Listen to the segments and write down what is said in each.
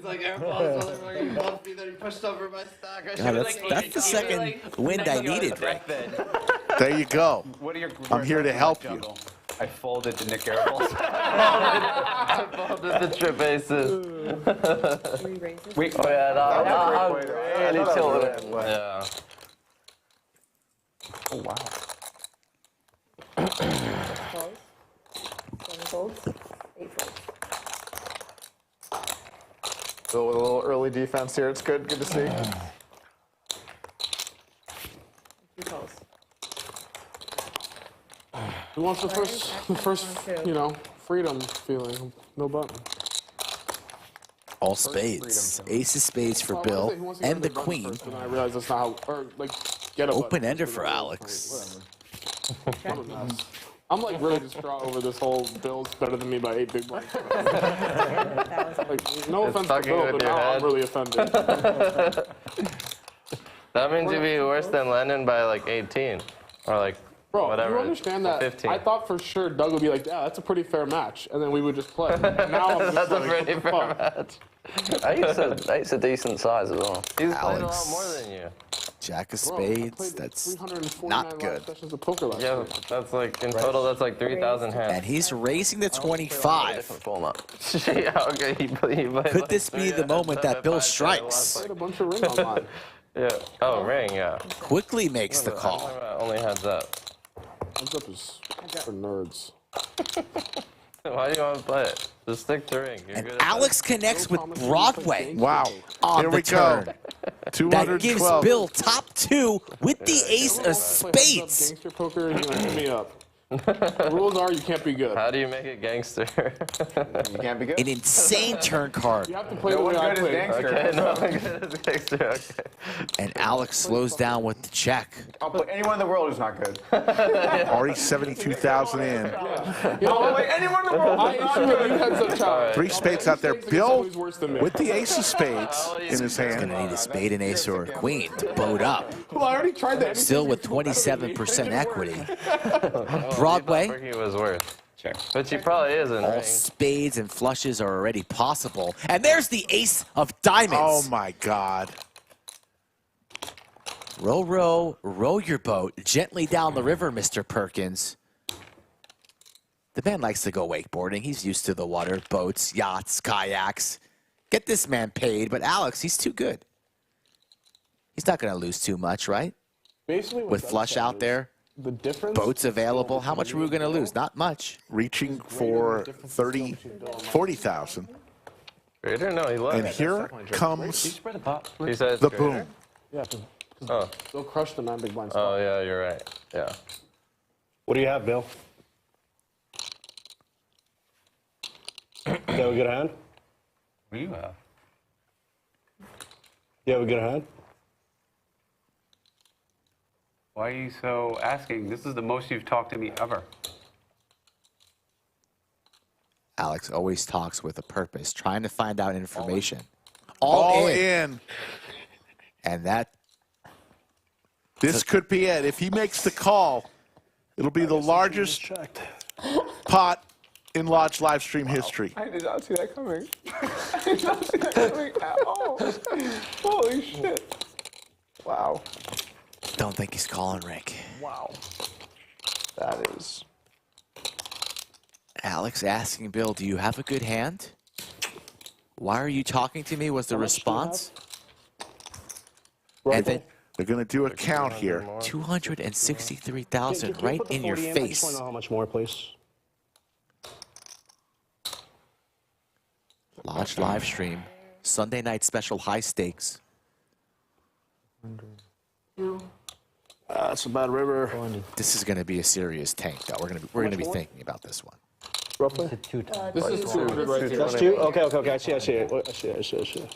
like airballs on the fucking Buffy that he pushed over my stack. God, that's the second wind I needed, Rick. There you go. What are your I'm here to help you. I folded the Nick airballs. I folded the trip aces. Wait, Oh yeah, no, I'm really tilted it. Yeah. Oh wow. Folds. 7 folds. 8 folds. So with a little early defense here, it's good. Good to see. 2 folds. Who wants the first, you know, freedom feeling? No button. All spades. Ace of spades for Bill and the queen. And I realize that's not how, or like, get a Open ender for Alex. I'm like really distraught over this whole Bill's better than me by 8 big blinds. Like, no offense to Bill, but now I'm really offended. That means you'd be worse than Lennon by like 18 or like. Bro, whatever, you understand that 15. I thought for sure Doug would be like, yeah, that's a pretty fair match, and then we would just play. And now I'm just That's like, a pretty fair match. Eight's a decent size as well. He's played a lot Alex. more than you. Jack of Bro, I spades. played That's 349 not live good. sessions of poker last Yeah, year. that's like in total. That's like 3,000 hands. And he's raising the 25. Different format. Yeah, okay. He played Could like this be the 3 moment that Bill 5 strikes? I played a bunch of ring online. Yeah. Oh, ring. Yeah. Quickly makes the call. Only heads up. Heads up is for nerds. Why do you want to play it? Just stick to ring. You're And good at Alex connects with Broadway Wow. on Here the we go. turn. That gives 212. Bill top 2 with the ace of Play spades. gangster poker, and you're gonna hit me up. The rules are you can't be good. How do you make it gangster? You can't be good. An insane turn card. You have to play No the one way I good is play. gangster. Okay, no, I'm good as gangster. Okay. And Alex slows down with the check. I'll play anyone in the world who's not good. Already 72,000 in. You know, I'll play anyone in the world I who's not issue a good. new heads up challenge. 3 spades out there. Mistakes Bill against somebody who's worse than me. with the ace of spades in his Gonna hand. need a spade, an ace, or a queen to boat up. Well, I already tried that. Still with 27% equity. Broadway, He was worth. Sure. But she probably isn't. all Right? spades and flushes are already possible. And there's the ace of diamonds. Oh my God. Row, row your boat gently down the river, Mr. Perkins. The man likes to go wakeboarding. He's used to the water, boats, yachts, kayaks. Get this man paid, but Alex, he's too good. He's not going to lose too much, right? Basically, what With Doug flush said out is there, the difference. boats available. How much are we going to lose? Not much. Reaching for 30, 40,000. Greater? No, he loves And it. here comes Spread the pot. He says the greater? boom. Yeah, Oh. they'll crush the 9 big blinds. Oh, yeah, you're right. Yeah. What do you have, Bill? You have a good hand? What do you have? You have a good hand? Why are you so asking? This is the most you've talked to me ever. Alex always talks with a purpose, trying to find out information. All in. And that, This could be it. If he makes the call, it'll be the largest pot in Lodge live stream history. I did not see that coming. I did not see that coming at all. Holy shit. Wow. don't think he's calling Rick. Wow. That is. Alex asking Bill, do you have a good hand? Why are you talking to me was the response. And then They're going to do a count here. 263,000 Can you right put the in your 40 I face. just want to know how much more, please. Lodge live stream. Sunday night special high stakes. That's a bad river. This is going to be a serious tank, though. We're going to be thinking about this one. Roughly? This is 200 right here. That's 2? Okay, okay, okay. I see, I see it. I see.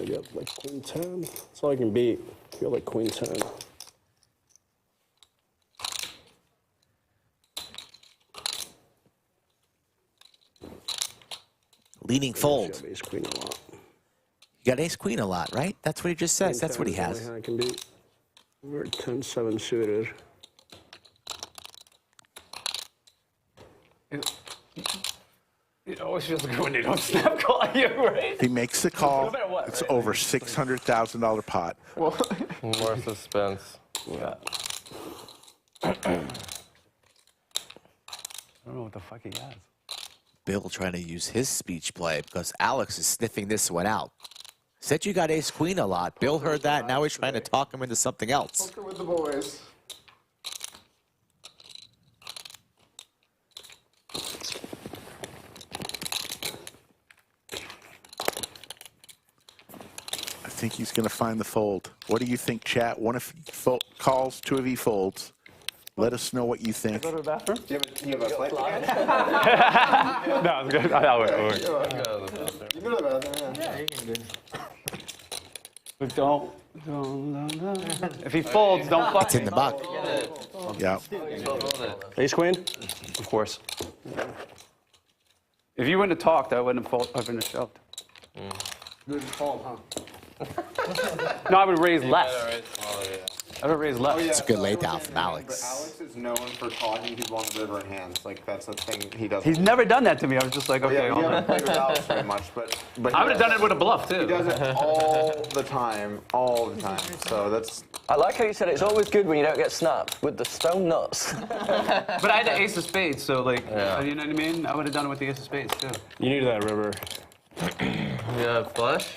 You have like queen 10. That's all I can beat. You have like queen 10. Leaning fold. You have ace queen a lot. You got ace queen a lot, right? That's what he just says. That's what he has. Queen 10 is the only hand I can beat. We're 10-7 suited. It always feels good when they don't snap call you, right? If he makes the call, No matter what, it's right? over $600,000 pot. Well, More suspense. Yeah. I don't know what the fuck he has. Bill trying to use his speech play because Alex is sniffing this one out. Said you got ace queen a lot. Bill heard that. Now he's trying to talk him into something else. poker with the boys. I think he's going to find the fold. What do you think, chat? One if he calls, two if he folds. Let us know what you think. Go to the bathroom? Do you have a flight plan? No, it's good. I'll wait. You go to the bathroom, yeah. But don't. If he folds, don't fuck It's in the buck. Yeah. Ace queen? Of course. If you wouldn't have talked, I wouldn't have shoved. Good call, huh? No, I would raise less. I would raise less. It's a good lay down from Alex. Alex is known for talking people on the river in hands. Like, that's the thing he does. He's never done that to me. I was just like, okay. Yeah, we I'll haven't played with Alex very much, but I would have done it with a bluff, too. He does it all the time. So that's. I like how you said it's always good when you don't get snapped with the stone nuts. But I had the ace of spades, so, like, you know what I mean? I would have done it with the ace of spades, too. You need that river. Yeah, flush?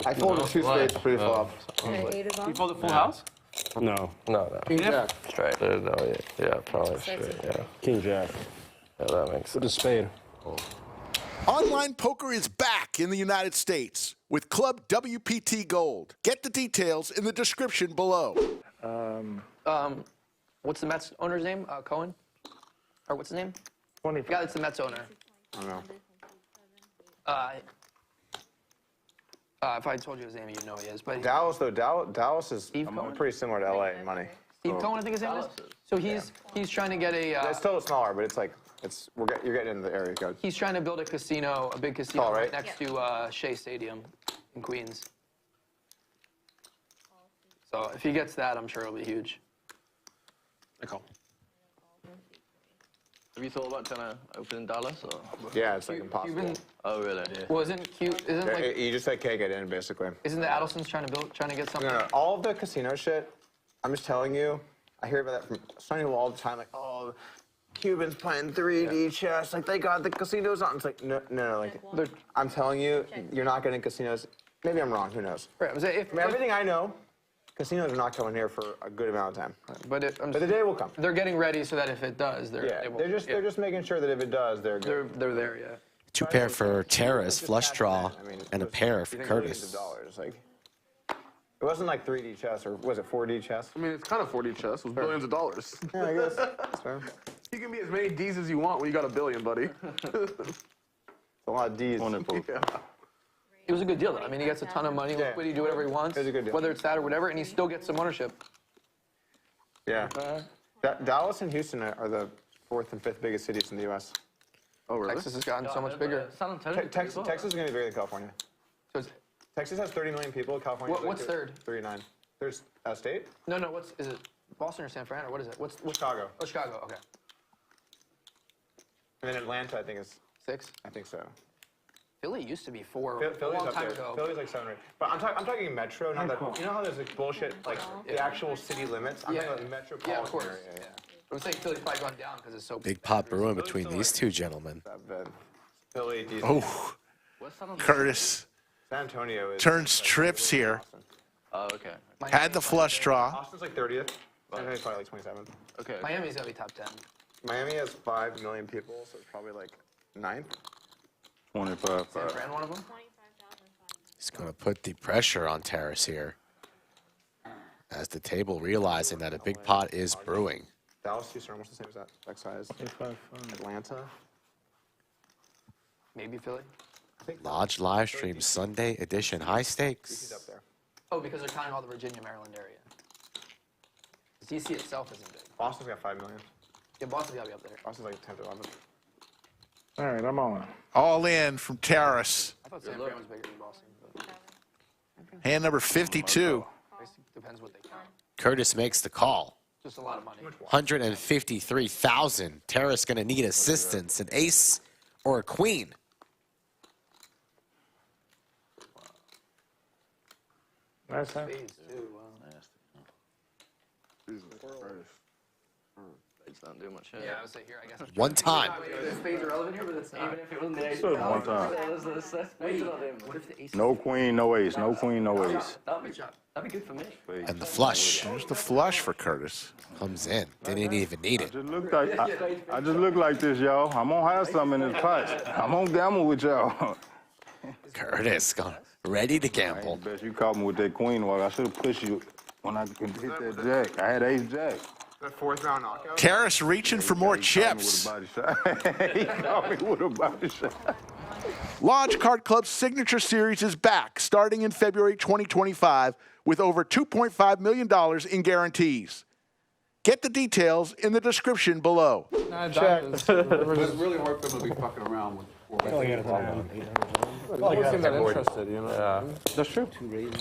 I folded two spades pre-flop. Okay, 8 is You on. fold a full house? No. No. King jack. Straight. No, yeah, probably straight. Yeah. King jack. Yeah, that makes With a sense. spade. Online poker is back in the United States with Club WPT Gold. Get the details in the description below. What's the Mets owner's name? Cohen? Or what's his name? 20. The guy that's the Mets owner. I don't know. If I told you his name, you'd know who he is. But Dallas, though, Dallas is Steve Cohen? pretty similar to LA in money. Steve Cohen, I think his name is. So he's trying to get a. It's still smaller, but it's like you're getting into the area code. He's trying to build a casino, a big casino Call, right right? next to Shea Stadium in Queens. So if he gets that, I'm sure it'll be huge. I call. Have you thought about trying to open in Dallas? Or? Yeah, it's like impossible. Cuban, Oh, really? well, isn't like You just like can't get in, basically. isn't the Adelsons trying to get something? No, all of the casino shit, I'm just telling you, I hear about that from Sonny Wall all the time, like, oh, Cubans playing 3D chess, like, they got the casinos on. It's like, no, like, I'm telling you, you're not getting casinos. Maybe I'm wrong, who knows? Right, From everything I know, casinos are not coming here for a good amount of time. but But the day will come. they're getting ready so that if it does, Yeah, they're just making sure that if it does, they're good. they're there, yeah. Two pair for Terrace, flush draw, I mean, and a pair for you think millions Curtis. of dollars, like, it wasn't like 3D chess, or was it 4D chess? I mean, it's kind of 4D chess with billions of dollars. Yeah, I guess. That's fair. You can be as many D's as you want when you got $1 billion, buddy. It's a lot of D's. It was a good deal, though. I mean, he gets a ton of money, Yeah. liquidity, do whatever he wants, It was a good deal. whether it's that or whatever, and he still gets some ownership. Yeah. Dallas and Houston are the 4th and 5th biggest cities in the U.S. Oh, really? Texas has gotten so much bigger. San Antonio. Texas is going to be bigger than California. So it's, Texas has 30 million people. California. What's third? 39. There's state? no, is it Boston or San Fran, or what is it? What's Chicago. Oh, Chicago, okay. And then Atlanta, I think is. 6? I think so. Philly used to be 4 a Philly's long up time there. ago. Philly's like 7 or 8. But I'm talking metro, not that. You know how there's like bullshit, like the actual city limits. I'm talking about metropolitan Yeah, of course. area. Yeah. I would say Philly's probably gone down because it's so Big pot brewing between these two gentlemen. Philly, DC. Oh, Curtis San Antonio is. turns trips here. Oh, okay. Had the flush draw. Austin's like 30th. San Antonio's probably like 27th. Okay. Miami's gonna be top 10. Miami has 5 million people, so it's probably like 9th. 25. San Fran, one of them. He's going to put the pressure on Terrace here as the table realizing that a big pot is brewing. Dallas, Houston, almost the same as that size. Atlanta. Maybe Philly. I think Lodge live stream Sunday edition high DC's stakes. up there. Oh, because they're counting all the Virginia, Maryland area. DC itself isn't big. Boston's got 5 million. Yeah, Boston's gotta be up there. Boston's like 10th or 11th. All right, I'm on. All in from Terrace. I thought San Fran was bigger than Boston, but Hand number 52. it depends what they count. Curtis makes the call. Just a lot of money. 153,000. Terrace going to need assistance. An ace or a queen. Nice hand. Spades don't do much here. Yeah, I would say here, I guess. One time. Spades are relevant here, but it's not. Even if it was the ace. One time. Wait, what if the ace? No queen, no ace. No queen, no ace. That'd be good for me. And the flush There's the flush for Curtis. comes in. Didn't even need it. Just look like I just look like this, y'all. I'm gonna have something in this pot. I'm gonna gamble with y'all. Curtis gone ready to gamble. Bet you caught me with that queen walk. I should have pushed you when I could hit that jack. I had ace jack. The fourth round knockout. Karras reaching for more chips. He caught me with a body shot. Lodge Card Club's Signature Series is back starting in February 2025 with over $2.5 million in guarantees. Get the details in the description below. Check. It's really hard for them to be fucking around with. Don't seem that interested, you know? Yeah. That's true.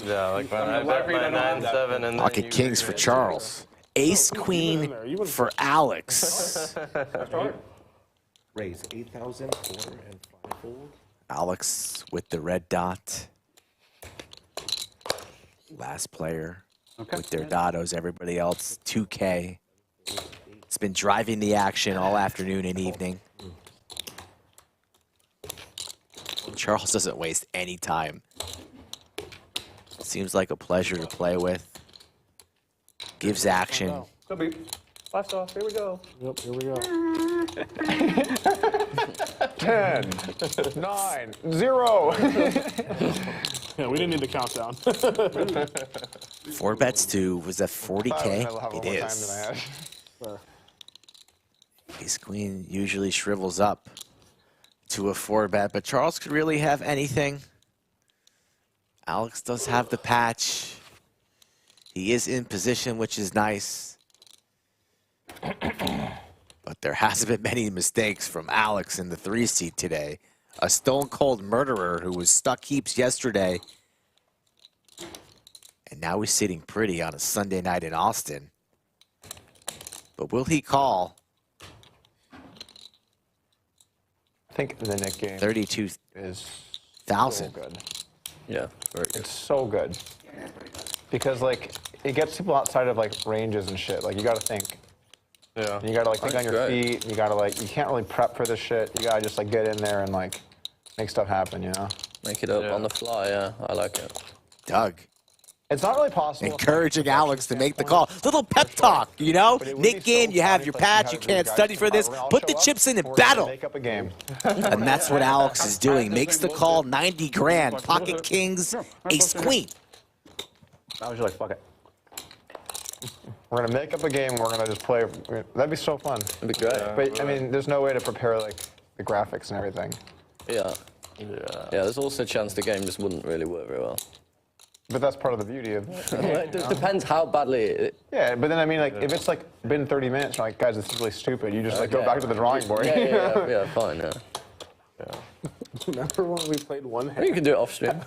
Yeah, like when I bet my 9-7 and then Pocket you kings for Charles. Ace queen for Alex. Raise 8,000, 4 and 5-fold. Alex with the red dot. Last player with their dados. Everybody else 2K. It's been driving the action all afternoon and evening. Charles doesn't waste any time. Seems like a pleasure to play with. Gives action. Could be. Blast off. Here we go. Yep, here we go. 10, 9, 0. Yeah, we didn't need the countdown. 4 bets to, was that 40K? It is. Ace queen usually shrivels up to a 4 bet, but Charles could really have anything. Alex does have the patch. He is in position, which is nice. But there hasn't been many mistakes from Alex in the 3 seat today. A stone-cold murderer who was stuck heaps yesterday. And now he's sitting pretty on a Sunday night in Austin. But will he call? I think the Nick game is 32,000. so good. Yeah, very good. It's so good. Because, like, it gets people outside of, like, ranges and shit. Like, you gotta think. Yeah. You gotta, like, think on your feet. You gotta, like, you can't really prep for this shit. You gotta just, like, get in there and, like, make stuff happen, you know? Make it up on the fly, yeah. I like it. Doug. It's not really possible. Encouraging Alex to make the call. Little pep talk, you know? Nick game, you have your patch, you can't study for this. Put the chips in and battle. Make up a game. And that's what Alex is doing. Makes the call, 90 grand. Pocket kings, ace queen. I was like, fuck it. We're gonna make up a game and we're gonna just play. That'd be so fun. That'd be great. But, I mean, there's no way to prepare, like, the graphics and everything. Yeah. Yeah, there's also a chance the game just wouldn't really work very well. But that's part of the beauty of It depends how badly it... Yeah, but then, I mean, like, if it's, like, been 30 minutes, you're like, guys, this is really stupid, you just, like, go back to the drawing board. Yeah, fine, yeah. Remember when we played one hand? You can do it off stream.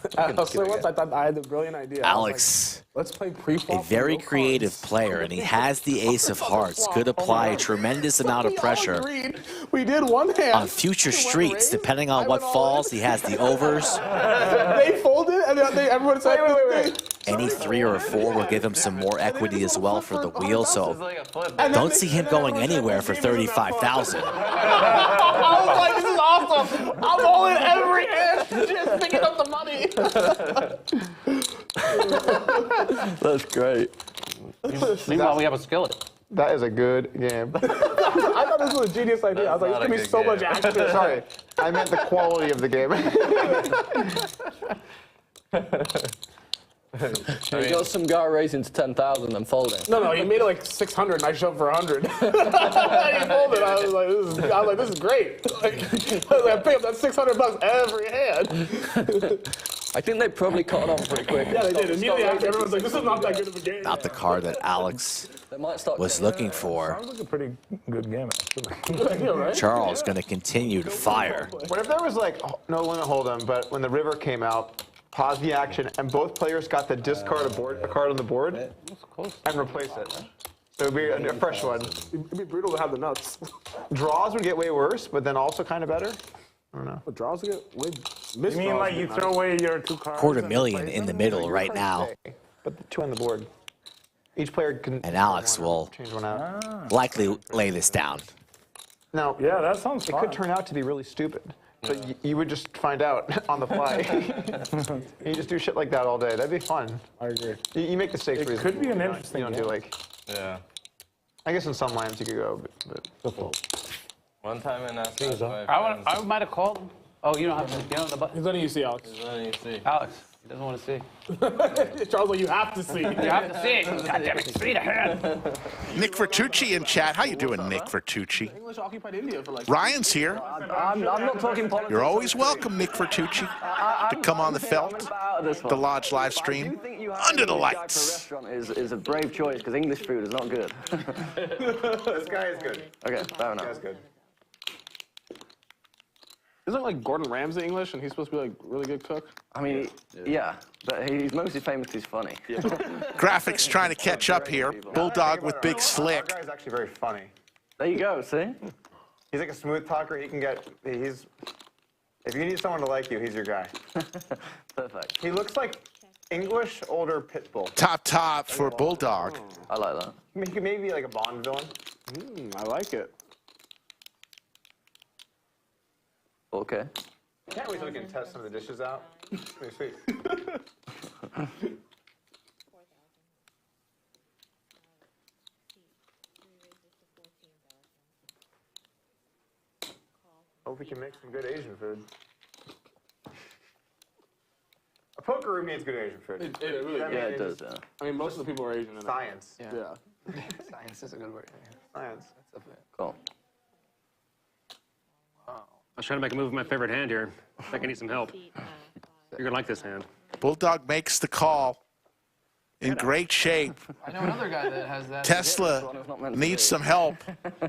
So once I thought I had the brilliant idea. Alex, let's play pre-flop. a very creative player, and he has the ace of hearts. Could apply a tremendous amount of pressure We did one hand. on future streets, depending on what falls. He has the overs. They folded, and everyone said, wait. Any 3 or a 4 will give him some more equity as well for the wheel, so don't see him going anywhere for 35,000. I was like, this is awesome. I'm all in every hand, just picking up the money. That's great. Meanwhile, we have a skillet. That is a good game. I thought this was a genius idea. I was like, it's going to be so much action. Sorry, I meant the quality of the game. You got some guy raising to 10,000 and folding. No, he made it like 600 and I shoved for 100. He folded. I was like, this is great. I pick up that $600 every hand. I think they probably caught on pretty quick. Yeah, they did. Immediately after, everyone's like, this is not that good of a game. Not the card that Alex was looking for. Sounds like a pretty good game, actually. Yeah, right? Charles going to continue to fire. What if there was, like, no limit hold'em, but when the river came out, pause the action, and both players got to discard a card on the board and replace it. So it would be a fresh one. It'd be brutal to have the nuts. Draws would get way worse, but then also kind of better. I don't know. What draws get? You mean like you throw away your 2 cards? $250,000 in the middle right now. But the 2 on the board. Each player can. And Alex will change one out. likely lay this down. Now, Yeah, that sounds it fun. could turn out to be really stupid. But you would just find out on the fly. You just do shit like that all day. That'd be fun. I agree. You make the stakes It reasonable. could be an You interesting don't do game. like. Yeah. I guess in some lands you could go, but One time in that I might have called him. Oh, you don't have to. You don't have the button. He's letting you see, Alex. Alex, he doesn't want to see. Charles, you have to see. You have to see. God damn it, speed ahead. Nick Vertucci in chat. How you doing, Nick Vertucci? English occupied India for like. Ryan's here. I'm not talking politics. You're always welcome, Nick Vertucci, to come on the felt, the Lodge live stream, under the lights. For a restaurant is a brave choice because English food is not good. this guy is good. Okay, fair This guy's enough. good. Isn't it like Gordon Ramsay English, and he's supposed to be like a really good cook? I mean, yeah, but he's mostly famous because he's funny. Graphics trying to catch up here. Bulldog with big Our slick. guy's actually very funny. There you go, see? He's like a smooth talker. He can get. He's. If you need someone to like you, he's your guy. Perfect. He looks like English older Pitbull. Top for Bulldog. I like that. I mean, he could maybe be like a Bond villain. I like it. Okay. Can't wait till we can test some of the dishes out. It's gonna be sweet. Hope we can make some good Asian food. A poker room needs good Asian food. It really Yeah, it does, yeah. I mean, most of the people are Asian. In Science. Yeah. Science is a good word. Science. Cool. I was trying to make a move with my favorite hand here. I think I need some help. You're going to like this hand. Bulldog makes the call. In great shape. I know another guy that has that. Tesla needs some help. I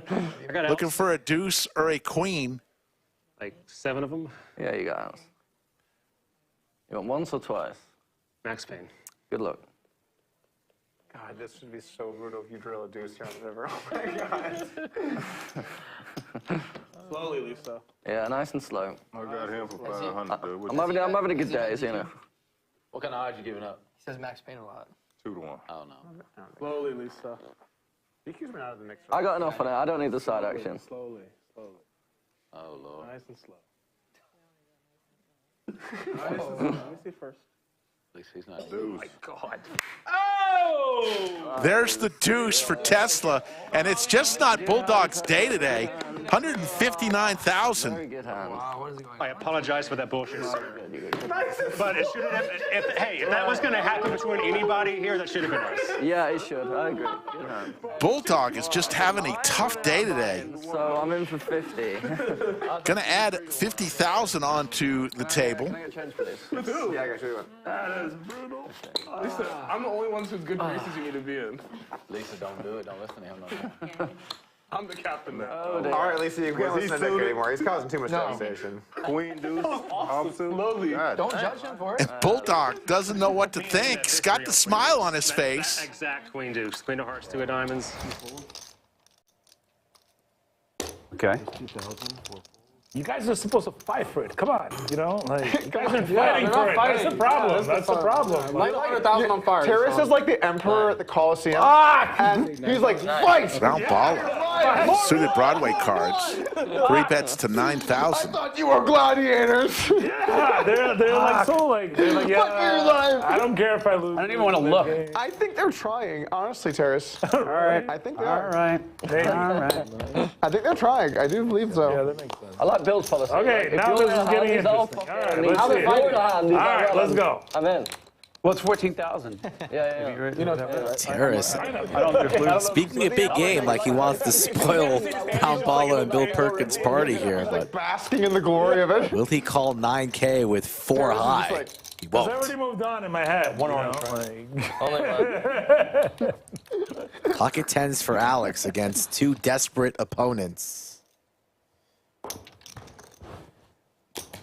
got Looking outs. for a deuce or a queen. Like 7 of them. Yeah, you got outs. You want once or twice? Max Payne. Good luck. God, this would be so brutal if you drill a deuce here on the river. Oh my God. Slowly, Lisa. Yeah, nice and slow. I got him for 500, dude. I'm having a good day, so you know. What kind of odds you giving up? He says Max Payne a lot. 2 to 1. Oh no. Slowly, Lisa. DQ's been out of the mix. I got enough on it. I don't need the side action. Slowly. Oh lord. Nice and slow. Let me see first. At least he's not. Dude. God. There's the deuce for Tesla, and it's just not Bulldog's day today. 159,000. Very good hand. Wow, what is he going? I apologize for that bullshit. But it should have. If that was going to happen between anybody here, that should have been us. Yeah, it should. I agree. Good hand. Bulldog is just having a tough day today. So I'm in for 50. Gonna add 50,000 onto the table. Can I get change for this? Yeah, I got you. That is brutal. Lisa, I'm the only one whose good graces you need to be in. Lisa, don't do it. Don't listen to him. No more. I'm the captain now. Oh, dear. All right, Lisa, you can't Was he listen to Nick suited? anymore. He's causing too much devastation. Queen, deuce, offsuit. Slowly. God Don't damn. judge him for it. And Bulldog doesn't know what to think. He's got the smile on his That face. exact Queen Deuce. Queen of Hearts, 2 of Diamonds. Okay. You guys are supposed to fight for it. Come on, you know, like you guys are Yeah, fighting they're for not it. fighting. That's the problem. Yeah, that's the problem. Light 100,000 on fire. Terrace is like the emperor at the Coliseum. Ah! And he's like, fight! Round baller. Suited Broadway cards. 3 bets to 9,000. Thought you were gladiators. Yeah, they're like so like they're like yeah. I don't care if I lose. I don't even want to look. I think they're trying, honestly, Terrace. All right. I think they All are. right. They- All right. I think they're trying. I do believe so. Yeah, that makes sense. I like build policy. Okay, If now you're this in is a getting hand, these are all interesting. fucking- All right, I mean, let's have see. a fight in a hand, these All are right, well, let's go. I'm in. Well, it's 14,000. Yeah. You know, Terrace. I don't Speaking a big game, like he wants to spoil Poundballa and Bill Perkins' party here, but Basking in the glory of it. will he call 9K with 4 high? He Because I won't. already moved on in my head. One on Pocket 10s for Alex against 2 desperate opponents.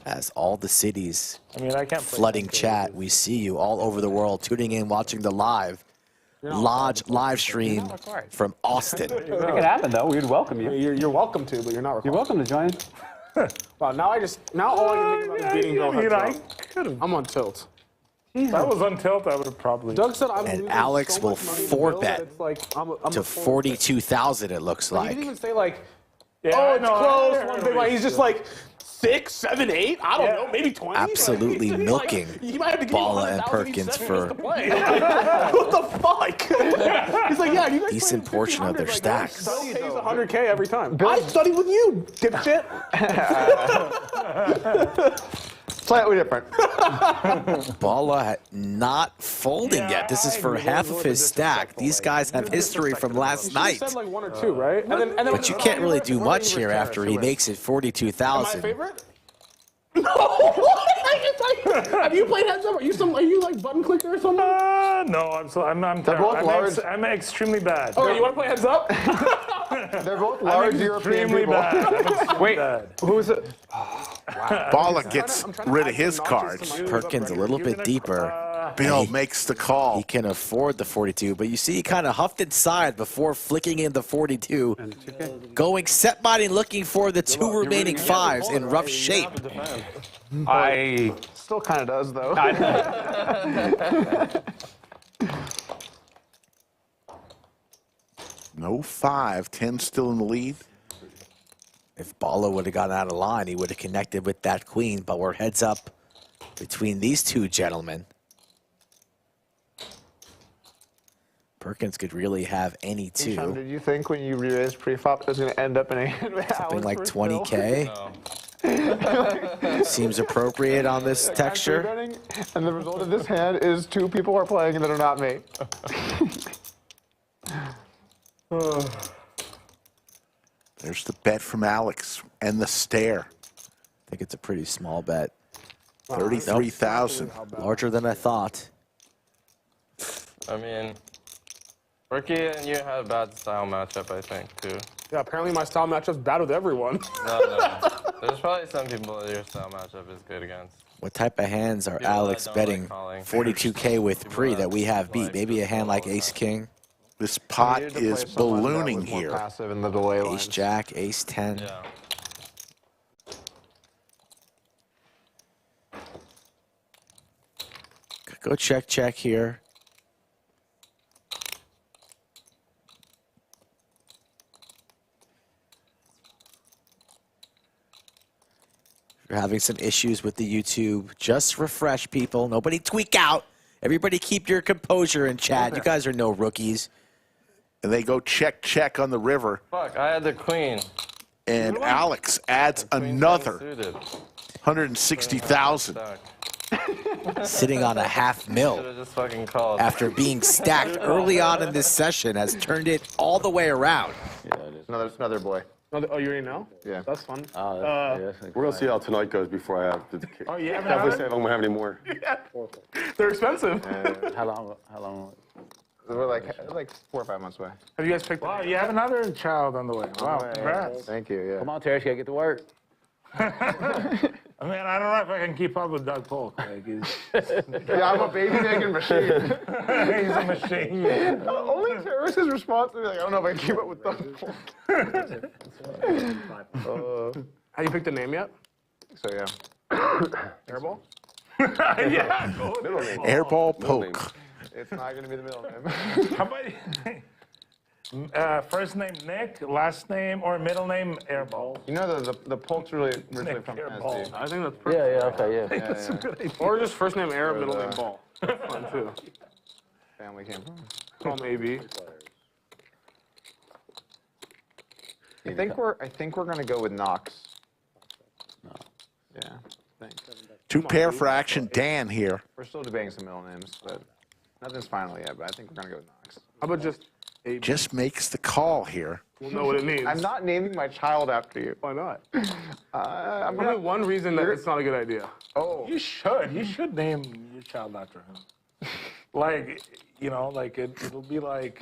As all the cities I mean, I can't play flooding 9K. chat, we see you all over the world tuning in, watching the Lodge live stream from Austin. Make it happen, though. We'd welcome you. You're welcome to, but you're not You're required. welcome to join. Wow, now all I can think about is beating Bill heads up. I'm on tilt. If I was on tilt, I would have probably. Doug said I'm And losing Alex so will much money to Bill that 4-bet it's like, I'm to 42,000. It looks He like. didn't even say like, Yeah, oh, I it's know, close. I One big one. He's just like 6, 7, 8. I don't know, maybe 20. Absolutely milking You might have to give Balla him and 100,000 each Perkins session for just to play. What the fuck? He's like, yeah, you guys decent play portion of their like, stacks. Bill pays 100K every time. I study with you, dipshit. Slightly different. Balla not folding yet. This is for half of his stack. These guys have history from last night. You said like 1 or 2, right? And then But you can't really do much here after he makes it Am I 42,000. favorite? No! Have you played heads up? Are you like button clicker or something? No, I'm terrible. I'm extremely bad. Oh, you want to play heads up? They're both large European Extremely people. bad. Wait, bad. who is it? Balla gets rid of his cards. Perkins a little bit deeper. Bill makes the call. He can afford the 42, but you see he kind of huffed inside before flicking in the 42. Going set binding, looking for the 2 remaining 5s in rough shape. I Still kind of does, though. No 5. 10 still in the lead. If Balla would have gotten out of line, he would have connected with that queen, but we're heads up between these two gentlemen. Perkins could really have any two. Did you think when you re-raised pre-flop it was going to end up in a Something like 20K? Seems appropriate on this texture. And the result of this hand is 2 people are playing that are not me. There's the bet from Alex and the stare. I think it's a pretty small bet. 33,000. Larger than I thought. I mean, Ricky and you had a bad style matchup, I think, too. Yeah, apparently my style matchup's bad with everyone. No. There's probably some people that your style matchup is good against. What type of hands are People that Alex don't betting like calling. 42K with pre that we have beat? Maybe a hand like Ace King, This pot Needed to play is someone that ballooning was more here. Passive in the delay lines. Ace Jack, Ace 10. Yeah. Go check here. If you're having some issues with the YouTube, just refresh, people. Nobody tweak out. Everybody keep your composure in chat. You guys are no rookies. And they go check on the river. Fuck, I had the queen. And Alex adds another Suited. 160,000. Sitting on a $500,000 Should've just fucking called. after being stacked early on in this session has turned it all the way around. Another boy. Oh, you already know? Yeah. That's fun. We're going to see how tonight goes before I have to. Oh, you haven't Definitely had say if I'm going to have any more. They're expensive. How long? We're like 4 or 5 months away. Have you guys picked Wow, you have another child on the way. Wow, congrats. Thank you, yeah. Come on, Terrence, you gotta get to work. I mean, I don't know if I can keep up with Doug Polk. Like, Yeah, I'm a baby-making machine. he's a machine. Only Terrence's response is like, I don't know if I can keep up with Doug Polk. Have you picked a name yet? So, yeah. Airball? Yeah, go with Middle name. Airball poke. It's not going to be the middle name. How about first name Nick, last name or middle name Airball? You know, the Polk's really originally Nick from Airball. Tennessee. I think that's pretty. Okay, yeah. Or just first name Arab, middle name Ball. That's fun too. Family came from. Call me AB. I think we're going to go with Knox. No. Yeah. Thanks. 2 pair for action. Dan here. We're still debating some middle names, but nothing's final yet. But I think we're going to go with Knox. How about just AB? Just makes the call here. We'll know what it means. I'm not naming my child after you. Why not? I'm Only one reason that it's not a good idea. Oh. You should name your child after him. Like, like it'll be like,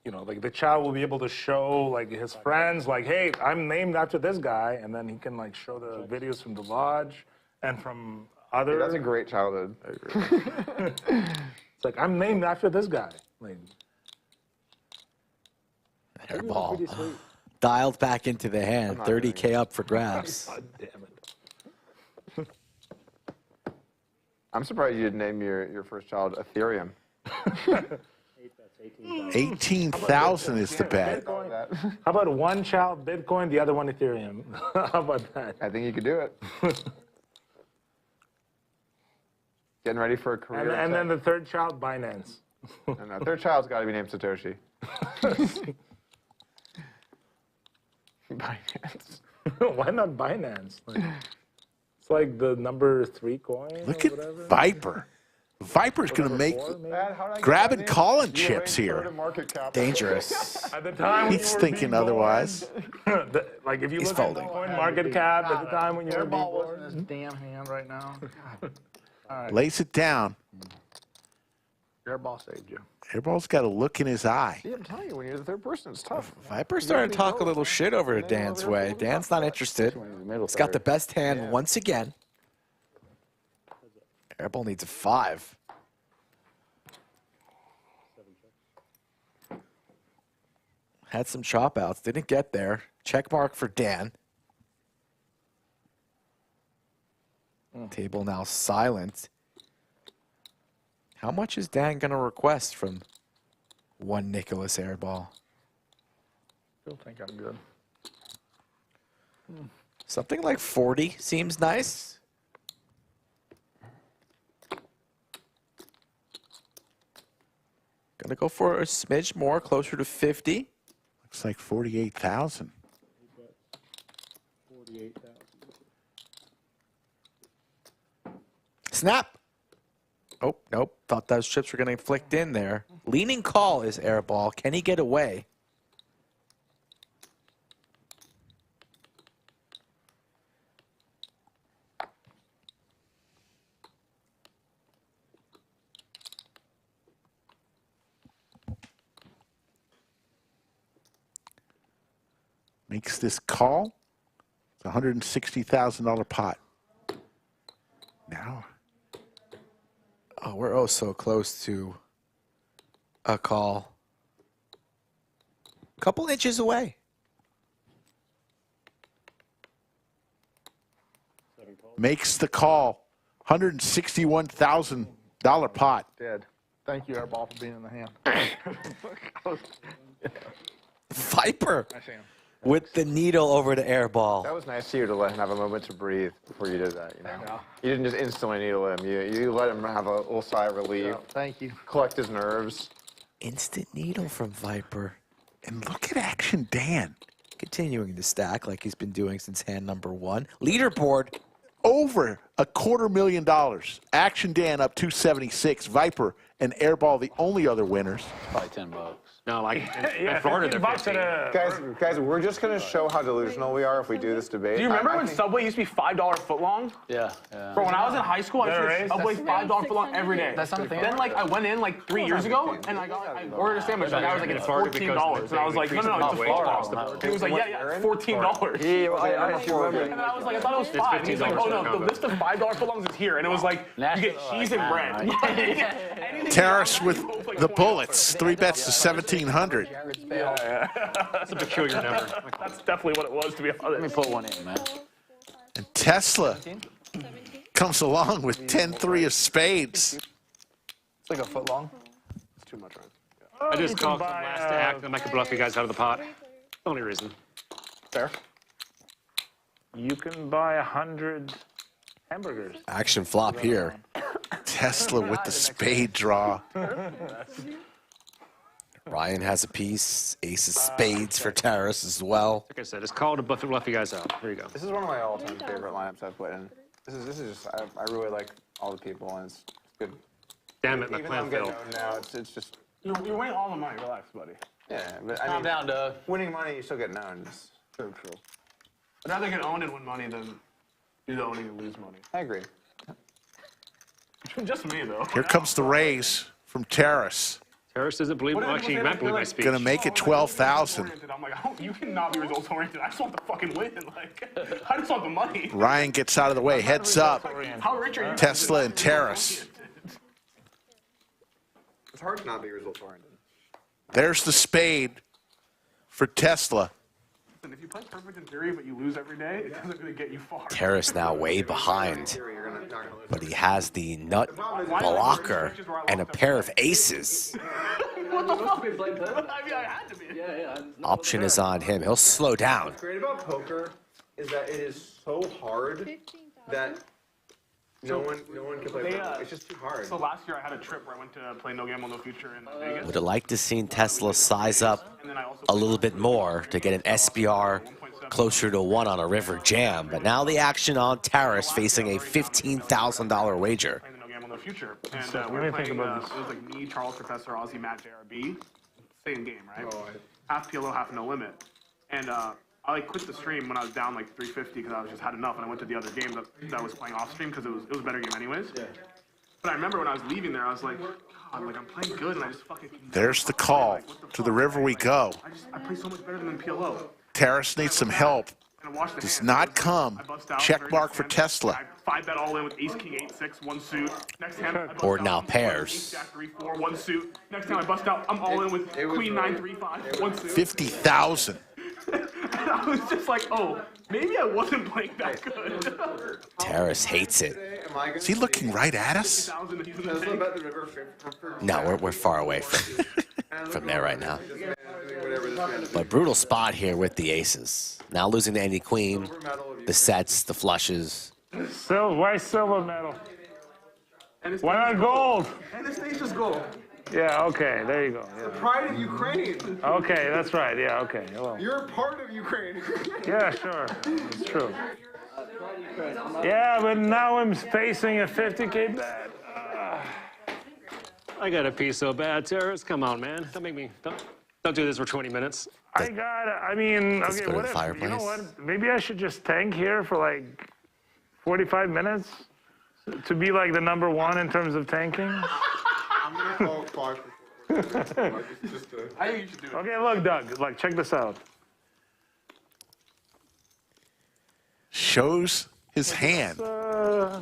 like the child will be able to show like his friends, like, hey, I'm named after this guy, and then he can like show the videos from the lodge and from other. That's a great childhood. It's like, I'm named after this guy. Like, Airball. dialed back into the hand. 30K up for grabs. God damn it. I'm surprised you didn't name your first child Ethereum. 18,000 is the bet. How about one child Bitcoin, the other one Ethereum? How about that? I think you could do it. Getting ready for a career. And then the third child, Binance. No, third child's got to be named Satoshi. Binance. Why not Binance? Like, it's like the number 3 coin. Look or at whatever. Viper. Viper's going to make grabbing calling chips here. Dangerous. At the time when He's you were thinking being otherwise. born, like if you He's look folding. at coin market cap at the time when you were being Airball wasn't born. his damn hand right now. Lays it down. Airball saved you. Airball's got a look in his eye. See, I'm telling you, when you're the third person, it's tough. Viper's starting to talk a little shit over to Dan's way. Dan's not interested. He's got the best hand once again. Airball needs a 5. Had some chop outs, didn't get there. Check mark for Dan. Table now silent. How much is Dan going to request from one Nicholas Airball? Still think I'm good. Something like 40 seems nice. Gonna go for a smidge more, closer to 50. Looks like 48,000. Snap. Oh, nope. Thought those chips were going to flicked in there. Leaning call is Airball. Can he get away? Makes this call. It's a $160,000 pot. Now. Oh, we're oh so close to a call. Couple inches away. Makes the call. $161,000 pot. Dead. Thank you, Airball, for being in the hand. Viper with the needle over to Airball. That was nice of you to let him have a moment to breathe before you did that, you know? You didn't just instantly needle him. You let him have a little sigh of relief. Thank you. Collect his nerves. Instant needle from Viper. And look at Action Dan. Continuing to stack like he's been doing since hand number 1. Leaderboard. Over $250,000. Action Dan up 276. Viper and Airball the only other winners. Probably $10. No, like in Florida, they're 50. Guys, we're just going to show how delusional we are if we do this debate. Do you remember when Subway used to be $5 footlong? Yeah. Bro, when I was in high school, I used to Subway $5 footlong every day. That's not a thing. Then, like, I went in like 3 years ago, and I ordered a sandwich. Like, I was like, it's $14, and I was like, no, it's a footlong. And he was like, yeah, it's $14. And I was like, I thought it was 5. And he's like, oh no, the list of $5 footlongs is here, and it was like, you get cheese and bread. Terrace with the bullets. 3 bets to 1,700. That's a peculiar number. That's definitely what it was, to be honest. Let me put one in, man. And Tesla comes along with 10-3 of spades. It's like a foot long. It's too much, right? I just called the last act, and I could bluff you guys out of the pot. Only reason. Fair. You can buy 100 hamburgers. Action flop here. Tesla with the spade draw. Ryan has a piece. Ace of spades for Terrace as well. Like I said, it's called to bluff you guys out. Here you go. This is one of my all-time favorite lineups I've played in. This is just, I really like all the people, and it's good. Damn it, my Even though plan I'm getting failed. owned now, it's just, You're winning all the money. Relax, buddy. yeah. But I Calm mean, down, Doug. winning money, you still get owned. It's true. I'd rather get owned and win money than do the owning and lose money. I agree. Just me, though. Here comes the raise from Terrace. Terrace doesn't believe, well, actually, you might believe my speech. Gonna make it 12,000. I'm like, you cannot be results oriented. I just want the fucking win. Like, I just want the money. Ryan gets out of the way. Heads up. How rich are you? Tesla and Terrace. It's hard to not be results-oriented. There's the spade for Tesla. Listen, if you play perfect in theory, but you lose every day, it doesn't really get you far. Terrace now way behind, but he has the nut blocker and a pair of aces. What the fuck? I mean, I had to be. Yeah. Option is on him. He'll slow down. What's great about poker is that it is so hard that no one can play poker. It's just too hard. So last year I had a trip where I went to play No Gamble, No Future in Vegas. Would have liked to seen Tesla size up a little bit more to get an SBR closer to 1 on a river jam, but now the action on Terrace facing a $15,000 wager. No Gamble, No Future. And we were playing, it was like me, Charles Professor, Aussie, Matt, JRB. Same game, right? Half PLO, half no limit. And I like quit the stream when I was down like 350 because I was just had enough, and I went to the other game that I was playing off stream because it was a better game anyways. Yeah. But I remember when I was leaving there, I was like, God, like I'm playing good, and I just fucking. There's the call. To the river we go. I play so much better than PLO. Terrace needs some help. Does not come. Check mark for Tesla. I 5-bet all in with Ace King 8-6, 1 suit. Next hand, I bust Board out now Ace pairs. Jack 3-4, 1 suit. Next time I bust out, I'm all in with Queen 9-3-5, 1 suit. 50,000. And I was just like, oh, maybe I wasn't playing that good. Terrace hates it. Is he looking right at us? No, we're far away from there right now. But brutal spot here with the aces. Now losing to any queen, the sets, the flushes. Why silver medal? Why not gold? Anastasia's gold. Yeah, okay, there you go. Yeah. Pride of Ukraine. Okay, that's right. Yeah, okay. Well, You're part of Ukraine. yeah, sure. It's true. Yeah, but now I'm facing a 50K bet. I got to pee so bad, Terrace. Come on, man. Don't make me. Don't do this for 20 minutes. I mean, okay, go to what the if, fireplace. you know what? Maybe I should just tank here for like 45 minutes to be like the #1 in terms of tanking. I'm gonna call 5 for 4. I think you should do it. Okay, look, Doug, like, check this out. Shows his hand.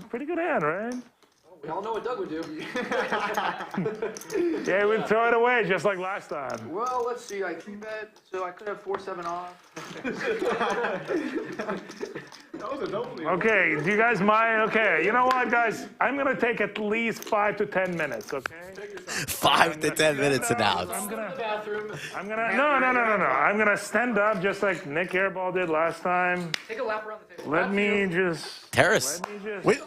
Pretty good hand, right? We all know what Doug would do. Yeah, we'd throw it away just like last time. Well, let's see. I keep it, so I could have 4-7 off. That was a dope lead. Okay, do you guys mind? Okay, you know what, guys? I'm going to take at least 5 to 10 minutes, okay? 5 to 10 minutes announced. I'm gonna no. I'm gonna stand up just like Nick Airball did last time. Take a lap around the table. Let me just. Terrace. Wait,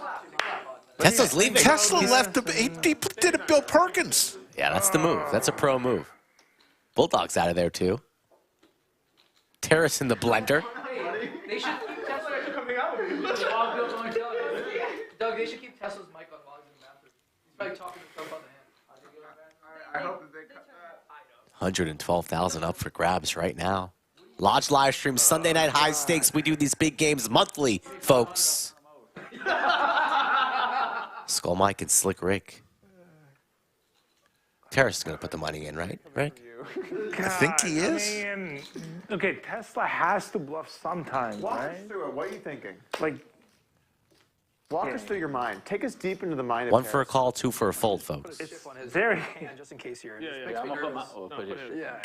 Tesla's leaving. Tesla left. He did a Bill Perkins. Yeah, that's the move. That's a pro move. Bulldog's out of there, too. Terrace in the blender. They should keep Tesla's coming out with you. Doug, they should keep Tesla's mic on while he's in the bathroom. He's probably talking to himself on the hand. I hope that they cut that. 112,000 up for grabs right now. Lodge live stream Sunday night high stakes. We do these big games monthly, folks. Skull Mike and Slick Rick. Terrace is going to put the money in, right, Rick? I think he is. I mean, okay, Tesla has to bluff sometime, Walk us right? through it. What are you thinking? Like, Walk us through your mind. Take us deep into the mind of 1 for a Terrace. call, 2 for a fold, folks. It's on his Very. hand, just in case you're. Yeah, I'm gonna put my. Oh, put it. Yeah.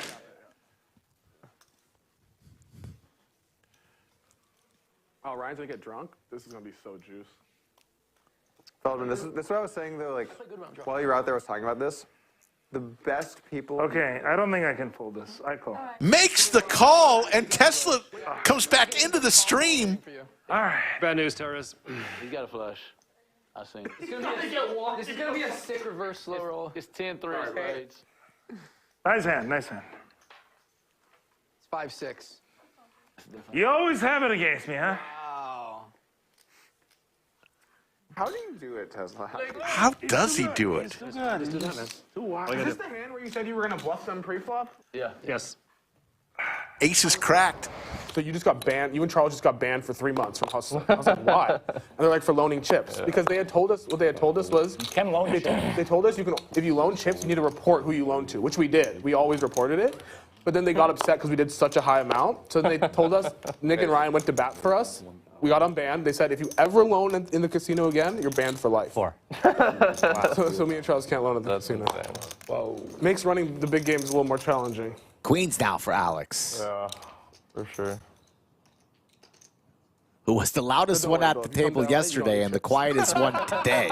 Oh, Ryan's gonna get drunk? This is gonna be so juice. Feldman, this is what I was saying though. Like, while you were out there, I was talking about this. The best people. Okay, I don't think I can fold this. I call. Makes the call, and Tesla comes back into the stream. All right. Bad news, Terrace. He's got a flush. I think. This is gonna be a sick reverse slow roll. It's 10-3 spades. Nice hand, nice hand. It's 5-6. You always have it against me, huh? Wow. How do you do it, Tesla? How does he do it? Just do that, man. Too wild. Is this the hand where you said you were gonna bluff them pre-flop? Yeah. Yes. Ace is cracked. So you just got banned. You and Charles just got banned for 3 months from hustling. I was like, why? And they're like, for loaning chips, because they had told us what they had told us was You can loan they told us you can if you loan chips, you need to report who you loan to, which we did. We always reported it. But then they got upset because we did such a high amount. So they told us, Nick and Ryan went to bat for us. We got unbanned. They said, if you ever loan in the casino again, you're banned for life. 4. So me and Charles can't loan at the casino. Whoa. Makes running the big games a little more challenging. Queens now for Alex. Yeah, for sure. who was the loudest one at the table yesterday and the quietest one today.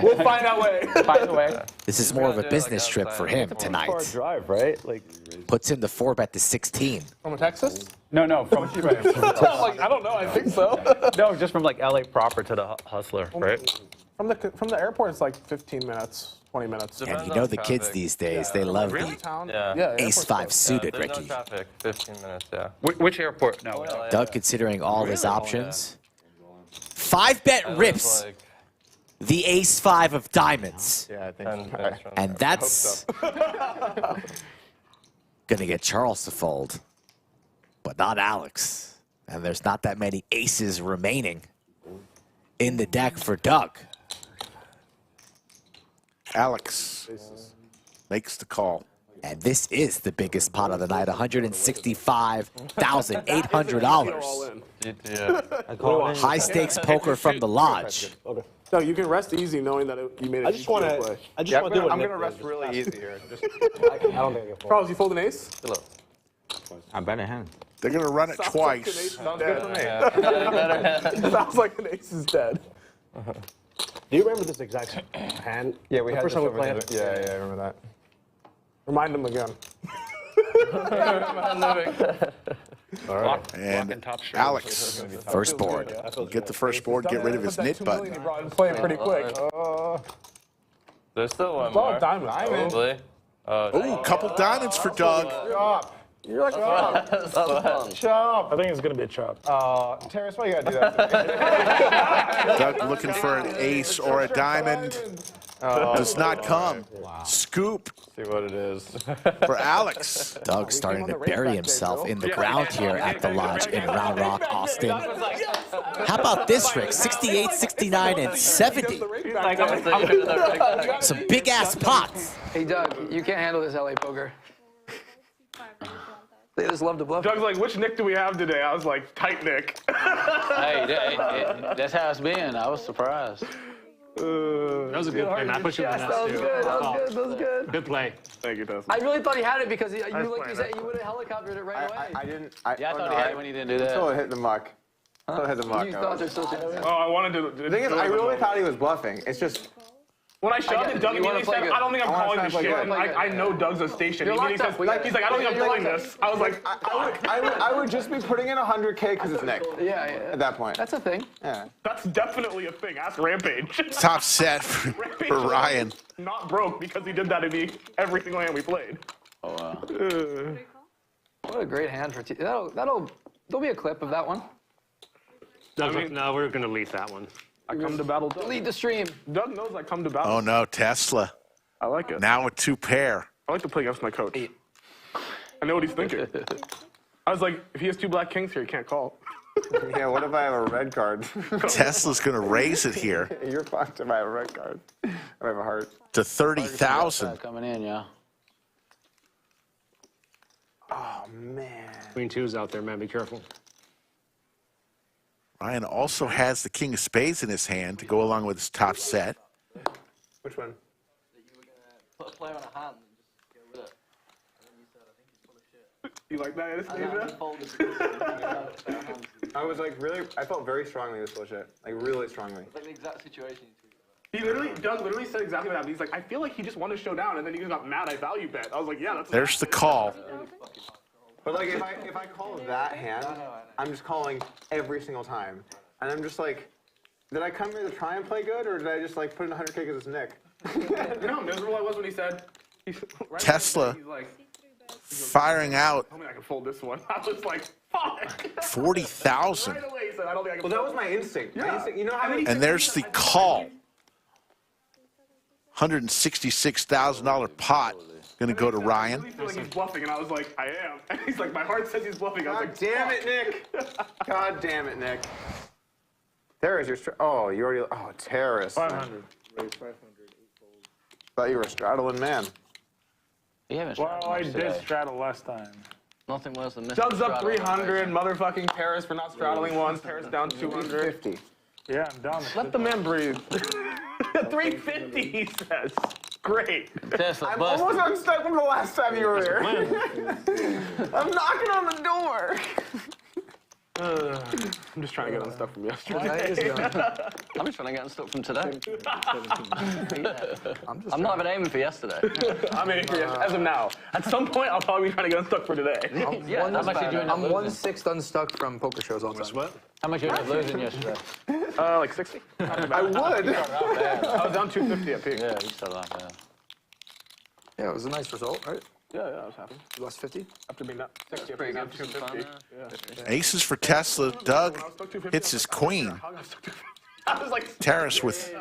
We'll find our way. Find a way. This is more of a business trip for him tonight. Drive, right? Like, Puts him to 4-bet to 16. From Texas? No, from Like, I don't know. I think so. No, just from like LA proper to the Hustler, right? From the airport, it's like 15 minutes, 20 minutes. And you know the kids these days, they love the Yeah. ace-5 suited, There's Ricky. no traffic. 15 minutes, yeah. Which airport? No. Doug considering all his options. 5-bet rips Like, the ace-5 of diamonds. Yeah, I think. 10 picks from And there. that's gonna get Charles to fold, but not Alex. And there's not that many aces remaining in the deck for Doug. Alex makes the call. And this is the biggest pot of the night, $165,800. Yeah. High stakes poker from the lodge. okay. No, you can rest easy knowing that you made a I just want to. play. I just want to do it. I'm gonna rest really easy here. Just, I don't think I can fold. Charles, you fold an ace? I bet a hand. They're going to run it Sounds like an twice. ace is Sounds good dead. for me. Sounds like an ace is dead. Do you remember this exact hand? Yeah, we the had first this time we over played. the- Yeah, I remember that. Remind him again. All right. And Alex, First board. get the first board, get rid of his knit button. He brought and play it pretty quick. There's still one It's all more. diamond. Probably. Ooh, couple diamonds for Doug. Chop. You're like chop. Chop. I think it's going to be a chop. Terrace, why you gotta do that to me? Doug looking for an ace or a diamond. Does not come. Scoop See what it is. for Alex. Doug starting to bury himself in the ground here at the lodge in Round Rock, Austin. How about this, Rick? 68, 69, and 70. Some big-ass pots. Hey, Doug, you can't handle this LA poker. They just love to bluff. Doug's like, which Nick do we have today? I was like, tight Nick. Hey, that's how it's been. I was surprised. That was a good play. I put you in the That nest, was too. good. That was good. That was good. Good play. Thank you, Dustin. I really thought he had it because you, like you play, said, you would have helicoptered it right away. I didn't. Yeah, I thought he had it when he didn't do that. Until it hit the muck. Until it hit the muck. You thought there's still chances. Oh, I wanted to. The thing is, I really thought he was bluffing. It's just. When I shoved it, Doug You wanna immediately play said, good. I don't think I'm I wanna calling try this to play shit. good. And Play good. I know Doug's a station. You're Immediately locked up. he's like, I don't think I'm You're playing locked this. I was like, I would just be putting in 100K because it's Nick. Yeah, At that point. that's a thing. Yeah. that's definitely a thing. Ask Rampage. Top set for Ryan. Not broke because he did that in every single hand we played. Oh, wow. What a great hand for T. There'll be a clip of that one. No, we're going to leave that one. I come to battle Doug. Delete the stream. Doug knows I come to battle. Oh no, Tesla. I like it. Now with 2 pair. I like to play against my coach. I know what he's thinking. I was like, if he has 2 black kings here, he can't call. Yeah, what if I have a red card? Tesla's going to raise it here You're fucked if I have a red card. If I have a heart. to 30,000. Coming in, yeah. Oh, man. Queen 2's out there, man. Be careful. Ryan also has the king of spades in his hand to go along with his top set. Which one? Play on a hand and just go with it. You like that, Anastasia? I was like really, I felt very strongly this bullshit. Like really strongly. Like the exact situation. Doug literally said exactly what happened. He's like, I feel like he just wanted to show down, and then he got mad. I value bet. I was like, yeah, that's. There's the call. But like if I call that hand, I'm just calling every single time. And I'm just like, did I come here to try and play good, or did I just like put in 100K because it's Nick? You know how miserable I was when he said. Tesla He's like, firing out I mean, I can fold this one. I was like, fuck. 40,000. Right away, he said, I don't think I can. Well, that was my instinct. My instinct. You know how many? And there's the call. $166,000 pot going to go to I Ryan. really feel like he's bluffing, and I was like, I am. And he's like, my heart says he's bluffing. I was God like, damn it, Nick. God damn it, Nick. There is your. Oh, you already. Oh, terrorist. 500. Thought you were a straddling man. You haven't Well, straddled I much did today. straddle last time. Nothing less than Mr. Doug's up Straddle 300. Motherfucking Paris for not straddling once. Paris down 200. 50. Yeah, I'm down. Let the man breathe. 350, he says. Great. Tesla I'm busted. almost unstuck from the last time you were here. I'm knocking on the door. I'm just trying to get unstuck from yesterday. I'm just trying to get unstuck from today. I'm not even aiming for yesterday. I'm aiming for yesterday, as of now. At some point, I'll probably be trying to get unstuck for today. I'm 1/6 unstuck from poker shows all the time. What? How much did you end up losing yesterday? Like 60. I would. I was down 250 at peak. Yeah, you started out bad. Yeah, it was a nice result, right? Yeah, I was happy. You lost 50? After being up 60, after being up 250. Aces for Tesla. Doug hits his queen. I was like, Terrace with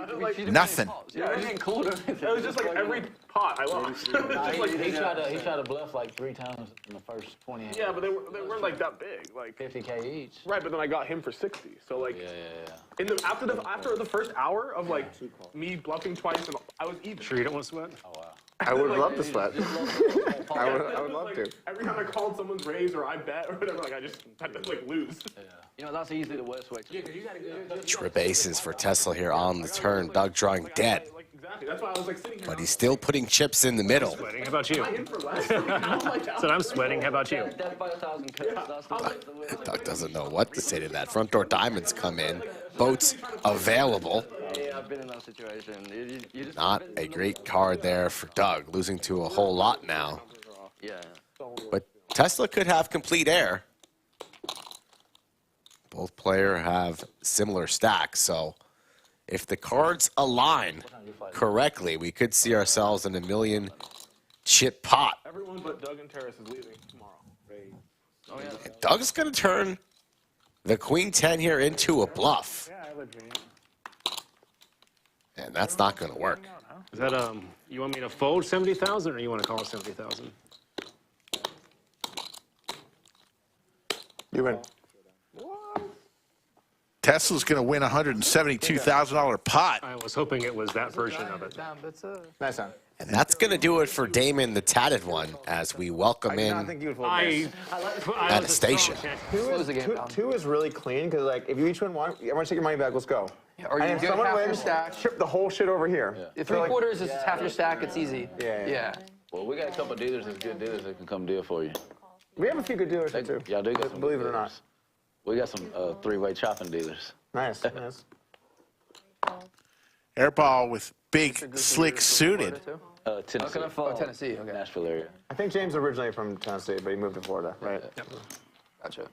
nothing. Yeah, it didn't include anything. It was just like every pot I lost. He tried to bluff like 3 times in the first 20. Yeah, but they weren't like that big, like 50K each. Right, but then I got him for 60. So like, after the first hour of like me bluffing twice, and I was even. Sure you don't want to sweat? Oh wow. I would love to sweat. I would love to. Every time I called someone's raise or I bet or whatever, like I just had to like lose. Yeah. You know, that's easily the worst way to Trip aces for Tesla here on the turn. Doug drawing dead. Exactly. That's why I was like sitting here. But he's still putting chips in the middle. Sweating. How about you? So So I'm sweating. How about you? dead by 1,000 cuts. Doug doesn't know what to say to that. Front door diamonds come in. Boats available. Yeah, I've been in that situation. You just Not a great card there for Doug, losing to a whole lot now. Yeah. But Tesla could have complete air. Both players have similar stacks, so if the cards align correctly, we could see ourselves in a 1 million chip pot. Everyone but Doug and Terrace is leaving tomorrow. Oh yeah. And Doug's going to turn the Queen 10 here into a bluff. Yeah, I would be. And that's not going to work. Is that you want me to fold 70,000 or you want to call 70,000? You win. Tesla's going to win a $172,000 pot. I was hoping it was that version of it. Nice one. And that's going to do it for Damon, the tatted one, as we welcome I in think you would fold this. Anastasia. Two is really clean because like if you each win one, everyone take your money back. Let's go. Or you And if get someone half your wins, stack. ship the whole shit over here. If 3/4 is half your stack, it's easy. Yeah. Well, we got a couple dealers that's good dealers that can come deal for you. We have a few good dealers here too. Y'all do got some. Believe it good or not. dealers. We got some 3-way chopping dealers. Nice. Nice. Airball with big, slick suited. Tennessee. Tennessee, okay. Nashville area. I think James originally from Tennessee, but he moved to Florida, right? Gotcha.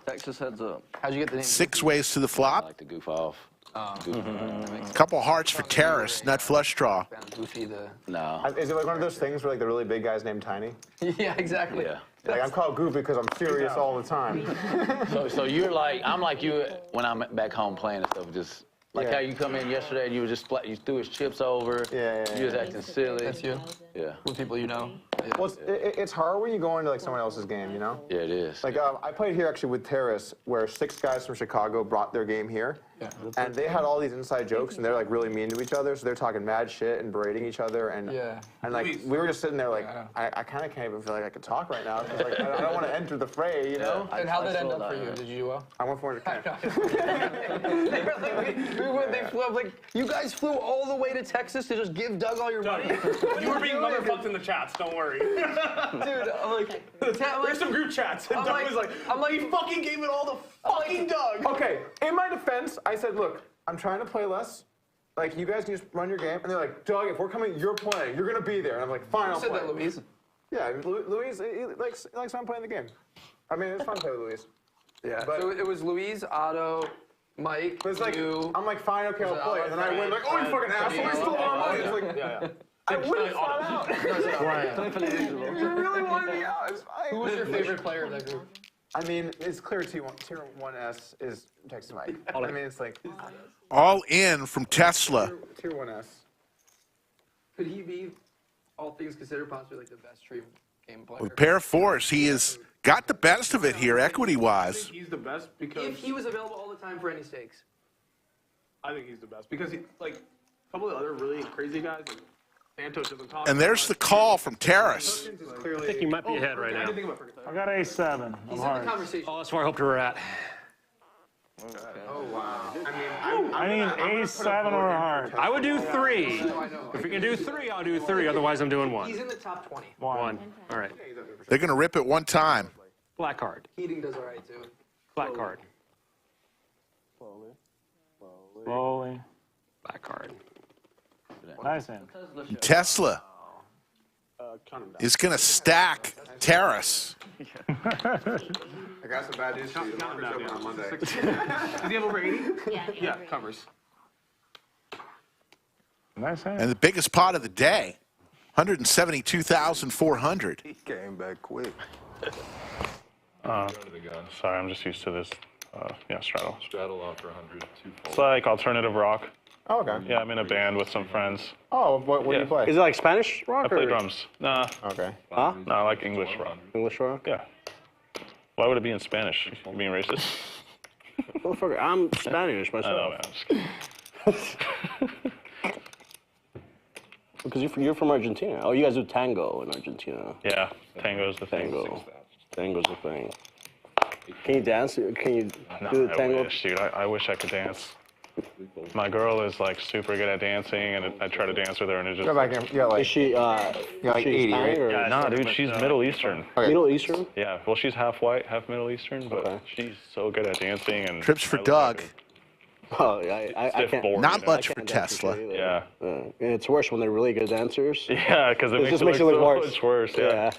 Texas heads up. How'd you get the name? 6 ways to the I flop. like to goof off. Couple hearts for Terrace. Nut flush draw. Goofy the. No. Is it like one of those things where like the really big guy's named Tiny? Yeah, exactly. Yeah. Like I'm called Goofy because I'm serious all the time. So you're like, I'm like you when I'm back home playing and stuff. Just like how you come in yesterday and you were just you threw his chips over. Yeah. You was acting silly. That's you. Yeah. With people you know. Well, it's hard when you go into like someone else's game, you know? Yeah, it is. Like I played here actually with Terrace, where 6 guys from Chicago brought their game here, and they had all these inside jokes, and they're like really mean to each other. So they're talking mad shit and berating each other, and like we were just sitting there like I kind of can't even feel like I could talk right now. 'Cause, like I don't want to enter the fray, you know? And how did it end up for you? Did you do well? I went 400K. They flew up like you guys flew all the way to Texas to just give Doug all your money. You were being motherfucked in the chats. Don't worry. Dude, I'm like, There's some group chats, and Doug was like, he fucking gave it all to fucking Doug. Okay, in my defense, I said, look, I'm trying to play less. Like, you guys can just run your game. And they're like, Doug, if we're coming, you're playing. You're going to be there. And I'm like, fine, I'll play. You said that, Louise. Yeah, Louise, he likes fun playing the game. I mean, it's fun to play with Louise. Yeah, But- so it was Louise, Otto, Mike, But it's like, you. I'm like, fine, okay, I'll play. And then I win, like, oh, you fucking asshole, I stole our money. It's like, I would have thought out. You really wanted me out. It's fine. Who was your favorite player of that group? I mean, it's clear Tier 1S is Texas Mike. I mean, it's like All in from Tesla. Tier 1S. Could he be, all things considered, possibly like the best stream game player? With pair of 4s, he has got the best of it here, equity-wise. He's the best because If he was available all the time for any stakes. I think he's the best because he like a couple of other really crazy guys. Like, Santos doesn't talk. And there's the call from Terrace. I think you might be ahead right now. I got A7. He's in the conversation. Oh, that's where I hoped we were at. Oh, wow. I mean, A7 or a heart. I would do 3. I know. If we can do 3, I'll do 3. Otherwise, I'm doing 1. He's in the top 20. 1. All right. They're going to rip it one time. Black card. Heating does alright too. Black card. Slowly. Black card. Nice hand. Tesla is going to stack Terrace. I got some bad news for you. The market's open on Monday. Does he have over 80? Yeah, Covers. Nice hand. And the biggest pot of the day, 172,400. He came back quick. Sorry, I'm just used to this. Yeah, straddle. Straddle out for 100. It's like alternative rock. Oh, okay. Yeah, I'm in a band with some friends. Oh, what do you play? Is it like Spanish rock? I play or? drums. Nah. Okay. Huh? No, I like English rock. English rock? Yeah. Why would it be in Spanish? You being racist? Motherfucker, I'm Spanish I know, myself. man. I'm just kidding. Because you're from Argentina. Oh, you guys do tango in Argentina. Yeah, tango's the thing. Tango's the thing. Can you dance? Can you No, do the I tango? wish, dude. I wish I could dance. My girl is like super good at dancing, and I try to dance with her, and it just. Go back in. Yeah, like. Is she? You're like she 80, Hispanic right? or- Yeah, nah, dude, she's Middle Eastern. Okay. Middle Eastern? Yeah, well, she's half white, half Middle Eastern, but Okay. she's so good at dancing and. Trips for I look Doug. like Oh, I stiff can't. board, Not you know? much I for can't dance Tesla. either. Yeah. And it's worse when they're really good dancers. Yeah, because it just makes makes it it look look so worse. much worse. Yeah.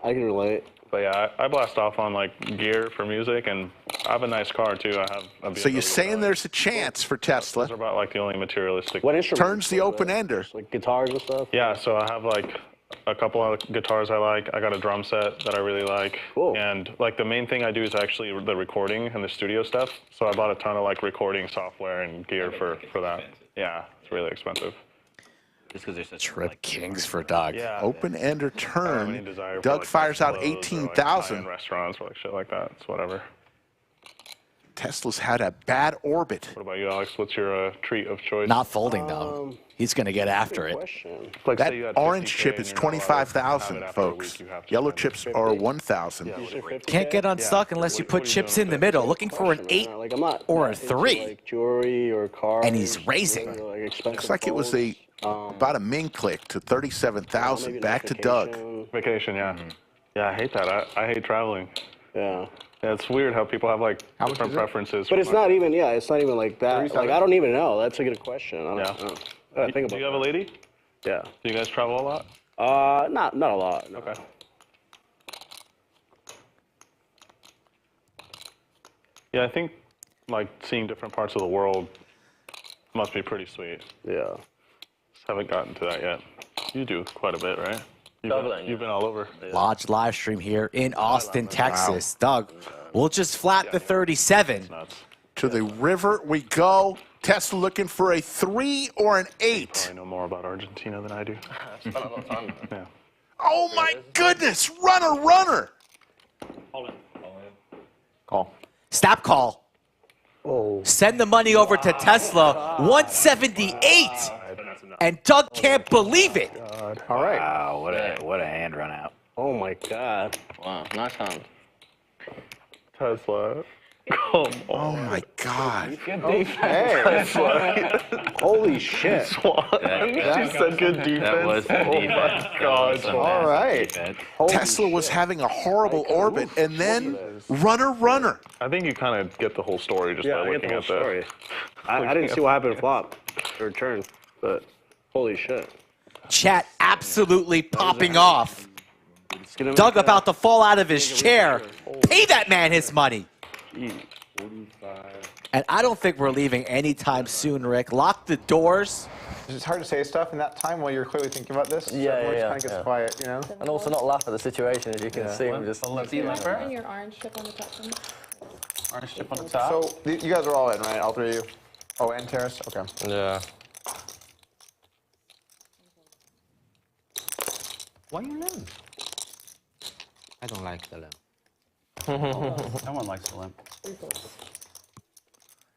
I can relate. But yeah, I blast off on like gear for music, and I have a nice car too. I have. A So you're BMW saying Bug. there's a chance for Tesla. Those are about like the only materialistic. What instrument? Turns the open-ender. Like guitars and stuff? Yeah, so I have like a couple of guitars I like. I got a drum set that I really like. Cool. And like the main thing I do is actually the recording and the studio stuff. So I bought a ton of like recording software and gear for that. Yeah, it's really expensive. Just because they're such trip kings for Doug. Yeah. Open-ender I don't have turn. any desire for, Doug like, fires out clothes or, like, 18,000. high-end restaurants or like shit like that. It's whatever. Tesla's had a bad orbit. What about you, Alex? What's your treat of choice? Not folding, though. He's going to get after it. Question. Like, That say you had orange 50K chip and is you're not allowed to have 25,000, it after a folks. week, you have to Yellow spend it. chips are 1,000. Can't get unstuck unless you put chips in the middle, looking for an 8 Like, I'm not or a into, 3. Like jewelry or cars. And he's raising. Or, like, expensive Looks like it was a clothes. about a min click to 37,000. Maybe Back to vacation. Doug. Vacation, yeah. Yeah, I hate that. I hate traveling. Yeah. Yeah, it's weird how people have like much different is it? preferences. But it's not even, yeah, it's not even like that. 37? Like, I don't even know. That's a good question. I don't Yeah. know. I gotta think Do about you have a lady? Yeah. Do you guys travel a lot? Not a lot. No. Okay. Yeah, I think like seeing different parts of the world must be pretty sweet. Yeah. Just haven't gotten to that yet. You do quite a bit, right? You've been all over. Lodge live stream here in Austin, Texas. Doug, we'll just flat the 37. Nuts. To the river we go. Tesla looking for a 3 or an 8. I know more about Argentina than I do. Yeah. Oh my goodness! Runner, runner! Call. Stop call. Oh. Send the money over to Tesla, 178. And Doug can't believe it. All right. Wow, what a hand run out. Oh my God. Wow, nice hand. Tesla. Come Oh on. my God! Hey. Holy shit. She said good defense. That was good Oh defense. my God. All right. Tesla was having a horrible orbit, and then runner, runner. I think you kind of get the whole story just Yeah, by I get looking the whole at the. story. I didn't see what happened flop or turn, but holy shit. Chat absolutely popping off. Doug about to fall out of his chair. Pay that man his money. And I don't think we're leaving anytime soon, Rick. Lock the doors. It's hard to say stuff in that time while you're clearly thinking about this. Yeah, Everyone yeah, just kind of gets yeah. quiet, you know? And also not laugh at the situation, as you can see. I'm just And your orange chip on the top one. Orange chip on the top. So you guys are all in, right? All three of you? Oh, and Terrace? Okay. Yeah. Why you limp? I don't like the limp. No one likes the limp.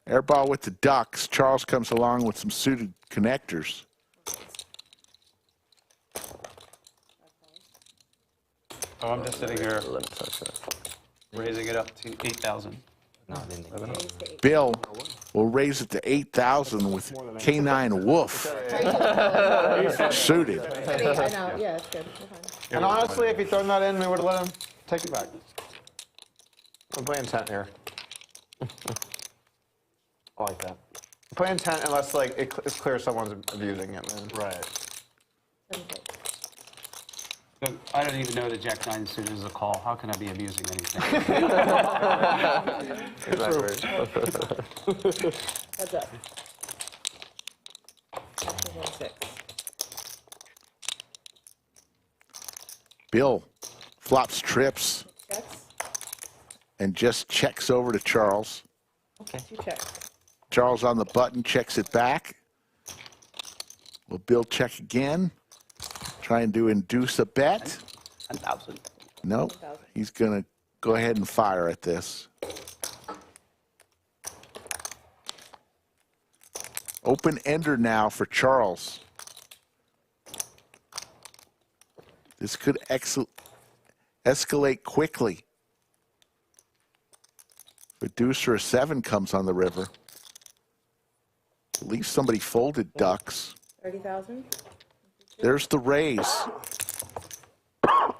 Airball with the ducks. Charles comes along with some suited connectors. Oh, I'm just sitting here raising it up to 8,000. Bill will raise it to 8,000 with K9 Wolf suited. I know, yeah, it's good. We're fine. And honestly, if he'd thrown that in, we would have let him take it back. I'm playing 10 here. I like that. Playing 10 unless like it's clear someone's abusing it, man. Right. Look, I don't even know that Jack 9 suited is a call. How can I be abusing anything? Heads up. Action 1-6. Bill flops trips Checks. and just checks over to Charles. Okay. 2 checks. Charles on the button checks it back. Will Bill check again? Trying to induce a bet. 10,000. Nope. He's going to go ahead and fire at this. Open ender now for Charles. This could escalate quickly. If a deuce or a 7 comes on the river. At least somebody folded ducks. 30,000. There's the raise to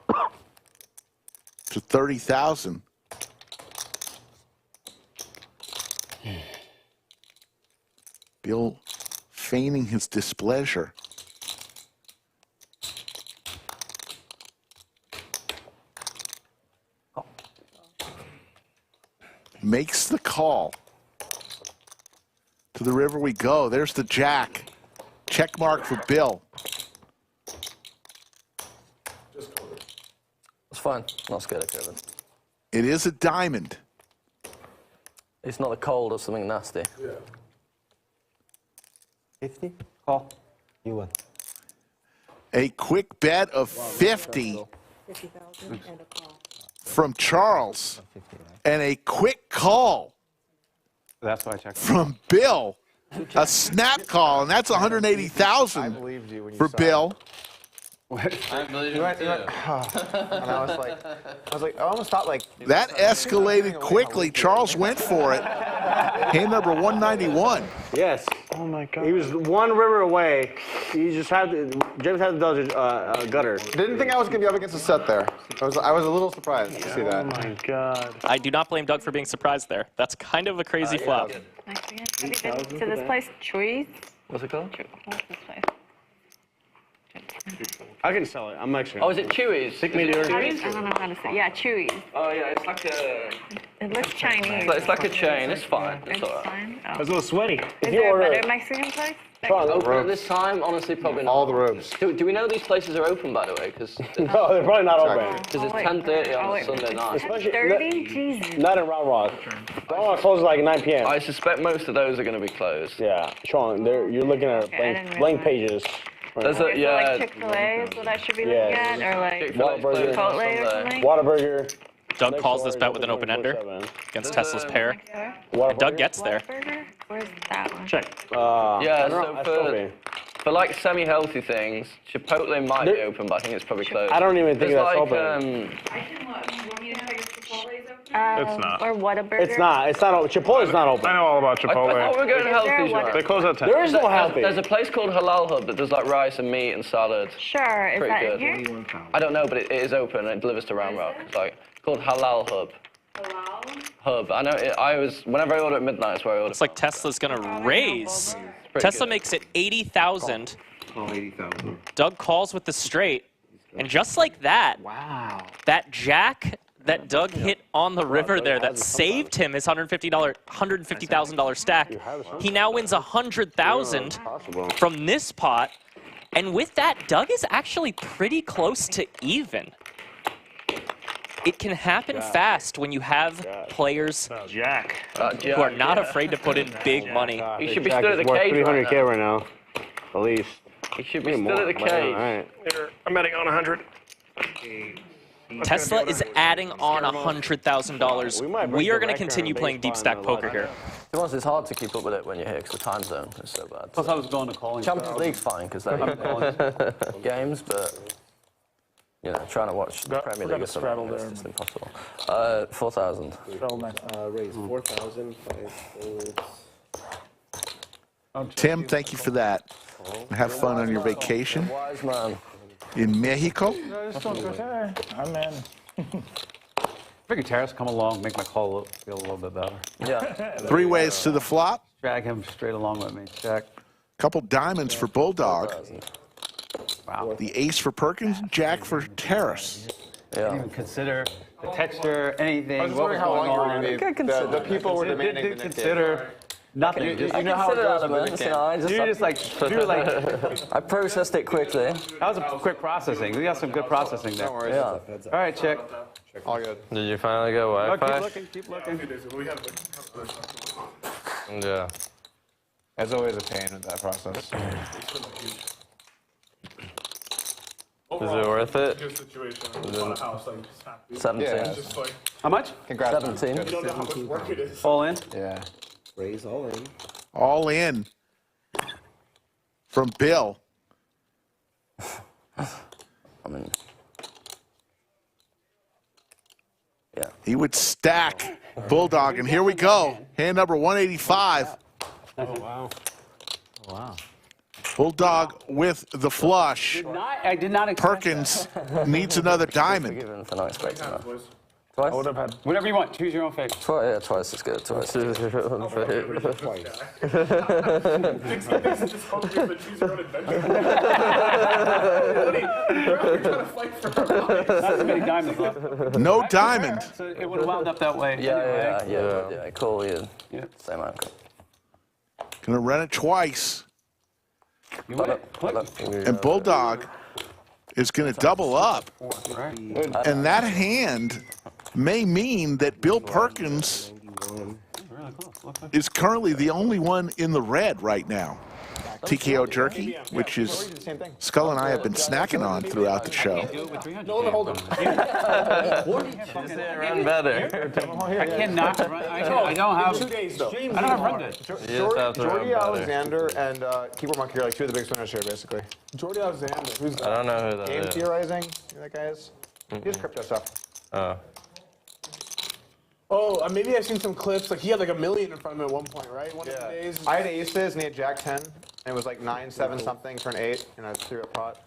30,000. Bill feigning his displeasure. Makes the call. To the river we go. There's the jack. Check mark for Bill. It's fine. Not scared of Kevin. It is a diamond. It's not a cold or something nasty. Yeah. 50? Call. You win. A quick bet of 50 50,000 and a call. from Charles. And a quick call That's why I checked. from Bill. A snap call, and that's 180,000 for Bill. I believe you too. And I was like, I almost thought like That escalated quickly. Charles went for it. Hand number 191. Yes. Oh my God. He was one river away. He just had to, James had to dodge a gutter. Didn't think I was gonna be up against a set there. I was a little surprised to see that. Oh my God. I do not blame Doug for being surprised there. That's kind of a crazy flop. Have you been to this place, Chewy's? What's it called? What's this place? I can sell it. I'm actually. Oh, is it Chewy's? Take me to your. I don't know how to say. Yeah, Chewy's. Oh yeah, it's like a. It looks Chinese. It's like a chain. It's fine. It's alright. Fine. Oh. It's a little sweaty. Is there a better Mexican place? Open at this time? Honestly, probably not. All the robes. Do we know these places are open, by the way? Because No, they're probably not open. it's 10:30 on a Sunday night. Especially 30? Jesus. not in Round Rock. Round Rock closes like 9 p.m. I suspect most of those are going to be closed. Yeah, Sean, you're looking at blank pages. There's So a, yeah. like Chick-fil-A is what I should be looking at? Or like Chick-fil-A's closed on Chipotle or Sunday. something? Whataburger. Doug calls this bet with an open ender against Tesla's pair. And Doug gets there. Whataburger? Where's that one? Check. Yeah, so for like semi-healthy things, Chipotle might be open, but I think it's probably closed. I don't even think There's that's like, open. I can look. You want me to check if Chipotle's open? It's not. Or Whataburger? It's not. It's not open. Chipotle's not open. I know all about I thought Chipotle. we were going healthy. Whataburger? They close at 10. There is no healthy. There's a place called Halal Hub that does like rice and meat and salad. Sure. Is Pretty that good. in here? I don't know, but it is open and it delivers to Round Rock. It's like called Halal Hub. Halal? Hub. I know. Whenever I order at midnight, it's where I order. Looks like Tesla's gonna raise. Pretty Tesla good. makes it 80,000. Call 80,000. Doug calls with the straight, and just like that, Wow. that jack that Doug hit on the river there that saved him his $150,000 stack, he now wins 100,000 from this pot, and with that, Doug is actually pretty close to even. It can happen fast when you have players Jack. who are not afraid to put in big money. He should be stood at the cage right 300K now. right now, at least. He should be stood at the cage. Here, I'm betting on 100. Tesla is adding on $100,000. We are going to continue playing deep stack poker here. To be honest, it's hard to keep up with it when you're here because the time zone is so bad. Plus, I was going to calling. Champions League's fine because they games, but you know, trying to watch the Premier League or something. It's just impossible. 4,000. Raise 4,000. Tim, thank you for that. Have fun on your vacation Wise man. in Mexico. Okay, I'm in. Figure Terrace come along, make my call feel a little bit better. Yeah. 3 ways to the flop. Drag him straight along with me. Check. Couple diamonds for Bulldog. Wow. The ace for Perkins, jack for Terrace. Didn't even consider the texture, anything. I was What was wondering how going long you on. were going to be. The people were demanding Did the Nick consider nothing. You Just- know how it goes with the Nick You're just like, I processed it quickly. that was a quick processing. We got some good processing there. Don't worry. Yeah. All right, check. All good. Did you finally get Oh, Wi-Fi? keep looking. Yeah. As always, a pain in that process. Is it worth it? 17. How much? Congrats. 17. All in? Yeah. Raise all in. All in from Bill. I mean, yeah. He would stack Bulldog, and here we go. Hand number 185. Oh, wow. Oh, wow. Bulldog with the flush. I did not expect Perkins needs another diamond. Forgiven for not expecting that. I Twice? would have had whatever you want. Choose your own fate. Yeah, twice is good. Twice. Not too many diamonds left. No diamond. So it would have wound up that way. Yeah. Cool. Yeah. Same outcome. Gonna run it twice. You win. And Bulldog is gonna double up. And that hand may mean that Bill Perkins is currently the only one in the red right now. TKO Jerky, which is Skull and I have been snacking on throughout the show. Run better. I cannot run. I don't have. 2 days though. I don't have run good. Jordy Alexander and Keyboard Monkey are like 2 of the biggest winners here, basically. Jordy Alexander. Who's I don't know who that Game is. theorizing, you know that guy is? He does crypto stuff. Oh. Oh, maybe I've seen some clips. Like he had like $1 million in front of him at one point, right? One of the days. I had aces and he had Jack 10, and it was like 9-7 something for an 8, and I threw a pot.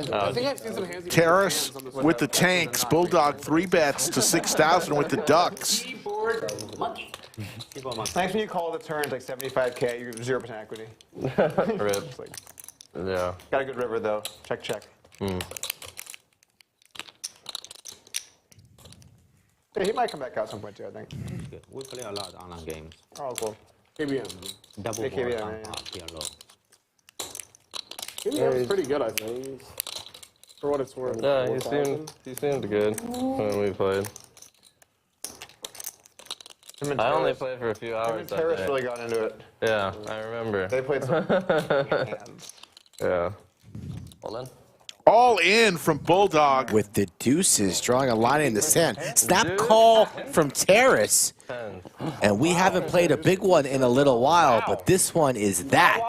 I think I've seen some hands. Terrace with the tanks. Bulldog 3 bets to 6,000 with the ducks. Thanks when you call the turns like 75K, you have 0% equity. Rip. Like, Yeah. got a good river though. Check, check. Yeah, he might come back out at some point too, I think. We play a lot of online games. Oh, cool. KBM. Double Yeah, board KBM, on yeah. PLO. KBM's pretty good, I think. For what it's worth. Yeah, 4,000. he seemed good when we played. I only played for a few hours that Terrace day. really got into it. Yeah, I remember. They played some hands. Yeah. All in. All in from Bulldog. With the deuces, drawing a line in the sand. Snap call from Terrace. And we haven't played a big one in a little while, but this one is that.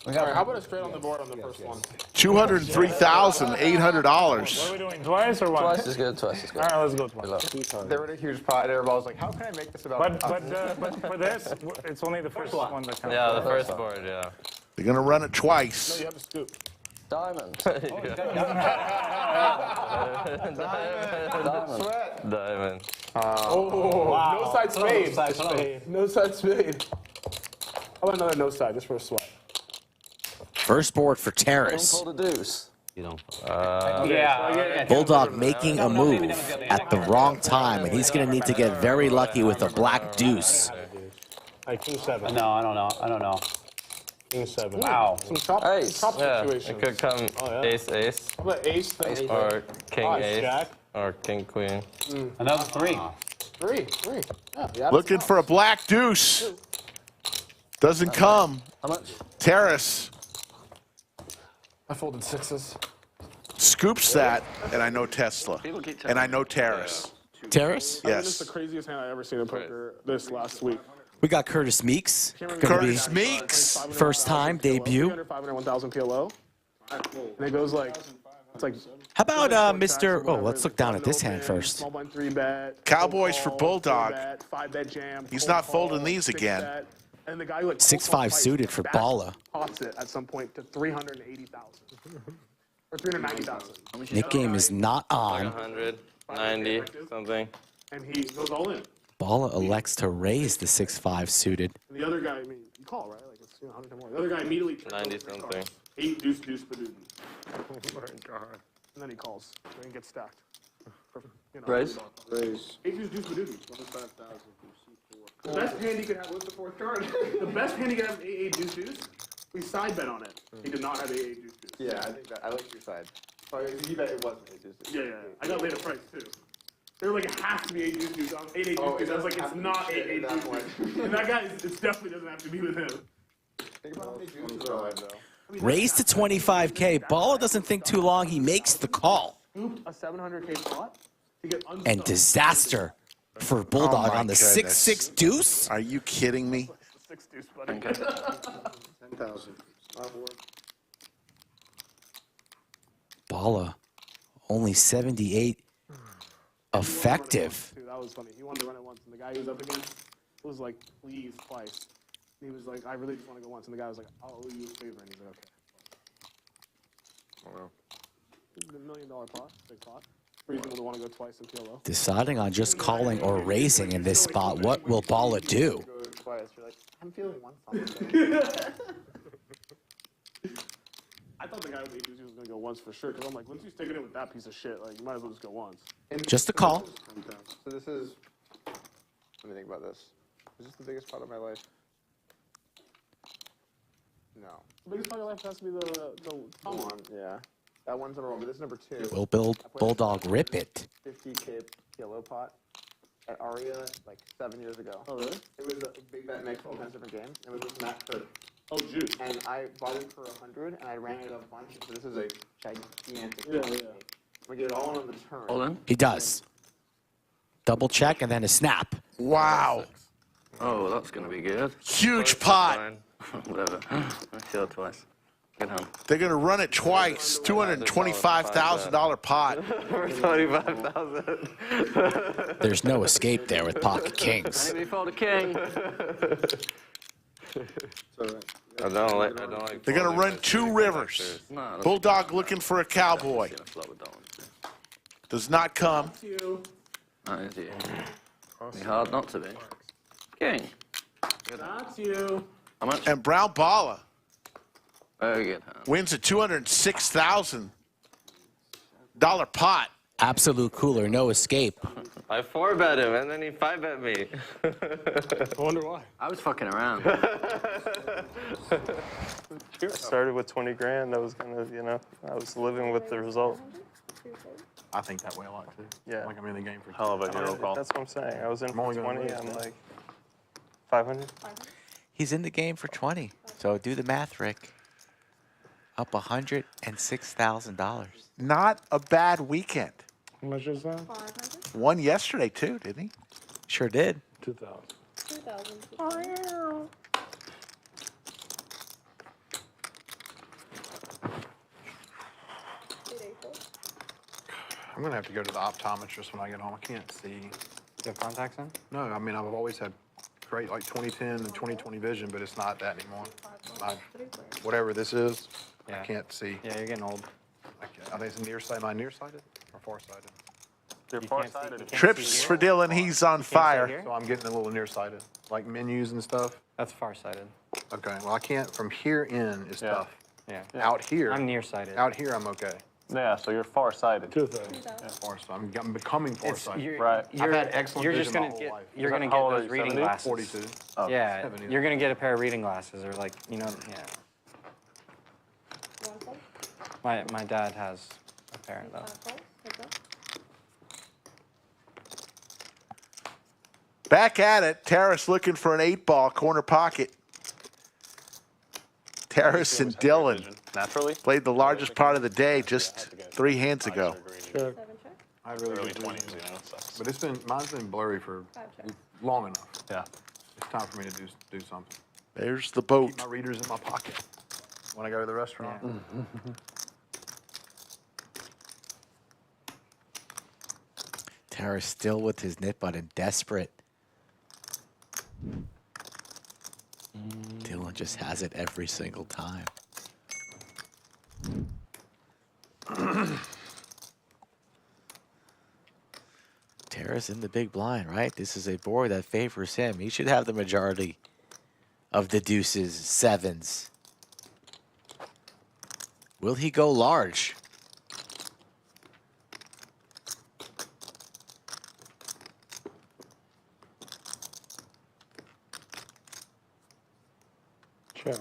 All right, how about a straight on the board on the first one? $203,800. What are we doing, twice or once? Twice is good. Twice is good. All right, let's go twice. They were in a huge pot, and everybody was like, how can I make this about But for this, it's only the first one that counts. Yeah, the first board, yeah. They're going to run it twice. You have a scoop. Diamond. Diamond. Oh, wow. No side spade. No side spade. No side spade. How about another no side, just for a sweat? First board for Terrace. Call the deuce. You don't. Bulldog making a move at the wrong time, and he's going to need to get very lucky with a black deuce. King 7. No, I don't know. I don't know. King 7. Wow. Some top Yeah, situations. it could come ace, ace, How about ace, then or king, ace, Jack. or king, queen. Another 3. Three. Yeah, Looking for a black deuce. Doesn't come. How much? Terrace I folded 6s. scoops that, and I know Tesla. And I know Terrace. Terrace? I mean, this is the Yes. crazy hand I ever seen in poker this last week. We got Curtis Meeks. Gonna Curtis be Meeks. first time debut. 300, 500, 1,000 PLO. And it goes like It's like. How about Mr. Oh, let's look down at this hand first. Small blind 3-bet. Cowboys for call, Bulldog. 4-bet, 5-bet jam. He's cold not call, folding these 6-bet, again. And the guy who like 6-5 suited for Bala. pots it at some point to 380,000 or 390,000. Nick game is not Like on. 190 something. And he goes all in. Bala elects to raise the 6-5 suited. And the other guy, I mean, you call, right? Like it's 100 more. The other guy immediately turns 90 over three something. cards. 8 deuce deuce badootin. Oh my God. And then he calls. And then he gets stacked. For, Raise? Raise. 8 deuce deuce badootin. The best hand he could have was the fourth card. The best hand he could have is 8 deuce deuce. We side bet on it. He did not have 8 deuce deuce. Yeah, I think that I like your side. Sorry, you bet it wasn't 8 deuce. Yeah, yeah. I got later price too. They were like, it has to be 8 deuce deuce. 8 deuce deuce. I was like, it's not 8 deuce deuce. And that guy, it definitely doesn't have to be with him. Think about how many deuces are alive, though. Raise to 25K. Bala doesn't think too long. He makes the call. Scooped a 700K spot to get unstuck. And disaster for Bulldog my on the goodness. 6-6 deuce. Are you kidding me? 6 deuce, buddy. 10,000. Bala, only 78 effective. That was funny. He wanted to run it once, and the guy he was up against was like, please, twice. And he was like, I really just want to go once. And the guy was like, I'll owe you a favor. And he's like, okay. Oh, wow. This is $1 million pot, big pot. Reasonable to want to go twice in PLO. Deciding on just calling or raising in this spot, what will Bala do? Go twice. You're like, I'm feeling one something. I thought the guy with 8 deuces was going to go once for sure, because I'm like, once you stick it in with that piece of shit, like, you might as well just go once. Just a call. So this is, let me think about this. Is this the biggest pot of my life? No. The biggest part of your life has to be the Come on, yeah. That one's number 1, but this is number 2. Will Bulldog rip it? 50K PLO pot at Aria like 7 years ago. Oh, really? It was a big bet mix, all kinds of different games. It was with Matt Kurt. Oh, juice. And I bought it for 100, and I ran it a bunch. So this is a gigantic. Yeah, pot. yeah. We get it all on the turn. Hold on. He does. Double check and then a snap. Wow. Oh, that's going to be good. Huge pot. Whatever. I feel twice. Good hand. They're going to run it twice. $225,000 pot. For 25,000. There's no escape there with pocket kings. Maybe for the king. I don't like. They're going to run 2 rivers. Bulldog looking for a cowboy. Does not come. That is you. Be hard not to be. King. That's you. How much? And Brown Bala Very good hand. wins a $206,000 pot. Absolute cooler, no escape. I 4-bet him and then he 5-bet me. I wonder why. I was fucking around. I started with 20 grand. I was gonna, I was living with the result. I think that way a lot too. Yeah. Like I'm in the game for Hell of a hero call. That's what I'm saying. I was in for 20. I'm like 500. He's in the game for 20. So do the math, Rick. Up $106,000. Not a bad weekend. How much is that? Won yesterday too, didn't he? Sure did. 2,000. 2,000. I'm gonna have to go to the optometrist when I get home. I can't see. You have contacts in? No, I mean I've always had great like 2010 and 20/20 vision, but it's not that anymore. Whatever this is, Yeah. I can't see. Yeah, you're getting old. I think it's nearsighted. Am I nearsighted or farsighted? You're farsighted. Trips for Dylan. He's on fire. So I'm getting a little nearsighted, like menus and stuff. That's farsighted. Okay, well I can't. From here in is tough. Yeah. Out here. I'm nearsighted. Out here I'm okay. Yeah, so you're farsighted. 2,000. Yeah, farsighted. I'm becoming farsighted. Right. I've had excellent You're vision just my gonna whole get. life. You're gonna How get old are those you, reading 70? glasses. 42. Oh. Yeah, 70. you're gonna get a pair of reading glasses, or like yeah. My dad has a pair though. Back at it. Terrace looking for an 8-ball corner pocket. Terrace and Dylan Naturally? played the largest part of the day just 3 hands ago. Sure. I really Early do 20s, vision. sucks. But mine's been blurry for long enough. Yeah. It's time for me to do something. There's the boat. Keep my readers in my pocket when I go to the restaurant. Harris still with his knit button, desperate. Dylan just has it every single time. Tara's in the big blind, right? This is a board that favors him. He should have the majority of the deuces, sevens. Will he go large? Check.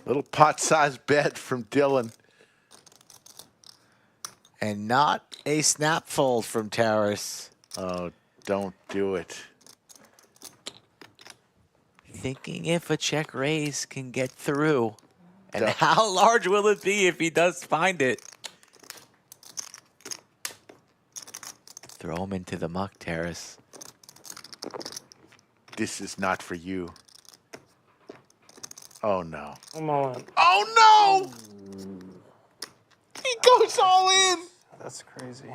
Little pot-sized bet from Dylan. And not a snap fold from Taras. Oh, don't do it. Thinking if a check raise can get through. And how large will it be if he does find it? Throw him into the muck, Taras. This is not for you. Oh, no. I'm all in. Oh, no! He goes all in! That's crazy.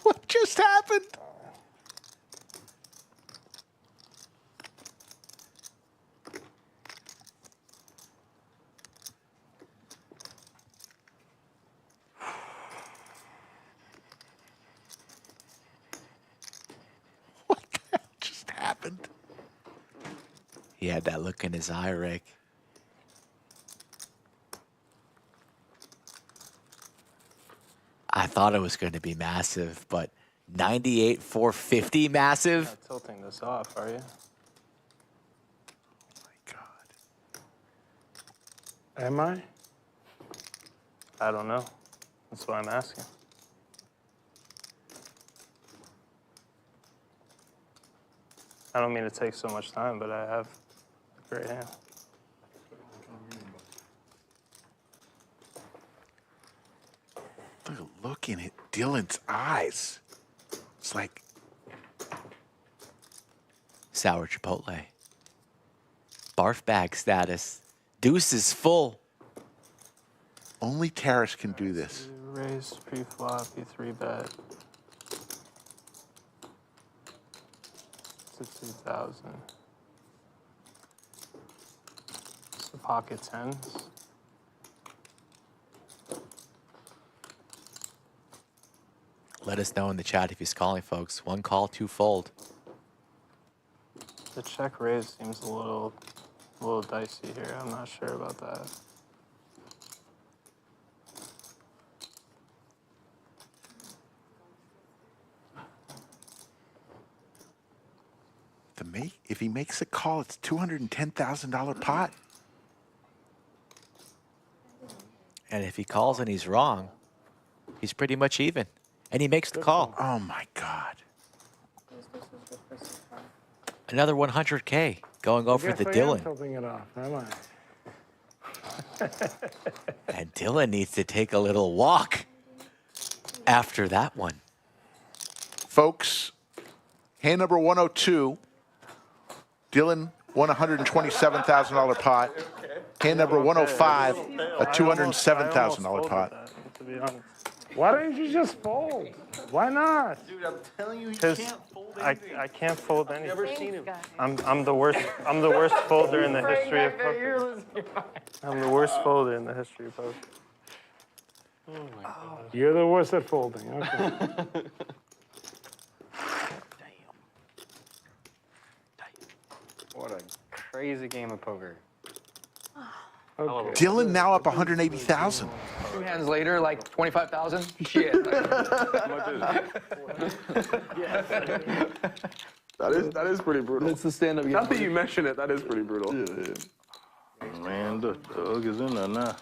What just happened? What the hell just happened? He had that look in his eye, Rick. I thought it was going to be massive, but 98,450 massive? Not tilting this off, are you? Am I? I don't know. That's why I'm asking. I don't mean to take so much time, but I have a great hand. Look in Dylan's eyes. It's like Sour Chipotle. Barf bag status. Deuce is full. Only Taras can do this. Raise pre-flop, you 3-bet. 60,000. It's the pocket tens. Let us know in the chat if he's calling, folks. One call, two fold. The check raise seems a little dicey here. I'm not sure about that. If he makes a call, it's $210,000 pot. And if he calls and he's wrong, he's pretty much even. And he makes the call. Oh, my God. Another 100K going over I guess the I am Dylan. tilting it off, am I? And Dylan needs to take a little walk after that one. Folks, hand number 102. Dylan won a $127,000 pot. Hand number 105, a $207,000 pot. To be honest. Why don't you just fold? Why not? Dude, I'm telling you, Because fold I can't fold anything. Never seen him. I'm the worst folder in the history of poker. I'm the worst folder in the history of poker. Oh my God. You're the worst at folding. Okay. What a crazy game of poker. Okay. Dylan now up 180,000. 2 hands later, like 25,000. Shit. That is pretty brutal. It's the stand-up game. Not that you mention it, that is pretty brutal. Man, the Doug is in there now.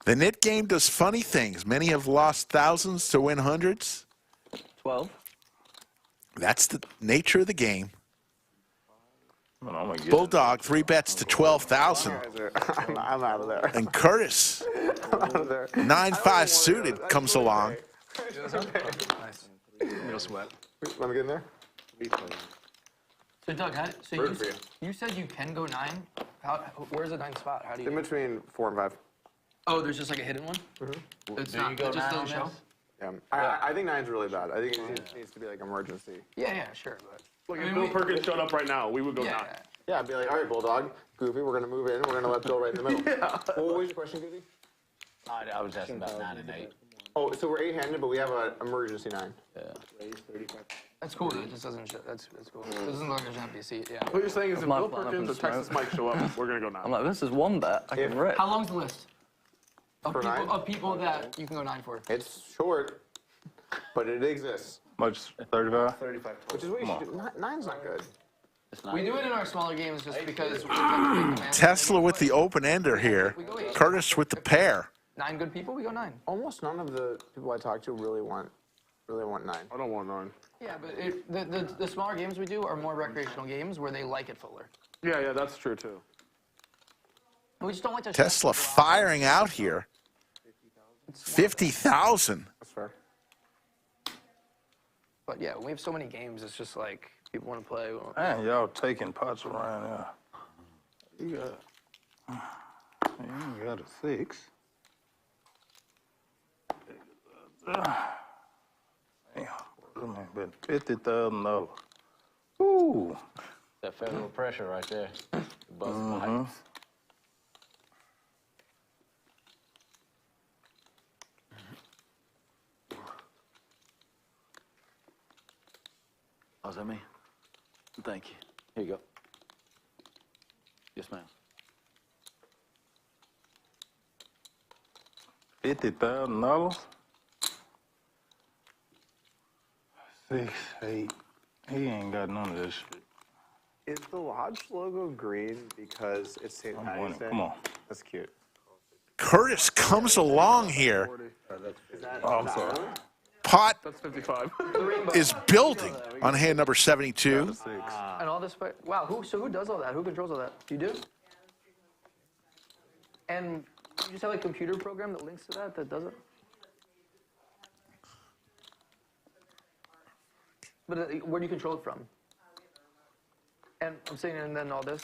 The nit game does funny things. Many have lost thousands to win hundreds. 12. That's the nature of the game. Bulldog, 3 bets to 12,000. I'm out of there. And Curtis, I'm out of there. 9-5 suited comes along. No sweat. Let me get in there. So Doug, you said you can go 9. Where's the 9th spot? How do you? In between 4 and 5. Oh, there's just like a hidden one. It's not. It just doesn't show. Yeah. I think 9's really bad. I think it needs to be like emergency. Yeah, sure. But Like if Bill Perkins showed up right now, we would go 9. Yeah, I'd be like, all right, Bulldog, Goofy, we're gonna move in. We're gonna let Bill right in the middle. Well, what was your question, Goofy? I was asking about 9 and 8. Oh, so we're 8-handed, but we have an emergency 9. Yeah. That's cool. It just doesn't show. That's cool. It doesn't look like there's an empty seat. Yeah. What you're saying is if Bill Perkins or Texas Mike show up, we're gonna go 9. I'm like, this is one bet I can rip. How long's the list For people that you can go 9 for? It's short, but it exists. Much 35. 35. Which is what you should do. 9's not good. We do it in our smaller games just because. Tesla with the open ender here. Curtis with the pair. 9 good people, we go 9. Almost none of the people I talk to really want 9. I don't want 9. Yeah, but the smaller games we do are more recreational games where they like it fuller. Yeah, that's true too. We just don't like to. Tesla firing out here. 50,000. That's fair. But yeah, when we have so many games, it's just like people want to play. Man, y'all taking pots around here. You got a 6. Damn, been $50,000. Ooh. That federal pressure right there. Bust pipes. Oh, is that me? Thank you. Here you go. Yes, ma'am. $50,000. 6, 8. He ain't got none of this shit. Is the Lodge logo green because it's St. Patty's Day? Come on. That's cute. Curtis comes along here. Oh, I'm sorry. Pot That's 55. is building on hand number 72. And all this, wow. Who does all that? Who controls all that? You do? And you just have a computer program that links to that does it? But where do you control it from? And I'm saying, and then all this.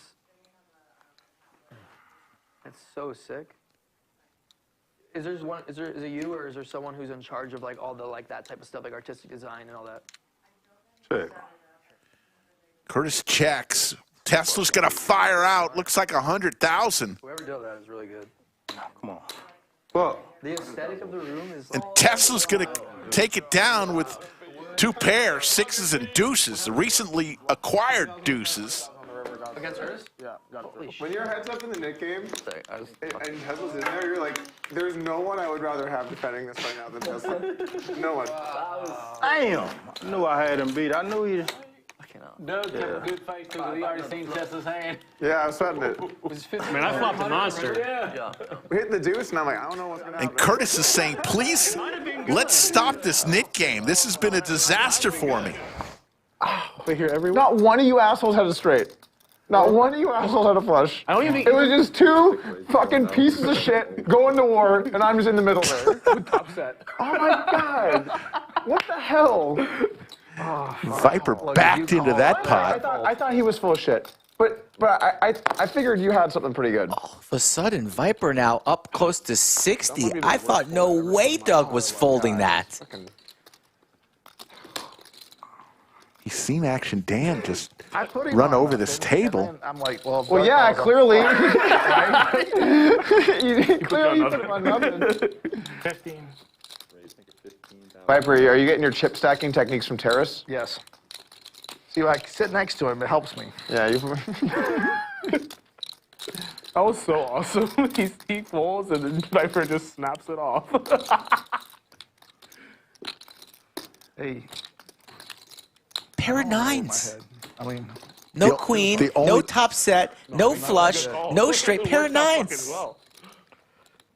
It's so sick. Is it you or is there someone who's in charge of like all the that type of stuff, like artistic design and all that? Check. Curtis checks. Tesla's gonna fire out. Looks like 100,000. Whoever did that is really good. Come on. Well, the aesthetic of the room is. And Tesla's gonna take it down with 2 pairs, 6s and deuces. The recently acquired deuces. Against Curtis? Yeah, got it. When your head's up in the Nick game, and Tesla's in there, you're like, there's no one I would rather have defending this right now than Tesla. No one. Damn. I knew I had him beat. I knew he. Doug kept a good face because he already seen Tesla's hand. Yeah, I was sweating it. Man, I flopped a monster. Yeah. We hit the deuce, and I'm like, I don't know what's going to happen. And Curtis is saying, please, let's stop this Nick game. This has been a disaster for me. They hear everyone. Not one of you assholes had a straight. Not one of you assholes had a flush. I don't even think it was just 2 fucking pieces of shit going to war, and I'm just in the middle there. Top set. Oh my god! What the hell? Viper backed into that pot. I thought he was full of shit, but I figured you had something pretty good. All of a sudden, Viper now up close to 60. I thought no way Doug was folding that. He's seen Action Dan just run over this table. I'm like, well, yeah, clearly. Clearly you put him on nothing. 15. Viper, are you getting your chip stacking techniques from Terrace? Yes. See, like, sit next to him, it helps me. Yeah, you. That was so awesome. He folds and then Viper just snaps it off. Hey. Pair of 9s. I mean, no queen, no top set, no flush, no straight. Pair of 9s.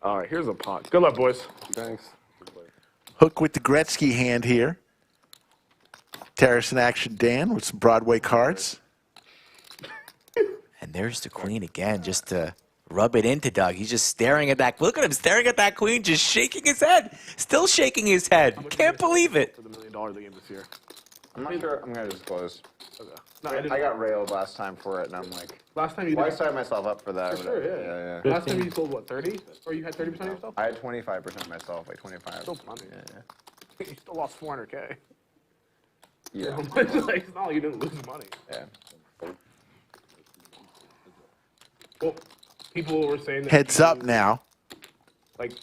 All right, here's a pot. Good luck, boys. Thanks. Hook with the Gretzky hand here. Terrace in Action Dan with some Broadway cards. And there's the queen again, just to rub it into Doug. He's just staring at that. Look at him staring at that queen, just shaking his head. Still shaking his head. Can't believe it. For the $1 million game this year. I'm not sure I'm gonna disclose. Okay. No, I got railed last time for it, and I'm like, last time you why did. sign myself up for that? For sure, yeah. Last time you sold what, 30? Or you had 30% of yourself? I had 25% myself, like 25. Still plenty. Yeah. You still lost 400K. Yeah. It's like, it's not like you didn't lose money. Yeah. Well, people were saying that. Heads up now. Like,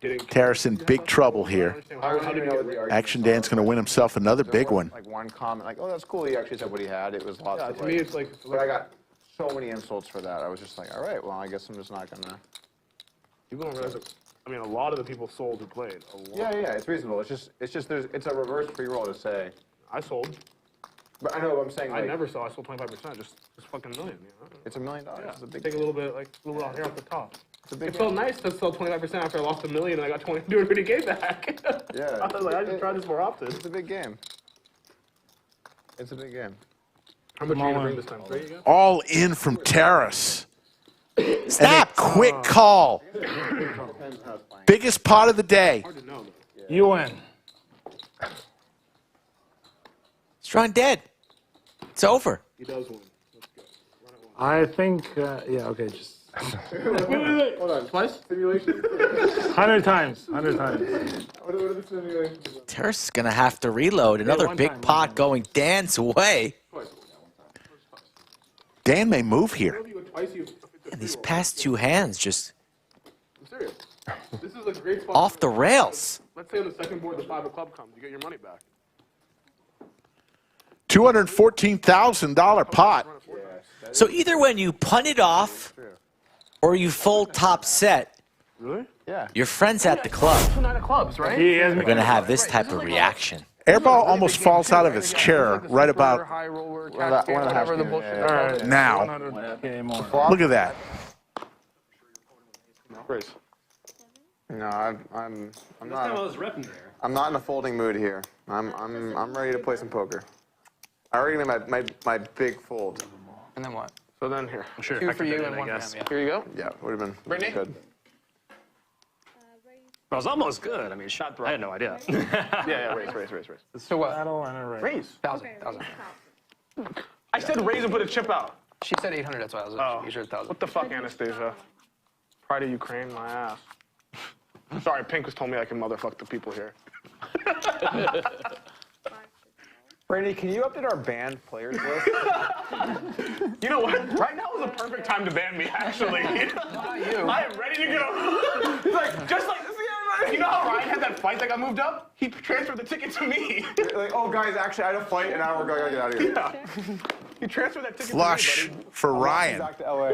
didn't. Terrace in big trouble here. How did you get it? Action Dan's going to win himself another big one. Like one comment, like, oh, that's cool. He actually said what he had. It was lots Yeah, of to me, it's like. But I got so many insults for that. I was just like, all right, well, I guess I'm just not gonna. People don't realize that. I mean, a lot of the people sold who played. A lot. Yeah, it's reasonable. It's just it's a reverse free roll to say. I sold. But I know what I'm saying. I Like, never saw. I sold 25%. Just fucking million. You know? It's $1 million. Yeah. It's a big. Take a little bit, like a little bit here off the top. It's a big It felt nice to sell 25% after I lost $1 million and I got 230K back. Yeah. I was like, I should try this more often. It's a big game. It's a big game. How much are you gonna bring this time? 3 again? All in from Terrace. Snap! Quick call. Biggest pot of the day. Hard to know, though. You win. Strong dead. It's over. He does win. I think, yeah, okay, just Wait. Hold on. Twice? Simulation? 100 times. 100 times. What are the simulations? Terrace is going to have to reload. Another one big time, pot going Dan's way. Dan may move here. And these past two hands just I'm serious. This is a great spot. off the rails. Let's say on the second board the 5 of club comes. You get your money back. $214,000 pot. So either when you punt it off or you fold top set, Really? Yeah. your friends at the club 2 9 of clubs, right? are going to have this type of reaction. Airball almost falls out of his chair right about High roller, One of the whatever the half bullshit. games, they're called. now. Look at that. No, I'm not. I was repping there. I'm not in a folding mood here. I'm ready to play some poker. I already made my big fold. And then what? So then here. Sure. 2 for you and 1 for him. Yeah. Here you go. Yeah, would have been Brittany? good. I was almost good. I mean, shot. I had no idea. Yeah, raise. So what? Battle and a race. Raise. 1,000. I said raise and put a chip out. She said 800. That's why I was like, you sure 1,000. What the fuck, Anastasia? Pride of Ukraine, my ass. Sorry, Pink was told me I can motherfuck the people here. Brady, can you update our banned players list? You know what? Right now is a perfect time to ban me, actually. I am ready to go. He's like, just like this. You know how Ryan had that fight that got moved up? He transferred the ticket to me. Like, oh, guys, actually, I had a fight, and now we're going to get out of here. Yeah. He transferred that ticket Flush to me, buddy. for Ryan. Back to LA.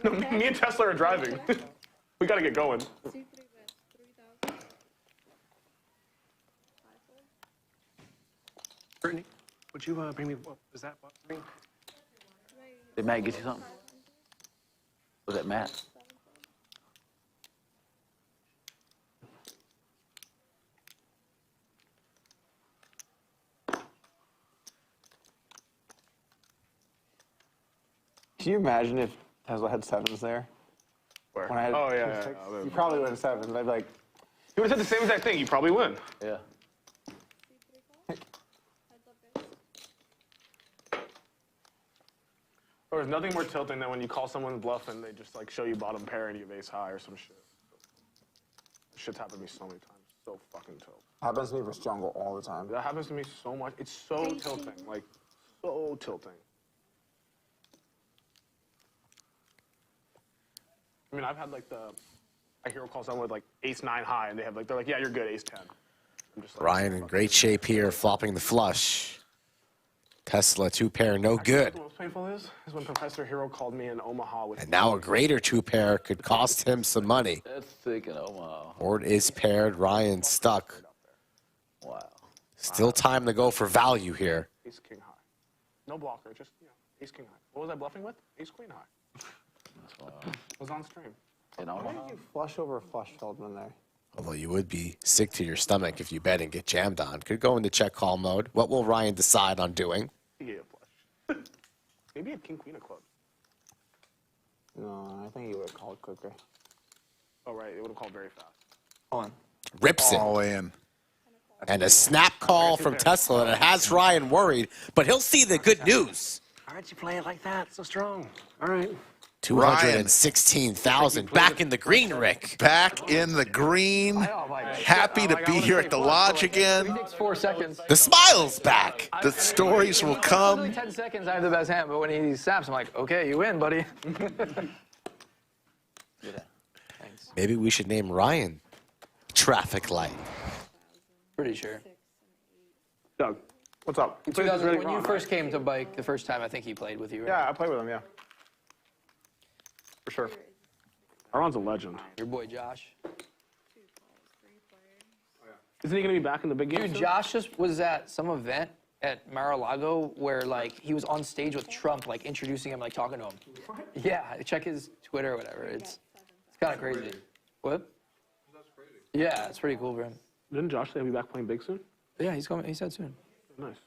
No, me and Tesla are driving. We gotta get going. Brittany, would you bring me? What is that? Ring? Did Matt get you something? Was that Matt? Can you imagine if Tesla had 7s there? Where? When I had Oh, yeah. six, you probably would have 7s. I'd be like, You would have said the same exact thing. You probably win. Yeah. There's nothing more tilting than when you call someone's bluff and they just like show you bottom pair and you have ace high or some shit. Shit's happened to me so many times. So fucking tilt. happens to me for jungle all the time. That happens to me so much. It's so tilting. Like, so tilting. I mean, I've had like I hero call someone with like ace 9 high and they're like, yeah, you're good, ace 10. I'm just like, Ryan in great shape here, flopping the flush. Tesla 2-pair, no good. What most painful is when Professor Hero called me in Omaha with. And now a greater 2-pair could cost him some money. That's sick in Omaha. Board is paired, Ryan stuck. Wow. Uh-huh. Still time to go for value here. Ace king high. No blocker, just, ace king high. What was I bluffing with? Ace queen high. Was on stream. In Why Omaha? did you flush over flush Feldman there? Although you would be sick to your stomach if you bet and get jammed on. Could go into check call mode. What will Ryan decide on doing? He gave a flush. Maybe he had king queen of clubs. No, I think he would have called quicker. Oh, right. It would have called very fast. Hold on. Rips it. All in. And a snap call from Tesla that has Ryan worried, but he'll see the good news. Why'd you play it like that? So strong. All right. 216,000 back in the green, Rick. Back in the green. Happy to be here at the lodge again. 4 seconds. The smile's back. The stories will come. Only 10 seconds, I have the best hand, but when he snaps, I'm like, okay, you win, buddy. Maybe we should name Ryan Traffic Light. Pretty sure. Doug, what's up? When you first came to bike the first time, I think he played with you. Right? Yeah, I played with him, yeah. For sure. Aaron's a legend. Your boy Josh. Isn't he going to be back in the big game? Dude, Josh just was at some event at Mar-a-Lago where, like, he was on stage with Trump, like, introducing him, like, talking to him. What? Yeah, check his Twitter or whatever. It's kind of crazy. What? That's crazy. Yeah, it's pretty cool for him. Didn't Josh say he'll be back playing big soon? Yeah, he's coming. He said soon. Nice.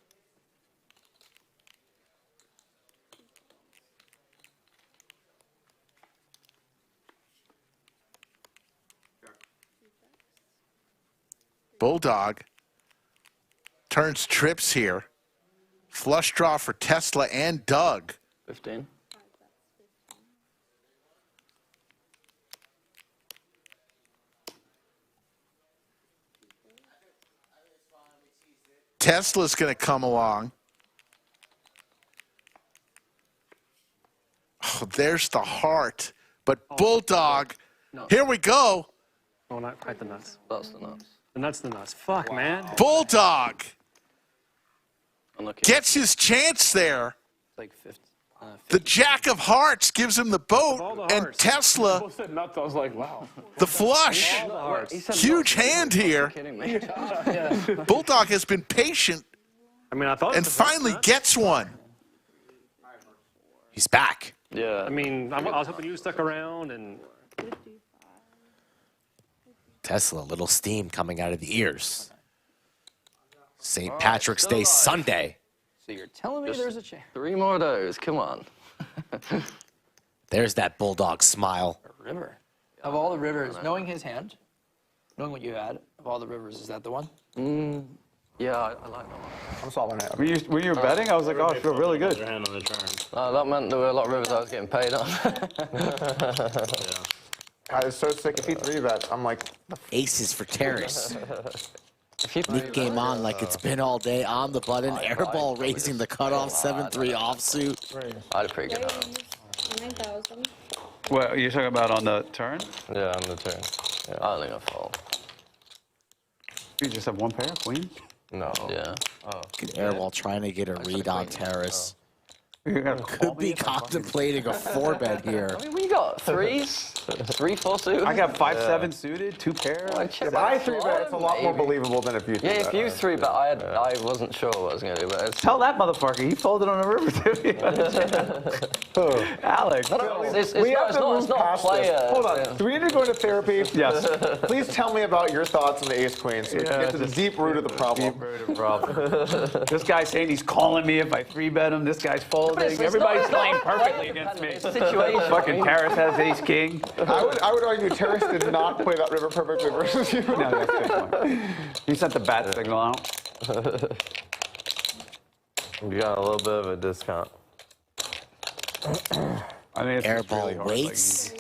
Bulldog turns trips here. Flush draw for Tesla and Doug. 15. Tesla's going to come along. Oh, there's the heart. But Bulldog, here we go. Oh, not quite the nuts. That's the nuts. The nuts, the nuts. Fuck, man. Bulldog Unlucky. gets his chance there. It's like 50. The Jack of Hearts gives him the boat, and Tesla, People said nuts. I was like, wow. the flush. Huge hand here. Bulldog has been patient I mean, I thought. and finally gets one. He's back. Yeah. I mean, I was hoping you stuck around and. Tesla, little steam coming out of the ears. St. Patrick's Day Sunday. So you're telling me there's a chance? 3 more of those. Come on. There's that Bulldog smile. River. Of all the rivers, knowing his hand, knowing what you had, of all the rivers, is that the one? Yeah, I like that one. I'm solving it. When you were betting, I was like, oh, I feel really good. Your hand on the turn. That meant there were a lot of rivers I was getting paid on. God, it's so sick. If he 3-bets, I'm like, Aces for Terrace. Lead game on like it's been all day. On the button. Airball raising the cutoff. 7-3 offsuit. I had a pretty good hand. 9,000. What, you're talking about on the turn? Yeah, on the turn. Yeah. I don't think I fold. You just have one pair, queen? No. Yeah. Oh. Airball trying to get a read on Terrace. You gotta call Could be contemplating a 4-bet here. I mean, we got 3s, 3 full suited. I got 5-7 suited, 2 pair. if I 3-bet, it's a lot more believable than if you 3-bet. Yeah, if you 3-bet, I wasn't sure what I was going to do, but it's... Tell that motherfucker, he folded on the river, too. Alex. It's not a player. Hold on. Do we need to go into therapy? Yes. Please tell me about your thoughts on the ace-queen so we can get to the deep root of the problem. This guy's saying he's calling me if I 3-bet him. This guy's folding. Everybody's playing perfectly against me. It's a situation. Fucking Terrace has ace-king. I would argue Terrace did not play that river perfectly versus you. No, that's a good point. He sent the bat signal out. You got a little bit of a discount. I mean, it's Airball really hard, waits.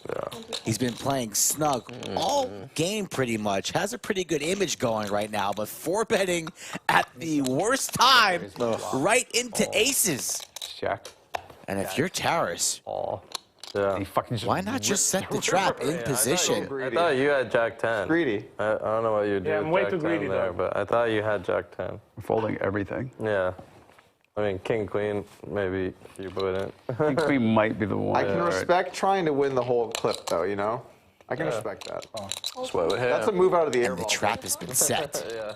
Yeah. He's been playing snug all game pretty much. Has a pretty good image going right now, but 4-betting at the worst time right into aces. Check. And if you're Terrace, Yeah. why not just set the trap in position? I thought you had Jack 10. Greedy. I don't know what you do. Yeah, I'm with way Jack too 10 greedy, there, though. but I thought you had Jack 10. I'm folding everything. Yeah. I mean, King Queen, maybe you wouldn't. I think we might be the one. I can respect trying to win the whole clip, though, you know? I can respect that. That's what we have. That's a move out of the And the airball. trap has been set. Yeah.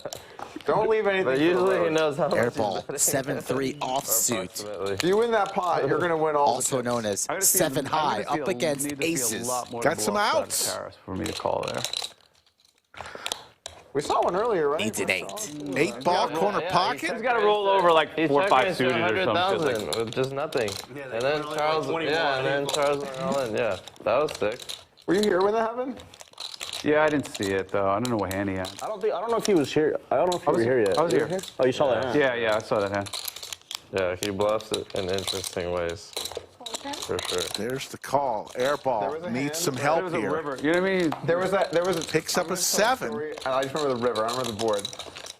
Don't leave anything. But for the usually he road. knows how much Airball, he's 7-3 offsuit. approximately. If you win that pot, you're going to win all Also the known as I gotta see 7 I high, gotta see up against need to see a aces. lot more Got to some go outside of outs. Terrace for me to call there. We saw one earlier, right? Needs an 8. 8-ball corner pocket. He's got to roll over like He's 4 or 5 checking suited or something. 100,000 with just nothing. And then Charles, yeah, and then Charles went all in. Yeah, that was sick. Were you here when that happened? Yeah, I didn't see it though. I don't know what hand he had. I don't know if he was here. I don't know if you were here yet. I was here. Oh, you saw that hand? Yeah, I saw that hand. Yeah, he bluffs it in interesting ways. For sure. There's the call. Airball needs some There help was a here. river. You know what I mean? There was a Picks up a 7. I just remember the river. I remember the board.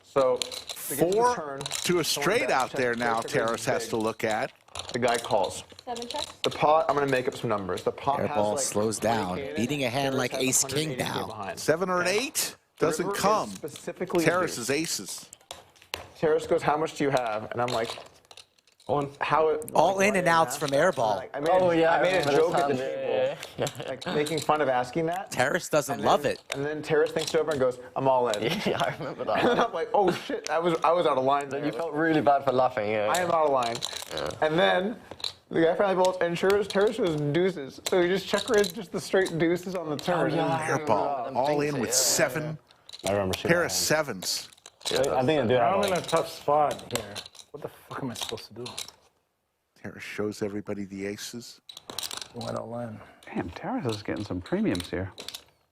So 4 to a straight out there now. Terrace has to look at. the guy calls. 7 checks. The pot. I'm gonna make up some numbers. The pot has Airball like slows down, beating a hand like Ace King now. 7 or an 8 doesn't river is come. specifically Terrace's aces. Terrace goes, how much do you have? And I'm like, All in and outs from Airball. I made a joke at the table, like making fun of asking that. Terrace doesn't love it. And then Terrace thinks over and goes, I'm all in. Yeah, I remember that. And then I'm like, oh shit, I was out of line there. You felt really bad for laughing. I am out of line. And then the guy finally bolts, and Terrace was deuces. So he just check raised just the straight deuces on the turn. Airball all in with 7 pair of 7s. I think I do. I'm in a tough spot here. What the fuck am I supposed to do? Terrace shows everybody the aces. Went all in. Damn, Terrace is getting some premiums here.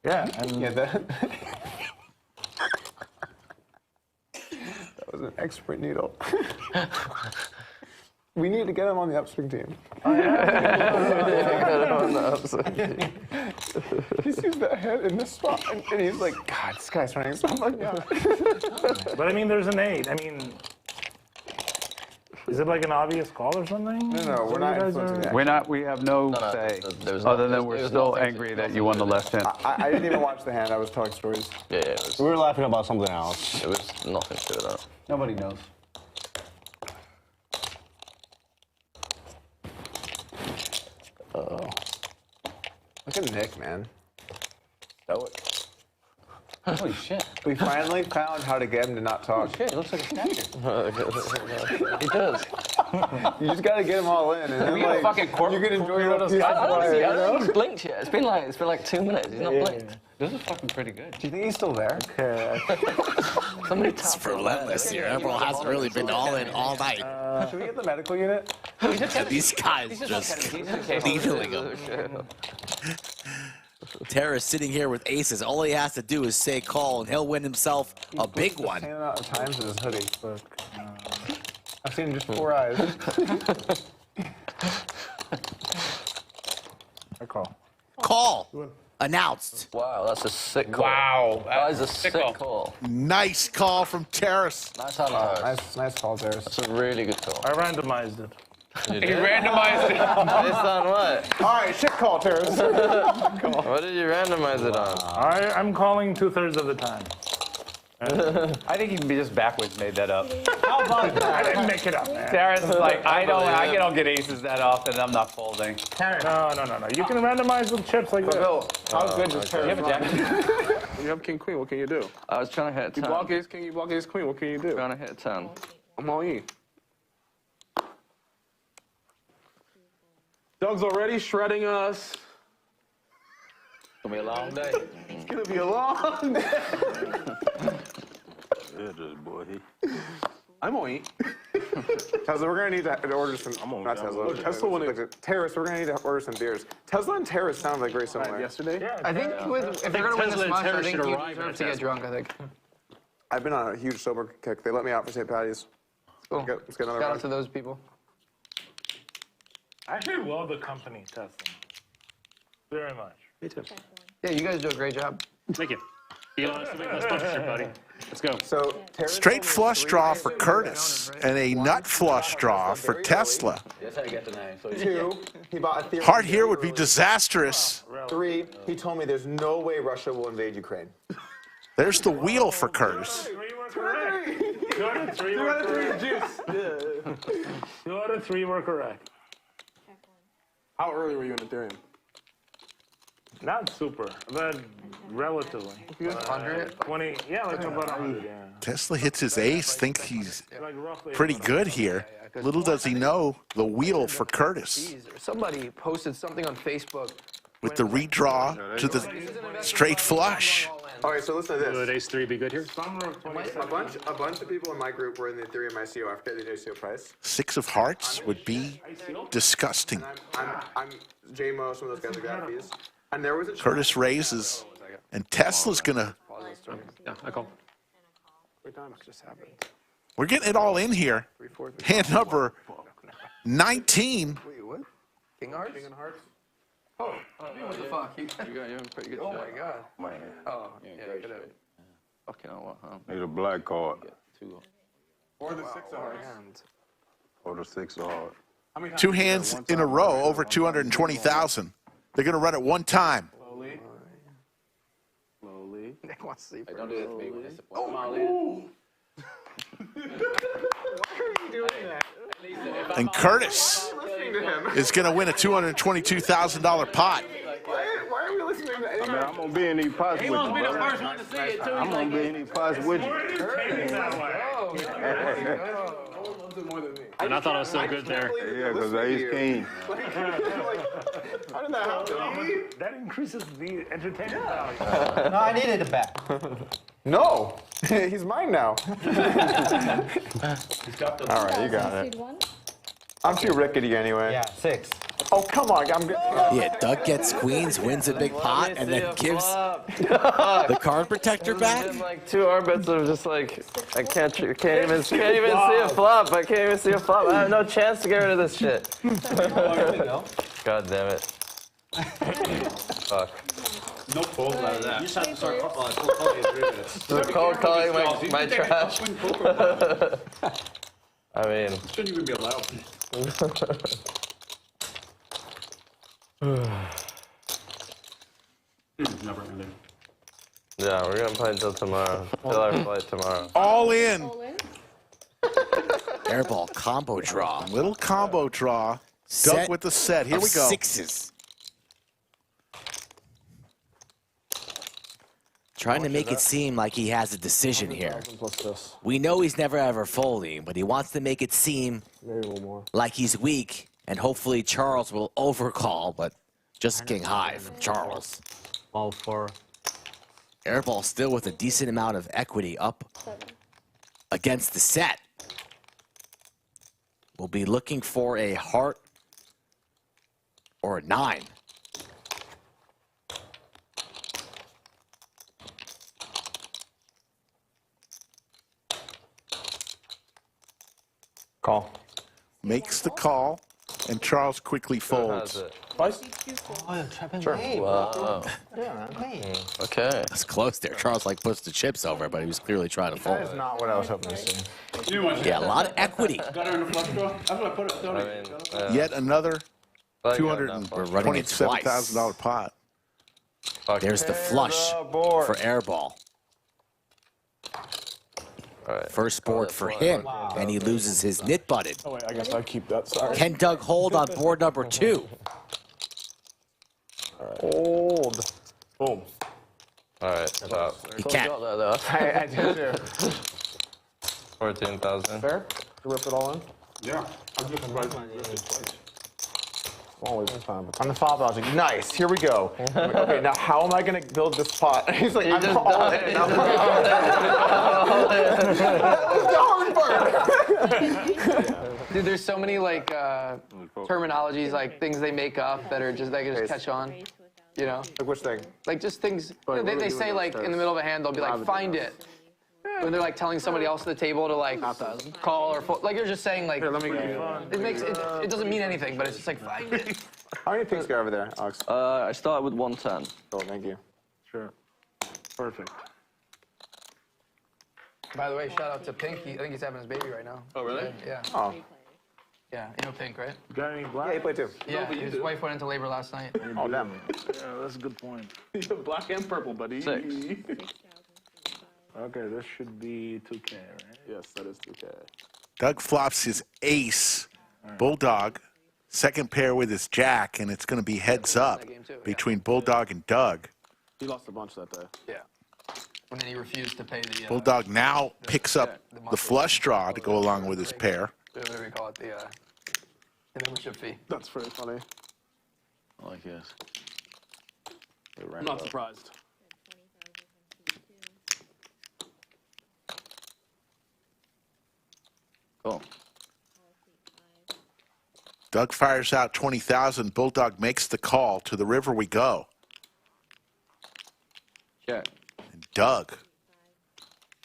Yeah, and that was an expert needle. We need to get him on the upswing team. He sees that head in this spot, and he's like, God, this guy's running so much out. But I mean, there's an 8. I mean, is it like an obvious call or something? No, we're not influencing that. We're not. We have no say. Other than we're still angry that you won the left hand. I didn't even watch the hand. I was telling stories. Yeah, We were laughing about something else. it was nothing to do with that. Nobody knows. Look at Nick, man. Holy shit. We finally found how to get him to not talk. Shit, it looks like a statue. He does. You just gotta get him all in, and then We got a fucking corpse. you can enjoy your little piece I of don't play, think you know? he's blinked yet. It's been like 2 minutes. He's not blinked. This is fucking pretty good. Do you think he's still there? Somebody It's relentless here. Airball hasn't really been all in all night. Should we get the medical unit? These guys just needling him. Terrace sitting here with aces. All he has to do is say call, and he'll win himself a big one. Same amount of times in his hoodie. I've seen just 4 eyes. I call. Call. Announced. Wow, that's a sick call. Wow, That is a sick call. Nice call from Terrace. Nice hand, Terrace. Nice call, Terrace. That's a really good call. I randomized it. He randomized it. Based on what? All right, shit call, Terrace. What did you randomize it on? I'm calling 2/3 of the time. I think he just backwards made that up. How about that? I didn't make it up, man. Terrace is like, I don't get aces that often. I'm not folding. No. You can randomize with chips like that. How good does Terrace You have a jack? You have king queen. What can you do? I was trying to hit a 10. You block ace king. You block ace queen. What can you do? Trying to hit a 10. I'm all in. Doug's already shredding us. It's gonna be a long day. It's gonna be a long day. I'm all in. Tesla, we're gonna need to order some. Not Tesla. Tesla when Terrace, we're gonna need to order some beers. Tesla and Terrace sound like very similar. Yesterday. I think if they're gonna win this much, I think you deserve to get drunk. I think. I've been on a huge sober kick. They let me out for St. Patty's. Cool. Let's get another Shout out round. to those people. I actually love the company, Tesla. Very much. Me too. Yeah, you guys do a great job. Thank you. Elon, let's sponsorship, buddy. Let's go. So Straight flush draw for Curtis and a nut flush draw for Tesla. That's how you get the name. So 2, he bought Ethereum. Hard here would be disastrous. 3, he told me there's no way Russia will invade Ukraine. There's the wheel for Curtis. 2 out of 3 were correct. 2 out of 3 were correct. How early were you in Ethereum? Not super, but relatively. 100? 20, yeah, like about 100, yeah. Tesla hits his ace, thinks he's Like roughly pretty good here. Little does he know, the wheel for Curtis. Somebody posted something on Facebook. With the redraw to the straight flush. All right, so listen to Would this. ace 3 be good here? A bunch of people in my group were in the Ethereum ICO after the ICO price. 6 of hearts would be disgusting. I'm JMO, some of those guys are got fees. And there was a Curtis raises. And Tesla's going to... Yeah, I call. We're getting it all in here. Hand number 19. Wait, what? King Hearts? King and Hearts? Oh, what the fuck? You got a pretty good shot. Oh my god. Oh, yeah, good at it. Fucking hell, huh? Need a black card. Or the 6 of hearts. Or the 6 of hearts. 2 hands in a row, over 220,000. They're going to run it one time. Slowly. Slowly. Nick wants to see Hey, don't do that to me. Oh, Come on, Why are you doing that? And Curtis is going to win a $222,000 pot. Why are we listening to that? I mean, I'm going to be in these pots with you, gonna be the brother. first one to see it, too. I'm going to be in these pots with you. And I thought I was so good there. Yeah, because Ace King. How did that happen? That increases the entertainment value. No, I needed it back. No, he's mine now. All right, you got it. I'm too rickety anyway. Yeah, 6. Oh, come on. I'm good. Yeah, Doug gets queens, wins a big pot, and then gives the card protector back. Like 2 arbits of just like I can't even see a flop. I can't even see a flop. I have no chance to get rid of this shit. God damn it. Fuck. No folds out of that. You just have to start cold Calling my trash. I mean. Shouldn't even be allowed. Never ending. Yeah, we're gonna play until tomorrow. Till our flight tomorrow. All in. Airball combo draw. Little combo draw. Set Doug with the set. Here of we go. 6s. Trying to make it seem like he has a decision here. We know he's never ever folding, but he wants to make it seem like he's weak, and hopefully Charles will overcall, but just king high from Charles. All 4. Airball still with a decent amount of equity up against the set. We'll be looking for a heart or a 9. Call. Makes the call, and Charles quickly folds. Twice? Sure. Wow. Okay. That's close there. Charles like puts the chips over, but he was clearly trying to That is fold. not what I was hoping to see. Yeah, a lot of equity. Got her in the flush draw? That's what I put it. I mean, Yet another We're running it twice. $227,000 pot. There's the flush for Airball. First board for him, and he loses his nit button. Oh, wait, I guess I keep that. Sorry. Can Doug hold on board number 2? Old. Boom. All right, stop. He can't. I do too. 14,000. Fair? You rip it all in? Yeah. I'm just right. Always fun. On the flop, I was like, nice, here we go. Okay, now how am I going to build this pot? He's like, I'm all in. That's the hard part. Dude, there's so many like terminologies, like things they make up that are just, they can just catch on. You know? Like which thing? Like just things, they say like in the middle of a hand, they'll be like, find it. When they're like telling somebody else at the table to like call or fold. Like you're just saying like, it doesn't mean anything, but it's just like, find it. How many things go over there, Alex? I started with 110. Cool, thank you. Sure. Perfect. By the way, shout out to Pink. I think he's having his baby right now. Oh, really? Yeah. Oh. Yeah, you know Pink, right? Got any black? Yeah, he played too. Yeah, his wife went into labor last night. Oh, damn. Yeah, that's a good point. Black and purple, buddy. 6. Okay, this should be 2K, right? Yes, that is 2K. Doug flops his ace, Bulldog, second pair with his jack, and it's going to be heads up between Bulldog and Doug. He lost a bunch that day. Yeah. And then he refused to pay the... Bulldog now picks up the flush draw to go along with his pair. What do we call it? The membership fee. That's pretty funny. I like this. I'm not surprised. Cool. Doug fires out 20,000. Bulldog makes the call. To the river we go. Check. And Doug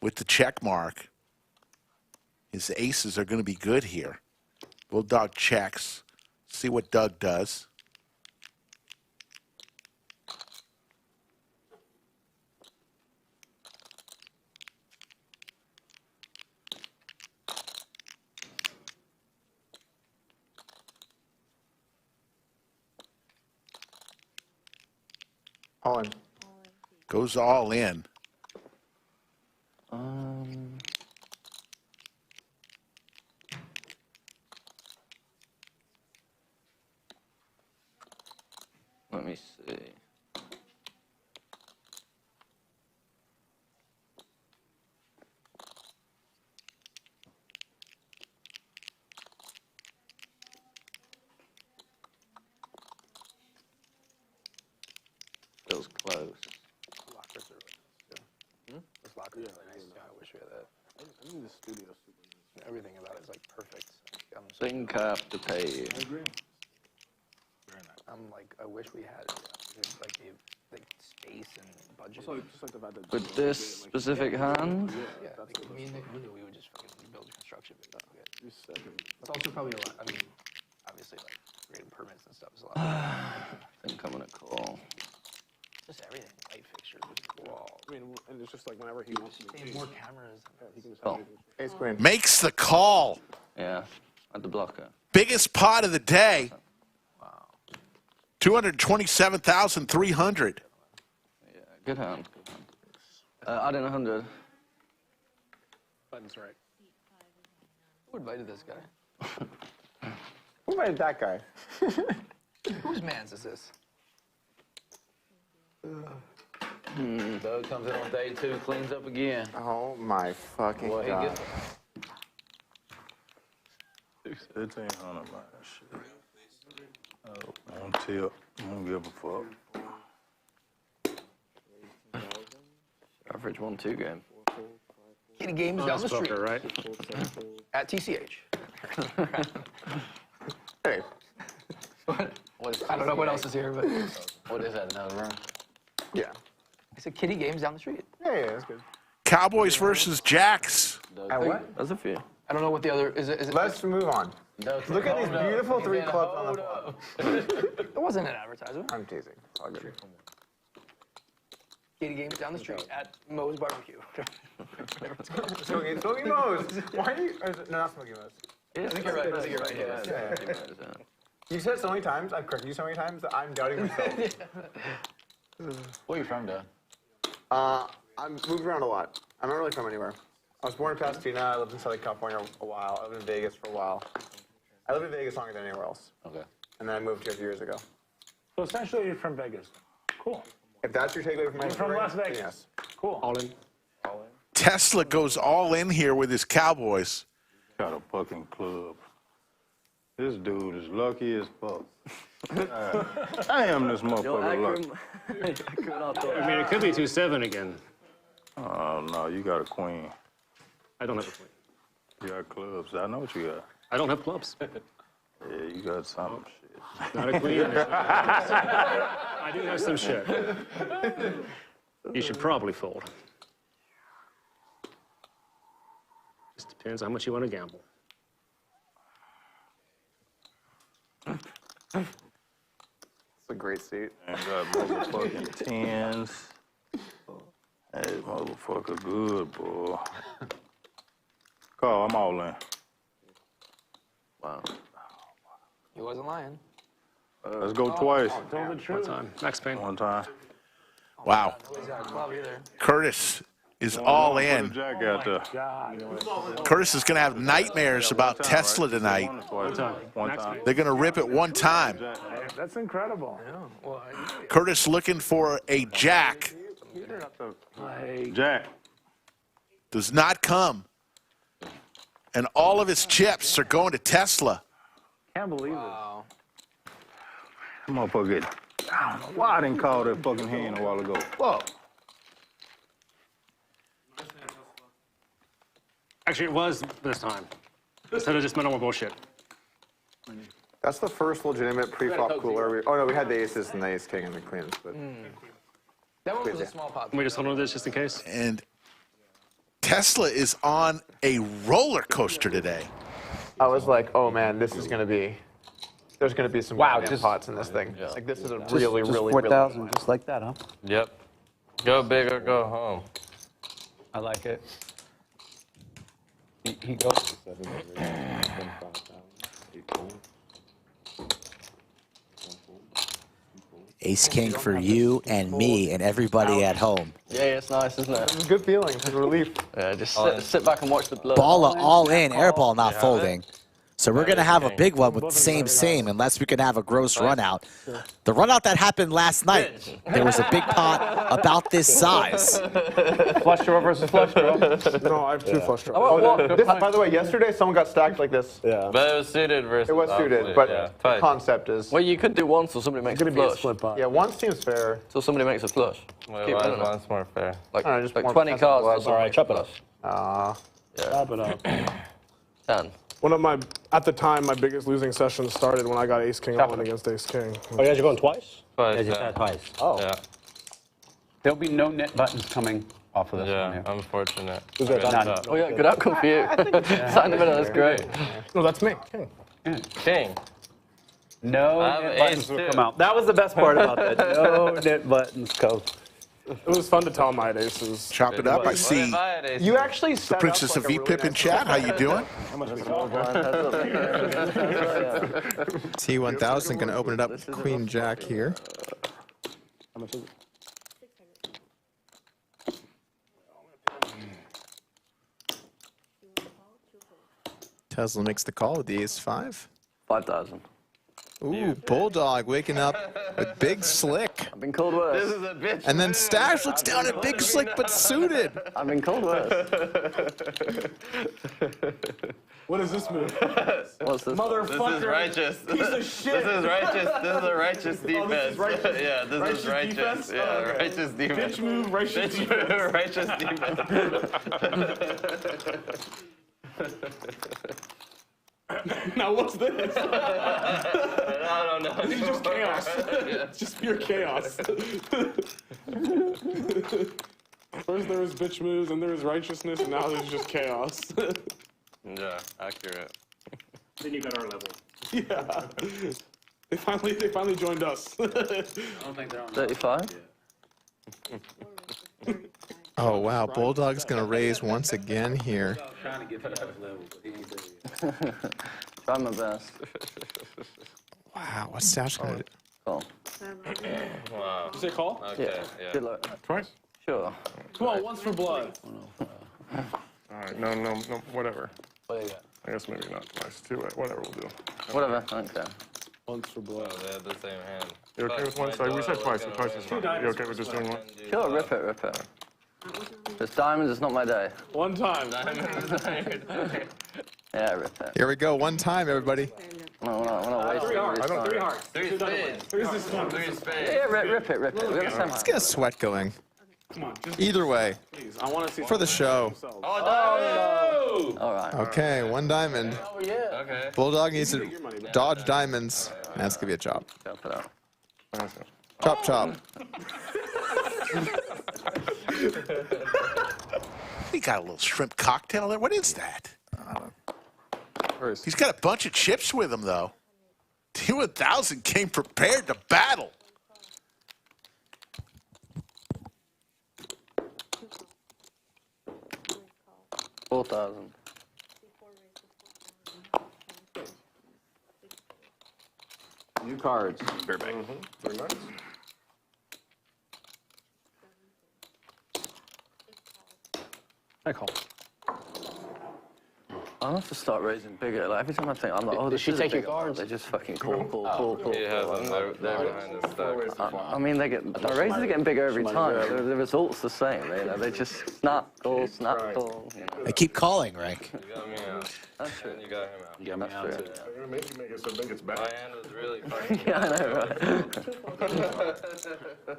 with the check mark. His aces are going to be good here. Bulldog checks. See what Doug does. All in. Goes all in. Let me see. Feels close. Lockers are really nice. Those lockers are really nice. I wish we had that. I mean, the studio super nice. Everything about it is like perfect. Think have to pay you. I agree. Very nice. I'm like, I wish we had like the space and budget. Also, just like the fact that With this specific hand? Yeah, like me and Nick knew we would just fucking build construction. But it's also probably a lot. I mean, obviously, like creating permits and stuff is a lot. I think I'm gonna call. Just everything, light fixtures, wall. I mean, and it's just like whenever he wants to They have more cameras. he can just Oh. Ace queen. Makes the call. Yeah, at the blocker. Biggest pot of the day. Wow. 227,300. Yeah, good hand. Good hand. Add in 100. Button's right. Who invited this guy? Who invited that guy? Whose man's is this? Doug comes in on day 2, cleans up again. Oh my fucking Boy, he god. gets 1,500 man, shit. Oh, on tip. I don't give a fuck. Average 1-2 game. Kitty games down the street. Right? At TCH. Hey. I don't know what else is here, but What is that, another room? Yeah. I said kitty games down the street. Yeah, that's good. Cowboys versus Jacks. At what? That's a few. I don't know what the other is. It Let's move on. Look at these beautiful 3 clubs on the flop. It wasn't an advertisement. I'm teasing. All good. Kitty games down the street at Moe's Barbecue. Smoky Moe's. Why are you? No, not Smoky Moe's. I think you're right. I think you're right. Yeah. You said it so many times. I've corrected you so many times that I'm doubting myself. Where are you from, Doug? I've moved around a lot. I'm not really from anywhere. I was born in Pasadena. I lived in Southern California a while. I lived in Vegas for a while. I lived in Vegas longer than anywhere else. Okay. And then I moved here a few years ago. So essentially, you're from Vegas. Cool. If that's your takeaway from my You're from story, Las Vegas. then yes. Cool. All in. Tesla goes all in here with his Cowboys. Got a fucking club. This dude is lucky as fuck. I am this motherfucker lucky. I mean, it could be 2-7 again. Oh, no, you got a queen. I don't have a queen. You got clubs. I know what you got. I don't have clubs. Yeah, you got some shit. Not a queen. I do have some shit. You should probably fold. Just depends how much you want to gamble. It's a great seat. And got motherfucking 10s. Hey, motherfucker good, boy. Carl, I'm all in. Wow. He wasn't lying. Let's go twice. Tell the truth. One time. Max Payne. One time. Wow. Nobody's got a club either. Curtis is all Put a in. jack out there. Curtis is going to have nightmares about Tesla tonight. One time. One time. They're going to rip it one time. That's incredible. Well, Curtis looking for a jack. Jack. Does not come. And all of his chips are going to Tesla. Can't believe it. wow. That motherfucker get, I don't know why I didn't call that fucking hand a while ago. Fuck. Actually, it was this time. Instead of just my normal bullshit. That's the first legitimate pre-flop cooler. Oh no, we had the aces and the ace king and the queens, but That one was a small pot. We just hold on to this just in case. And Tesla is on a roller coaster today. I was like, oh man, this is gonna be. There's gonna be some goddamn pots in this thing. Yeah. Like this is a Just really 4,000, just like that, huh? Yep. Go big or go home. I like it. He goes. Ace king for you and me and everybody at home. Yeah, it's nice, isn't it? It's a good feeling. It's a relief. Yeah, just sit back and watch the blood. Balla all in, air ball not folding. So we're going to have a big one with same, unless we can have a gross run out. The run out that happened last night, there was a big pot about this size. Flush draw versus flush draw. No, I have two flush draws. This, by the way, yesterday someone got stacked like this. Yeah. But it was suited versus. It was suited, but the concept is. Well, you could do once so somebody makes a flush. Yeah, once seems fair. So somebody makes a flush. Wait, why is once more fair? Like, I don't know, just like more 20 pencil cards. blood. All right, chop it up. Chop it up. 10. One of my, at the time, my biggest losing session started when I got ace king all in against ace king. Oh, you guys are going twice? Twice, Yeah, just had twice. Oh. Yeah. There'll be no net buttons coming off of this one Yeah, here. unfortunate. None. Oh yeah, good outcome for you. Sign the middle, that's great. No, that's me. King. King. No I have net ace buttons will too. come out. That was the best part about that. No net buttons come. It was fun to tell my aces. Chop it up. I see You actually the set Princess up of like a VPIP really in chat. How you doing? T1000 going to open it up with Queen Jack here. How much is it? Tesla makes the call with the ace 5. 5,000. Ooh, Bulldog waking up with Big Slick. I've been called worse. This is a bitch. And then Stash looks down at Big Slick but suited. I've been called worse. What is this move? What's this? Motherfucker. This is righteous. Piece of shit. This is righteous. This is a righteous defense. This is righteous. Yeah, this is righteous. Defense? Yeah, Oh, okay. righteous defense. Bitch move, righteous Bitch defense. move, righteous defense. Now what's this? I don't know. It's just chaos. It's just pure chaos. First there was bitch moves, and there was righteousness, and now there's just chaos. Yeah, accurate. Then you got our level. Yeah. They finally joined us. I don't think they're on 35? Oh, wow. Bulldog's going to raise once again here. trying to get to that level, but he ain't there yet. Try my best. Wow, what's Stash going to do? Call. Wow. Did you say call? Okay, Yeah. Good luck. Twice? Sure. Come on, once for blood. All right, no, whatever. What do you got? I guess maybe not twice. Two, whatever we'll do. Whatever, okay. Once for blood. Oh, they had the same hand. You okay with one? Sorry, we said twice. Twice is fine. You okay with just doing one? Sure, rip it. It's diamonds, it's not my day. One time. Yeah, rip it. Here we go. One time, everybody. We're not wasting Three hearts. this time. Three hearts. Three spades. Three spades. Yeah, rip it. We got the same Let's get a sweat going. Come on. Either way, Please, I want to see for the show. Oh, no. All right. Okay, one diamond. Oh, yeah. Okay. Bulldog needs to dodge diamonds. That's going to be a chop. Jump it out. Chop, chop. He got a little shrimp cocktail there. What is that? He's got a bunch of chips with him, though. T1000 came prepared to battle. $4,000. New cards. Bear back. Very nice. I call. I'll have to start raising bigger. Like, every time I think, I'm like, oh, Did she take your cards? They just fucking call. He has them. They're behind the stack. I mean, the raises are getting bigger every time. The result's the same. They just snap, call. They keep calling, Rank. You got me out. That's true. And you got him out. You got me out, too. They're going to make you make it so big it's bad. My hand was really fucking. Yeah, I know,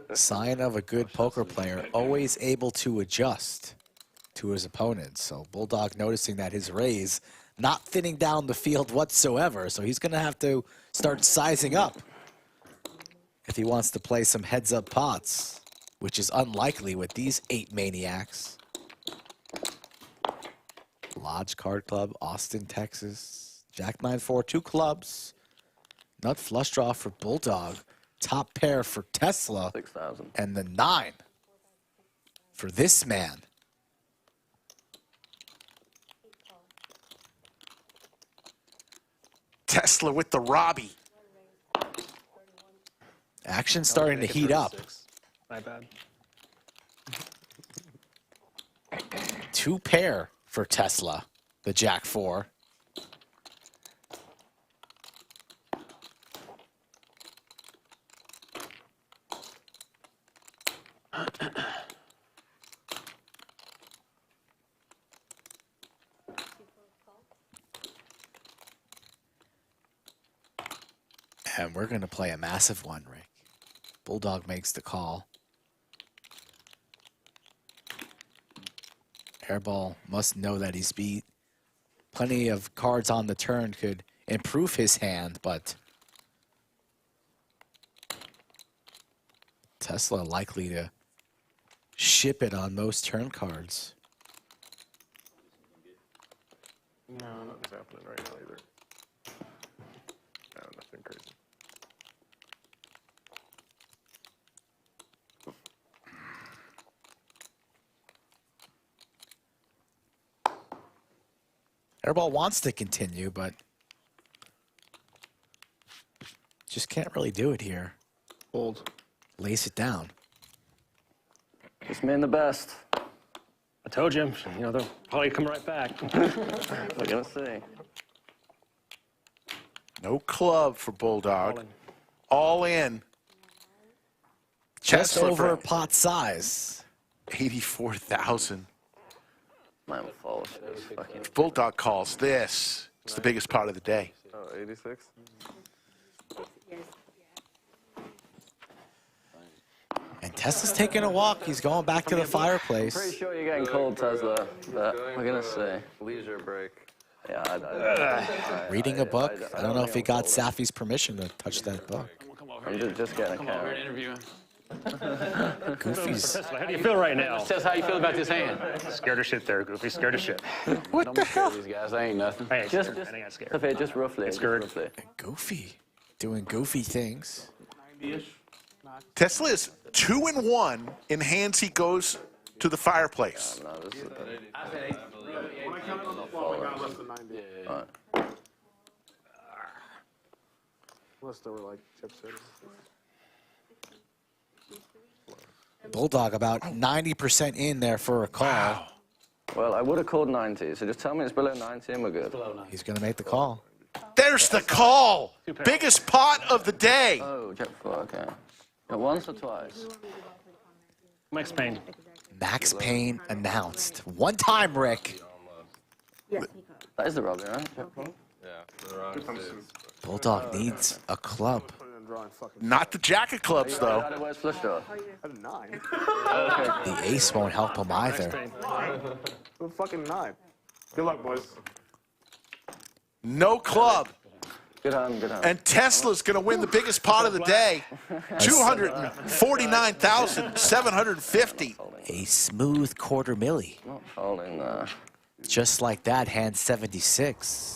right? Sign of a good poker player, always able to adjust to his opponents. So Bulldog noticing that his raise not thinning down the field whatsoever, so he's going to have to start sizing up if he wants to play some heads-up pots. which is unlikely with these 8 maniacs. Lodge Card Club, Austin, Texas. Jack 9-4, 2 clubs. Nut flush draw for Bulldog. Top pair for Tesla. 6,000. And the 9 for this man. Tesla with the Robbie. Action starting to heat up. My bad. 2 pair for Tesla, the Jack 4. And we're going to play a massive one, Rick. Bulldog makes the call. Airball must know that he's beat. Plenty of cards on the turn could improve his hand, but Tesla likely to ship it on most turn cards. No, nothing's happening right now either. No, nothing crazy. Airball wants to continue, but just can't really do it here. Hold. Lace it down. Just man the best. I told you, they'll probably come right back. We're gonna see. No club for Bulldog. All in. Just Tesla over for pot size. 84,000. Man, false. If Bulldog calls this, it's the biggest part of the day. Oh, 86. And Tesla's taking a walk. He's going back to the fireplace. Pretty sure you're getting cold, Tesla, but we're gonna see. Leisure break. Yeah, I Reading a book. I don't know if he got Safi's permission to touch that book. I'm just getting a camera. Goofy's. How do you feel right now? Says how you feel about this hand. Scared of shit there, Goofy. Scared of shit. What the hell? These guys, I ain't nothing. I ain't Just, scared. I ain't scared. okay, just roughly. It's scared. Roughly. Goofy. Doing goofy things. Tesla is 2-1 in hands he goes to the fireplace. No, this is, When I counted on the floor, I got less than 90. Unless there were like chips in. Bulldog about 90% in there for a call. Wow. well, I would have called 90, so just tell me it's below 90 and we're good. He's going to make the call. There's the call. Biggest pot of the day. Oh, Jack 4, okay. Once or twice? Max Payne. Max Payne announced. One time, Rick. That is the Robin, right? Jack 4? Yeah. Bulldog needs a club. Not the Jack of clubs, though. Where's flush draw? I had a 9. The ace won't help him either. A fucking 9. Good luck, boys. No club. Good hand, good hand. And Tesla's going to win the biggest pot of the day. 249,750. A smooth quarter milli. Not falling there. Just like that, hand 76.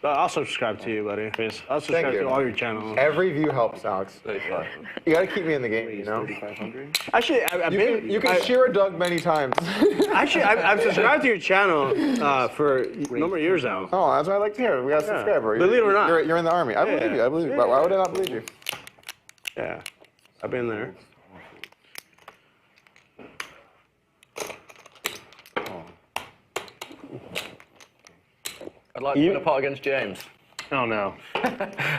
I'll subscribe to you, buddy. I'll subscribe to all your channels. Every view helps, Alex. You gotta keep me in the game, you know? Actually, You can share a Doug many times. Actually, I've subscribed to your channel for a number of years now. Oh, that's what I like to hear. We got a subscriber. Believe it or not. You're in the army. I believe you. I believe you. Why would I not believe you? Yeah, I've been there. I'd like to win a pot against James. Oh, no.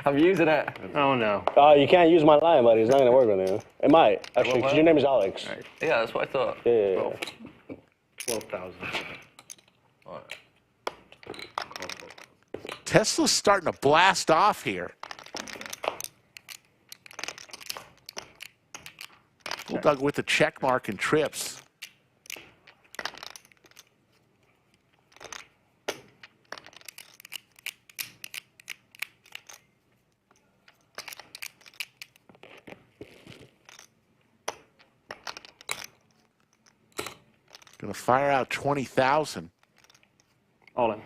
I'm using it. Oh, no. You can't use my line, buddy. It's not going to work with you. It might, actually, because your name is Alex. Yeah, that's what I thought. Yeah. 12,000. Tesla's starting to blast off here. Bulldog with the check mark and trips. Going to fire out 20,000. All in.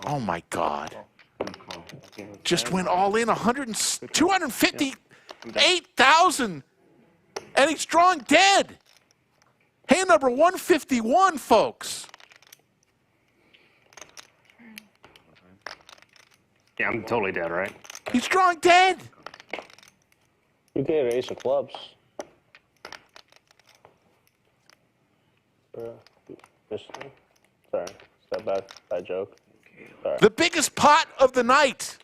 Oh my God. Just went all in 258,000. And he's drawing dead. Hand number 151, folks. Yeah, I'm totally dead, right? He's drawing dead. You gave ace of clubs. Sorry, step back. Bad joke. Sorry. The biggest pot of the night.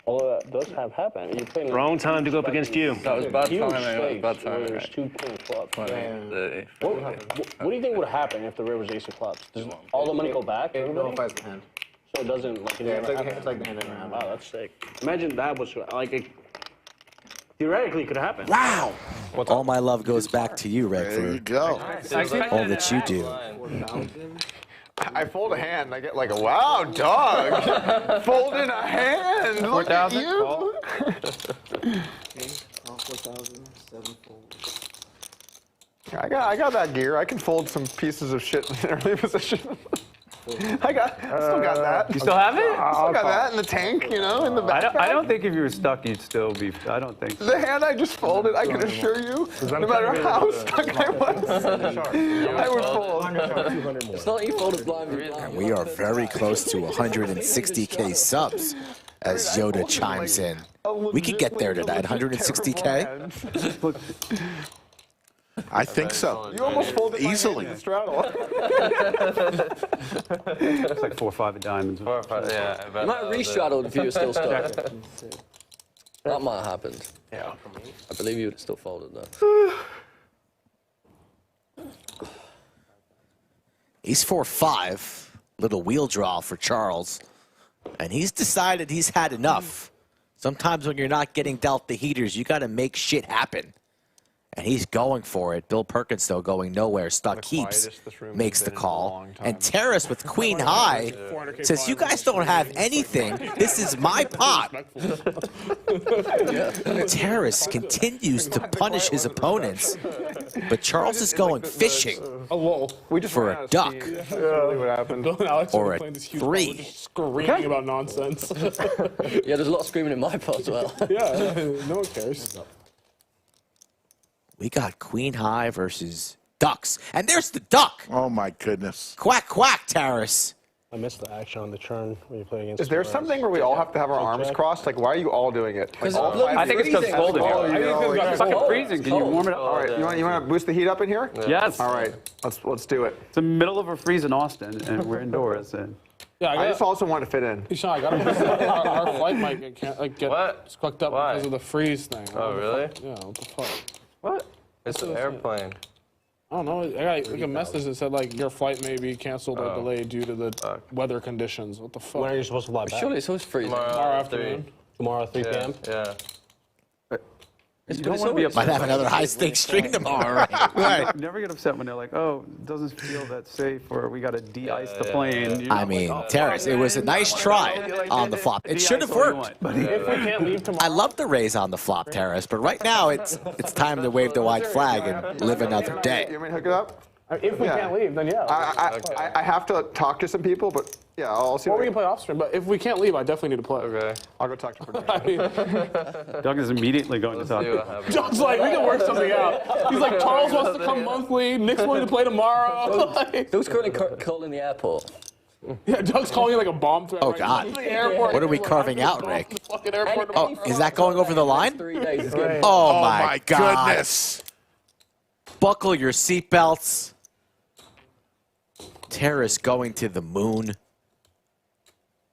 All of that does have happened. You're playing Wrong time to go up against you. That was bad timing. There's 2 king clubs. What do you think would happen if the river's ace of clubs? Does all the money go back? It nullifies the hand. So it doesn't like. Yeah, it's like the hand in your hand. Wow, that's sick. Imagine that was like it. Theoretically, could happen. Wow. All my love goes back to you, Red. There you go. All that you do. I fold a hand, I get like a wow, Doug. Folding a hand. Look at you. I got that gear. I can fold some pieces of shit in early position. I still got that. You still have it? I still got that in the tank, you know, in the backpack. I don't think if you were stuck, you'd still be. I don't think. The hand I just folded, I can assure you, no matter how stuck I was, I would fold. It's not you folded blind. And we are very close to 160K subs as Yoda chimes in. We could get there tonight, 160K. I think so. You almost folded easily. Straddle. It's like 4 or 5 of diamonds. 4 or 5, yeah. I bet You might have re-straddled if you were still stuck. That might have happened. Yeah. I believe you would have still folded though. He's 4-5. Little wheel draw for Charles. And he's decided he's had enough. Sometimes when you're not getting dealt the heaters, you got to make shit happen. And he's going for it. Bill Perkins, though, going nowhere. Stuck keeps, makes the call. And Terrace with queen high says, you guys don't have anything. This is my pot. Terrace continues to punish his opponents. But Charles is going fishing for a duck What happened? or a 3. Screaming about nonsense. Yeah, there's a lot of screaming in my pot as well. Yeah, no one cares. We got queen high versus ducks. And there's the duck. Oh, my goodness. Quack, quack, Terrace. I missed the action on the turn when you play against. Is there something where we all have to have our arms crossed? Like, why are you all doing it? Like, I think it's because folded. It's fucking freezing. Can you warm it up? All right, you want to boost the heat up in here? Yes. All right, let's do it. It's the middle of a freeze in Austin, and we're indoors. And Yeah, I just also want to fit in. Sean, I got our flight might get fucked up because of the freeze thing. Oh, really? Yeah, what the fuck? What? It's an airplane. I don't know. I got like a message that said like your flight may be canceled or delayed due to the weather conditions. What the fuck? When are you supposed to fly back? Surely it's always freezing. Tomorrow afternoon. Tomorrow, 3 p.m. Yeah. you don't want to be upset. Might have another high-stakes stream tomorrow, right? Never get upset when they're like, oh, it doesn't feel that safe, or we got to de-ice the plane. You know, I mean, Terrace, it was a nice try on the flop. It should have worked. If we can't leave tomorrow. I love the raise on the flop, Terrace, but right now it's time to wave the white flag and live another day. You want me to hook it up? If we can't leave, then yeah. I have to talk to some people, but yeah, I'll see. Or we can play off stream, but if we can't leave, I definitely need to play. Okay. I'll go talk to production. Doug is immediately going to talk. Doug's like, we can work something out. He's like, Charles wants to come monthly, Nick's willing to play tomorrow. Doug's currently calling the airport. Yeah, Doug's calling it like a bomb threat. Oh, God. What are we carving out, Rick? Oh, Oh, is that going over the line? 3 days. It's getting Oh, my God. Goodness. Buckle your seatbelts. Terrace going to the moon.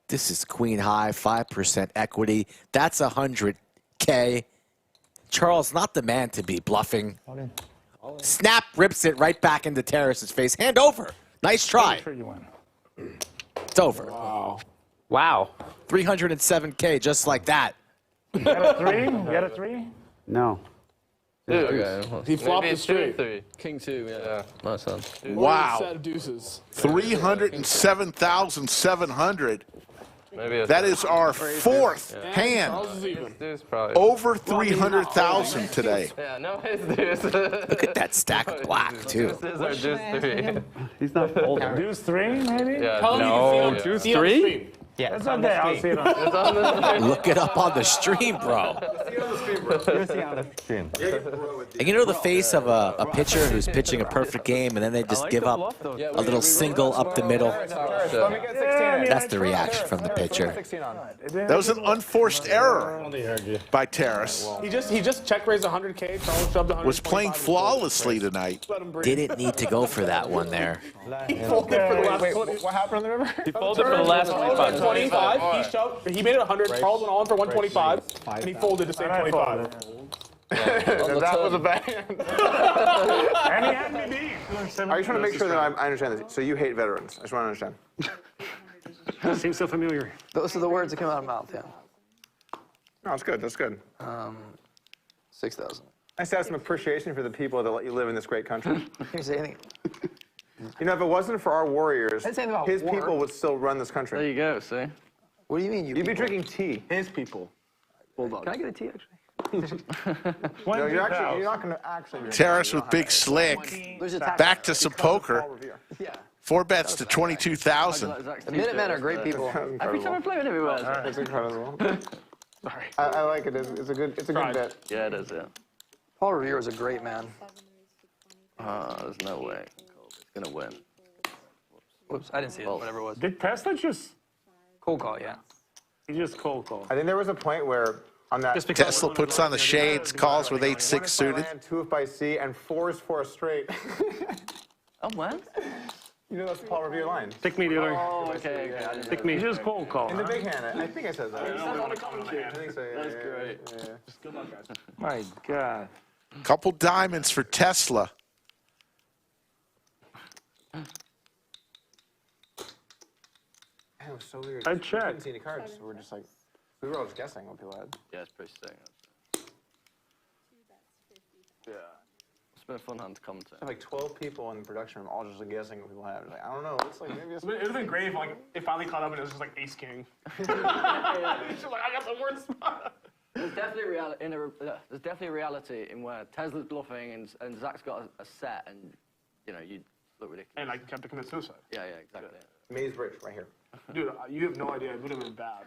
This is queen high, 5% equity. That's 100K. Charles, not the man to be bluffing. Snap rips it right back into Terrace's face. Hand over. Nice try. It's over. Wow. Wow. 307K just like that. You got a 3? You got a 3? No. Okay. He flopped the straight. 3. King 2, yeah. Nice one. Wow. Set of deuces. 307,700. Maybe That is our fourth hand. Over 300,000 today. Yeah, no, his deuce. Look at that stack of black, too. Deuces are deuce 3. He's not folding. Deuce 3, maybe? Yeah, No, deuce 3? Yeah, it's okay. I'll see it on. Look it up on the stream, bro. And you know the face of a pitcher who's pitching a perfect game and then they just give up a little single up the middle? That's the reaction from the pitcher. That was an unforced error by Terrace. He just check raised 100K. Charles shoved 100. Was playing flawlessly tonight. Didn't need to go for that one there. He folded for the last. What happened on the river? He folded for the last 25. 25. He shoved. He made it 100. Charles went all in for 125, and he folded to save 25. That was a bad hand. And he had me beat. Are you trying to make sure that I understand this? So you hate veterans? I just want to understand. Seems so familiar. Those are the words that came out of my mouth, yeah. No, that's good. That's good. 6,000. Nice to have some appreciation for the people that let you live in this great country. Can say anything? You know, if it wasn't for our warriors, I'd say about his war. people would still run this country. There you go, see? What do you mean, you You'd be drinking tea. His people. Bulldog. Can I get a tea, actually? No, you're not going to actually. Terrace with big slick. Back to some poker. Yeah. 4 bets to 22,000. The Minutemen are great people. Every time I play with him, he wears it. It's incredible. Sorry. I like it. It's a good bet. Yeah, it is, yeah. Paul Revere is a great man. There's no way. He's going to win. Whoops, I didn't see it, whatever it was. Did Tesla just... Cold call, yeah. He just cold called. I think there was a point where on that Tesla puts on the shades, calls with 8-6 suited. 2 by C and 4s for a straight. Oh, what? You know that's the Paul Revere line. Pick me, dealer. Oh, okay. Pick me. He just cold called. In the big hand, I think I said that. I think so. Yeah, That's great. Yeah. Just good luck, guys. My God. Couple diamonds for Tesla. Man, it was so weird. I We checked. couldn't see any cards, so we're just like, we were all just guessing what people had. Yeah, it's pretty sick. Yeah. It's been a fun hand to commentate. Like 12 people in the production room, all just like guessing what people have. Like, I don't know. It's like maybe it's. It would have been great if like it finally caught up and it was just like ace king. It's just like I got the worst spot. There's definitely a reality in where Tesla's bluffing and Zach's got a set and you know you look ridiculous. And I kept to commit suicide. Yeah, exactly. Maze Bridge right here. Dude, you have no idea. It would have been bad.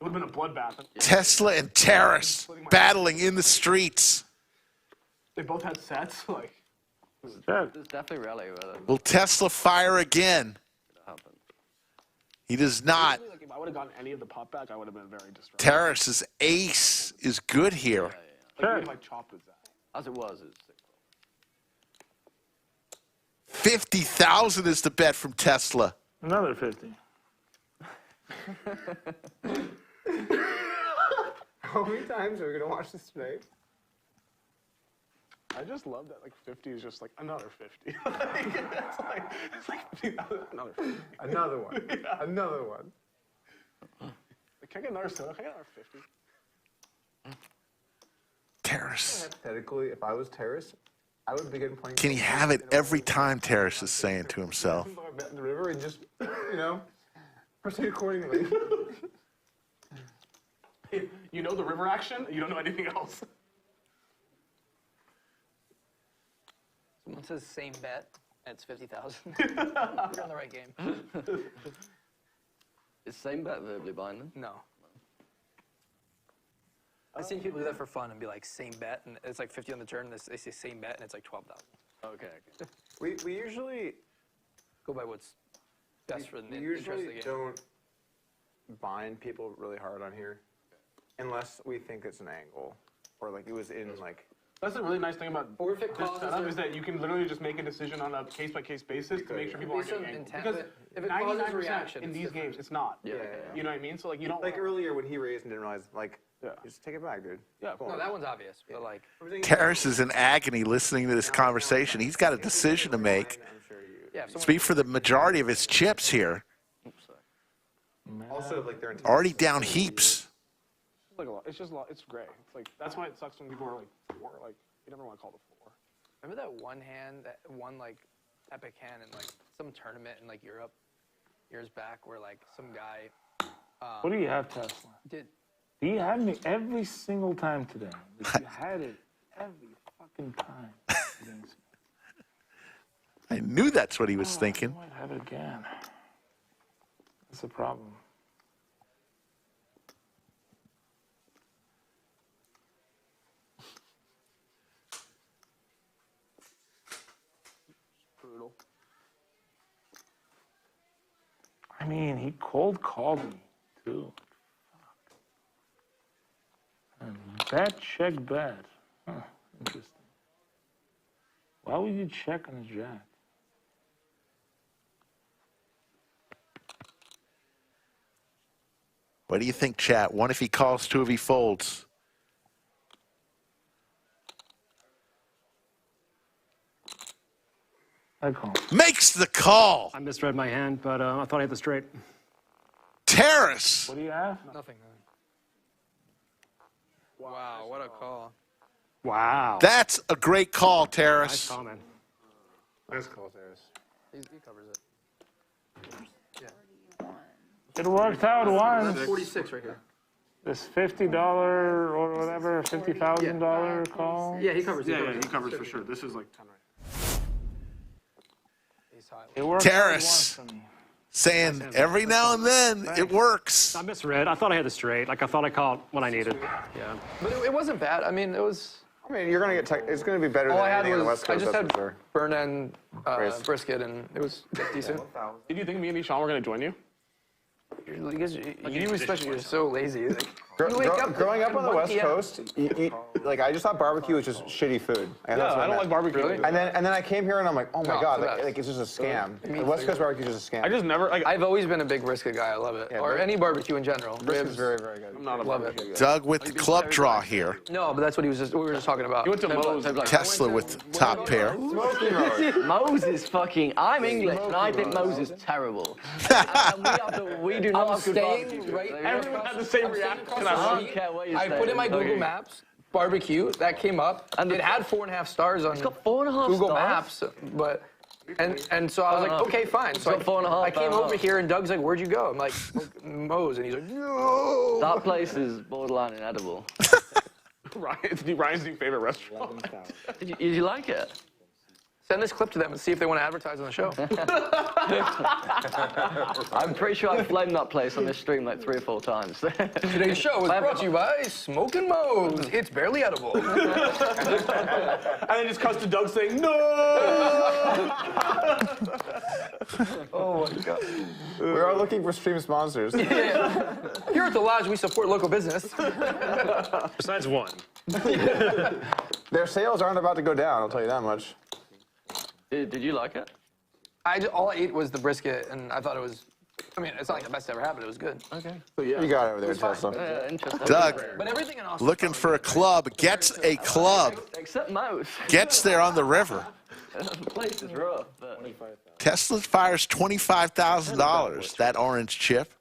It would have been a bloodbath. Tesla and Terrace battling in the streets. They both had sets. Like, There's definitely reality with it. Will Tesla fire again? He does not. like, if I would have gotten any of the pop back, I would have been very distressed. Terrace's ace is good here. Like, even, like chopped with that. As it was, it's 50,000 is the bet from Tesla. Another 50. How many times are we gonna watch this tonight? I just love that. Like 50 is just like another 50. it's like 50, another 50. Another one. Yeah. Another one. Like, can I get another soda? Can I get another 50? Terrace. Hypothetically, if I was Terrace, I would begin playing. Can he have it every time, Terrace is saying to himself. Bet in the river and just, you know, proceed accordingly. You know the river action. You don't know anything else. Someone says same bet, and it's 50,000. You're on the right game. Is same bet verbally binding? No. I've seen people do that for fun and be like, same bet, and it's like 50 on the turn, and they say same bet, and it's like 12,000. Okay. We usually go by what's best for the we interest of the usually game. don't bind people really hard on here, unless we think it's an angle, or like it was in like. That's the really nice thing about Or if it this causes setup a- is that you can literally just make a decision on a case-by-case basis to make sure people aren't Based on getting angled. intent, Because but if it causes 99% reaction, in it's these different. games, it's not. Yeah. You know what I mean? So like you don't Like earlier when he raised and didn't realize, like, just take it back, dude. Yeah. No, that one's obvious, but like. Terrace is in agony listening to this conversation. He's got a decision to make. Yeah, if someone- Speak for the majority of his chips here. Also, like they're Already down heaps. Like a lot. It's just a lot. It's gray. It's like that's why it sucks when people are like four. Like you never want to call the floor. Remember that one hand, that one like epic hand in like some tournament in like Europe years back where like some guy What do you have, Tesla? You had me every single time today. Like, you had it every fucking time against me. I knew that's what he was thinking. I might have it again. That's a problem. Brutal. I mean, he cold called me too. Fuck. And bet, check, bet. Huh, interesting. Why would you check on a jack? What do you think, chat? One if he calls, two if he folds. I call. Makes the call. I misread my hand, but I thought I hit the straight. Terrace. What do you have? Nothing. Wow, what a call. Wow. That's a great call, Nice Terrace. call, man. Nice call, Terrace. He covers it. It worked out once. 46 right here. This $50 or whatever, $50,000 call. Yeah, he covers it. Yeah, he covers for sure. This is like 10 right. It worked out Terrace once for me. saying every now and then it works. I misread. I thought I had the straight. Like, I thought I called what I needed. Yeah. But it wasn't bad. I mean, it was. I mean, you're gonna get. It's gonna be better All than I had anything on the was West I Coast. just that's had for sure. burn end brisket, and it was decent. Did you think me and Deshaun were gonna join you? You especially, you're so lazy. Like, Growing up on the West 1 p.m. Coast, like I just thought barbecue was just shitty food. Like, Yeah, I don't like barbecue. Really? And then I came here and I'm like, oh my No, god, it's the like, best. it's just a scam. Me The West too. Coast barbecue is just a scam. I just never like. I've always been a big brisket guy. I love it. Yeah, Or any barbecue in general. Brisket's Ribs. very, very good. I'm not a Love barbecue guy. Doug with the club draw here. No, but that's what we were just talking about. You went to Moe's. Tesla with top pair. Mose is fucking. I'm English, and I think Mose is terrible. And we do not have good barbecue. Right. Everyone had the same reaction. I don't care what you I say. put in my Google Okay. Maps barbecue. That came up, and it had 4.5 stars on got 4.5 Google stars? Maps. But and so I was like, okay, fine. So It's got 4.5 I came stars. over here, and Doug's like, where'd you go? I'm like, Moe's, and he's like, no. That place is borderline inedible. Ryan's new favorite restaurant. Did you like it? Send this clip to them and see if they want to advertise on the show. I'm pretty sure I flamed that place on this stream like 3 or 4 times. Today's show is brought to you by Smokin' Moe's. It's barely edible. And then just cuts to Doug saying, no! Oh my god. We are looking for stream sponsors. Yeah. Here at the Lodge, we support local business. Besides one. Their sales aren't about to go down, I'll tell you that much. Did you like it? All I ate was the brisket, and I thought it was. I mean, it's not like the best I ever had, but it was good. Okay. You got it over there, Tesla. Interesting. Doug, But everything in Austin. looking for a club, gets a club, Except Mouse. gets there on the river. The place is rough. But... Tesla fires $25,000. That orange chip.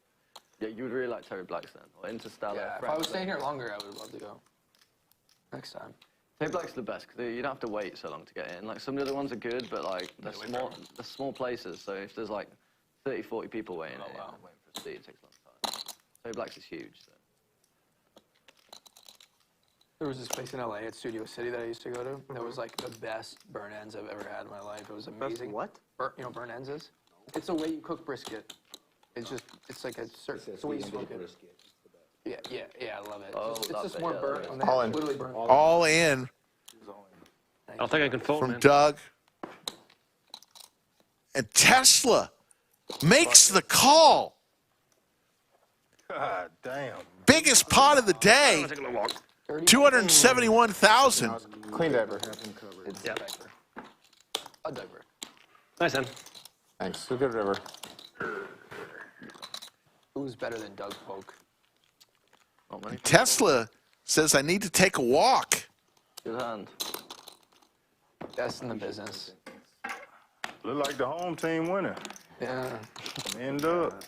Yeah, you would really like Terry Black's then, or Interstellar. Yeah, if I was staying here longer, I would love to go. Next time. Terry Black's the best because you don't have to wait so long to get in. Like some of the other ones are good, but like they're small places. So if there's like 30, 40 people waiting, waiting for a seat, it takes a long time. Terry Black's is huge. So. There was this place in LA at Studio City that I used to go to. That was like the best burn ends I've ever had in my life. It was amazing. What? You know what burn ends is? It's the way you cook brisket. It's like a certain. It's the way you smoke it. Yeah, I love it. Oh, it's just more burnt. On All in. Literally burnt. All in I don't think I can fold, from man. Doug. And Tesla makes the call. God damn. Biggest pot of the day. 271,000. Clean diaper. It's a diaper. A diaper. Nice, man. Thanks. Good river. Who's better than Doug Polk? Tesla says, I need to take a walk. Good hand. Best in the business. Look like the home team winning. Yeah. End up.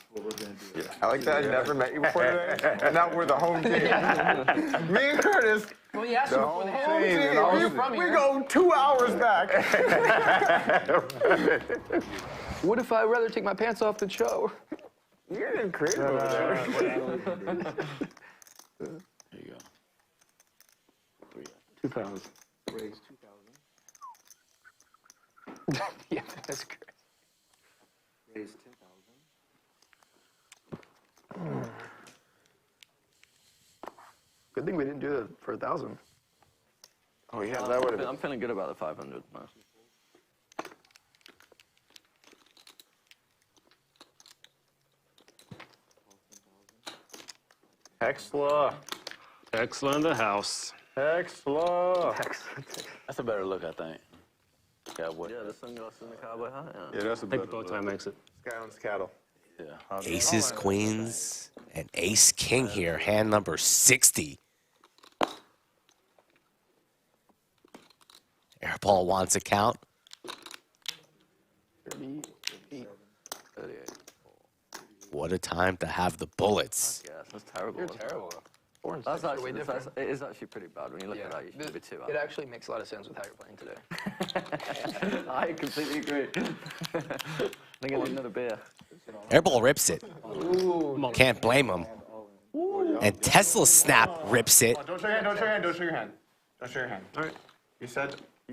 I like that. I never met you before today. And now we're the home team. Me and Curtis. Well, he asked you before the home game. team. Where are you from We here? go 2 hours back. What if I'd rather take my pants off than show? You're getting creative over there. There you go. 2,000. Raise 2,000. Yeah, that's great. Raise 10,000. Good thing we didn't do it for 1,000. Oh yeah, that would have been. I'm feeling good about the 500. No. Hexla. Hexla in the house. Hexla. That's a better look, I think. Yeah, what? Yeah, the sunglasses and the cowboy hat. Yeah, that's a I think better the bow tie makes it. Scound's cattle. Yeah. Aces, queens, and ace king here. Hand number 60. Airball wants a count. 38. What a time to have the bullets. Yeah, that's terrible. You're terrible. That's actually, it is actually pretty bad when you look at that. You should be 2 out. It actually makes a lot of sense with how you're playing today. I completely agree. I think I need another beer. Airball rips it. Can't blame him. And Tesla Snap rips it. Don't show your hand. Don't show your hand. Don't show your hand. Don't show your hand. All right. You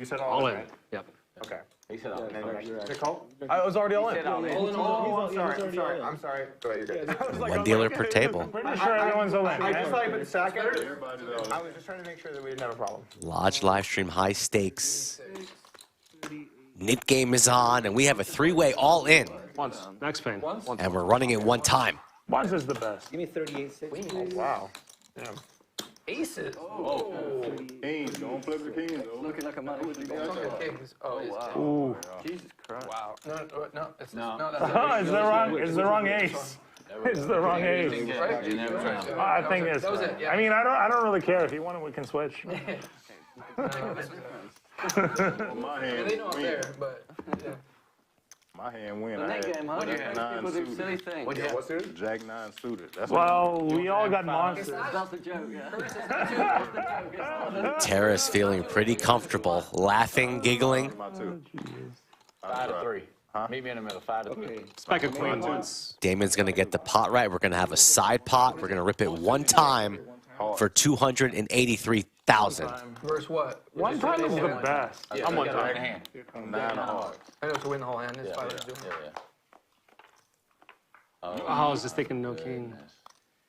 said All all in. right? Yep. Okay. He said all in. Is it called? I was already all in. Oh, I'm sorry. Go ahead, you're good. One dealer per table. Pretty sure everyone's all in, I just man. like the second. I was just trying to make sure that we didn't have a problem. Lodge live stream high stakes. Knit game is on, and we have a three-way all in. Once. Next pane. And we're running it one time. Once is the best. Give me 38-6. Wow. Aces. King, don't flip the king, though. Looking like a man. Kings. Oh, wow. Ooh. Jesus Christ. Wow. No, it's No. no, Oh, it's the wrong ace. It's the wrong ace. You never know. I think it's. That was it, yeah. I mean, I don't really care. If you want it, we can switch. My hand They know I'm win. there, but yeah. My hand win. The I net had game, huh? Jack 9 People do suited. silly things. What's it? Jack 9 suited. That's Well, we all got monsters. That's the joke, yeah. Tara's feeling pretty comfortable, laughing, giggling. my two. 5 to 3. Meet me in the middle. 5 to 3. Spike a queen once. Damon's going to get the pot right. We're going to have a side pot. We're going to rip it one time for 283,000. Versus what? One time is the best. Yeah, I'm one right time. hand. 9 hard. I know to win the whole hand. It's Yeah, 500. yeah. Oh, I was just thinking no king.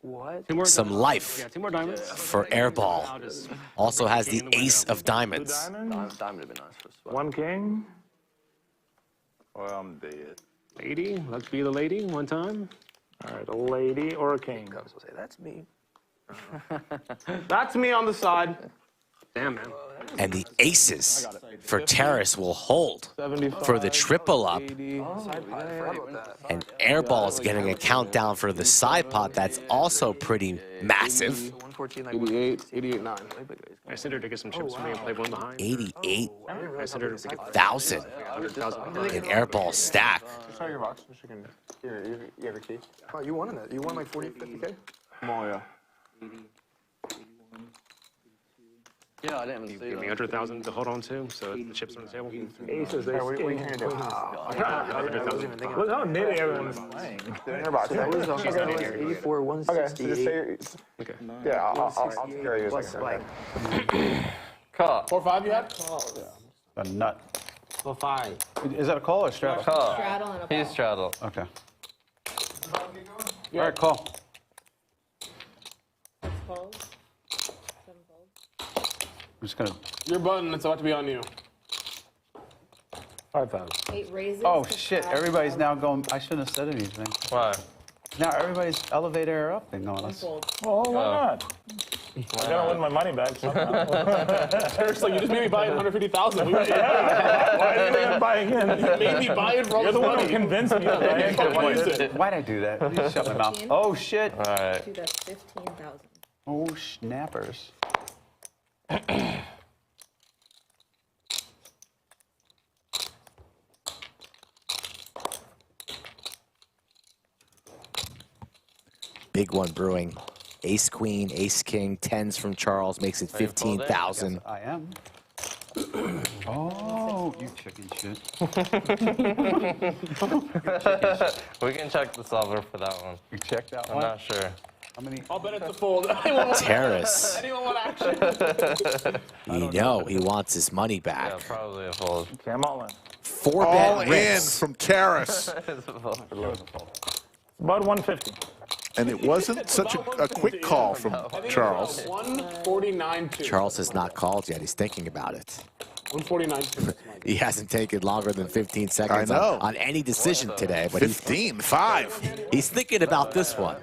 What? Two more Some diamonds. life Yeah, 2 more diamonds. for Airball. I'll just Also has the in the ace window. of diamonds. Diamonds. Diamond would be nice for a swap. One king. Well, I'm dead. Lady, let's be the lady one time. All right, a lady or a king. Comes will say that's me. That's me on the side. Damn, man. And the aces for Terrace will hold 75, for the triple up. 80. Side pot. I forgot about that. And Airball's getting a countdown for the side pot. That's also pretty massive. 114, like 88, 88, 9. I sent her to get some chips for me and play one behind. 88,000 I sent her to get 100,000. in Airball stack. Just show your box. Just you can. Here, you have a key. Oh, you won in that. You won like 40, 50K? Come on, yeah. Yeah, I didn't even see Give me that. 100,000 to hold on to, so the chips on the table. Aces, ace, What are you king. gonna do? Look how nitty everyone's playing. In your box. That was She's not in here. 84, Okay, so just 168. say. Okay. Yeah, I'll take care of you. Plus Second. blank. Call. 4-5 you had? A nut. Well, 5. Is that a call or straddle? Straddle and a ball. He's straddle. Okay. All right, call. Folds. 7 folds. I'm just gonna. Your button, it's about to be on you. 5,000. 8 raises. Oh to shit! straddle. Everybody's now going. I shouldn't have said anything. Why? Now everybody's elevator up and going. 1 fold. Well, why not? I gotta win my money back somehow. Seriously, you just made me buy 150,000. Why do you think I'm buying in? You made me buy it for all You're this the one who money. convinced me to buy in. Why'd I do that? You shut my mouth. 15. Oh shit! All right. 2, that's 15,000. Oh snappers! Big one brewing. Ace queen, ace king, 10s from Charles makes it 15,000. I am. Oh, you chicken shit. We can check the solver for that one. You checked that I'm one? not sure. How many? I'll bet it's a fold. Terrace. Anyone want action? You know he wants his money back. Yeah, probably a fold. Okay, I'm all in. 4 All bet in rips. from Terrace. It's a fold. About 150. And it wasn't such a quick call from Charles. 149.2. Charles has not called yet. He's thinking about it. 149.2. He hasn't taken longer than 15 seconds I know. on any decision today, but 15-5. he's thinking about this one.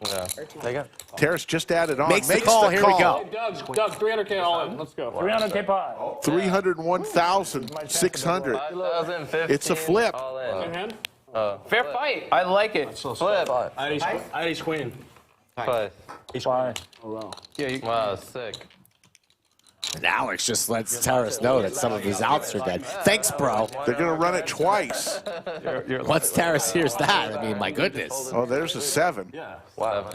Yeah. They got Terrace just added on. Makes the call. Here we go. Doug, 300K all in. Let's go. 300K pot. 301,600. 5,050. It's a flip. All Same in. hand? Fair fight. I like it. Flip. I had ace queen. Five. He's fine. Oh, wow. Wow, sick. And Alex just lets Terrace know that some of his outs are dead. Thanks, bro. They're going to run it twice. Once Terrace hears that, I mean, my goodness. Oh, there's a 7. Yeah. Wow.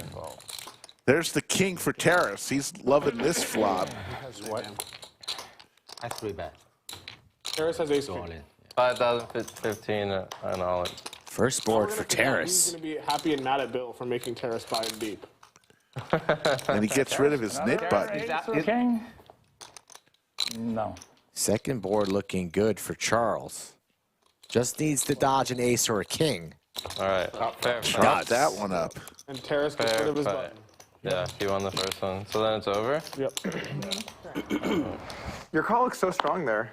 There's the king for Terrace. He's loving this flop. I 3-bet. Terrace has ace All king. in. 5,015 and all in. First board for He's Terrace. going to be happy and mad at Bill for making Terrace buy him deep. And he gets rid of his knit button. King? No. Second board looking good for Charles. Just needs to dodge an ace or a king. All right. Fair fight. Got that one up. And Terrace gets rid Fair of his fight. button. Yeah, he won the first one. So then it's over? Yep. Your call looks so strong there.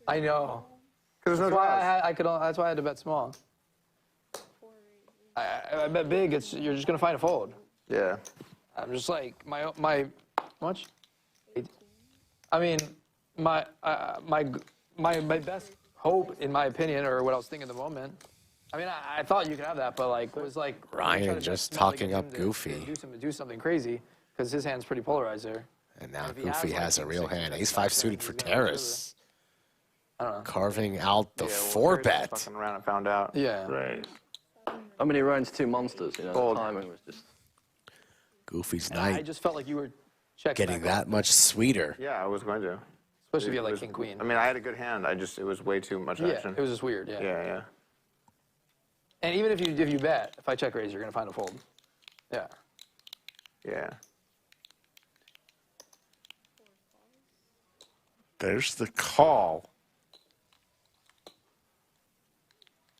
I know. Because there's That's no why draws. that's why I had to bet small. I bet big. You're just gonna find a fold. Yeah. I'm just like how much? 8. I mean, my best hope, in my opinion, or what I was thinking at the moment. I mean, I thought you could have that, but like it was like Ryan trying to just bet small, talking get up him to Goofy. do something crazy because his hand's pretty polarized there. And now If he Goofy has, has like, a real 6 hand. or Ace 5 7, suited for he's gonna do Terrace. I don't know. Carving out the Yeah, well, 4 Terrace bet. Fucking around and found out. Yeah. Right. I mean, he runs 2 monsters, you know. Fold. The timing was just. Goofy's And I night just felt like you were checking getting back that much sweeter. Yeah, I was going to. especially if you It had like was- king queen. I mean, I had a good hand. It was way too much Yeah, action. it was just weird. Yeah. Yeah, yeah. And even if you bet, if I check raise, you're gonna find a fold. Yeah. Yeah. There's the call.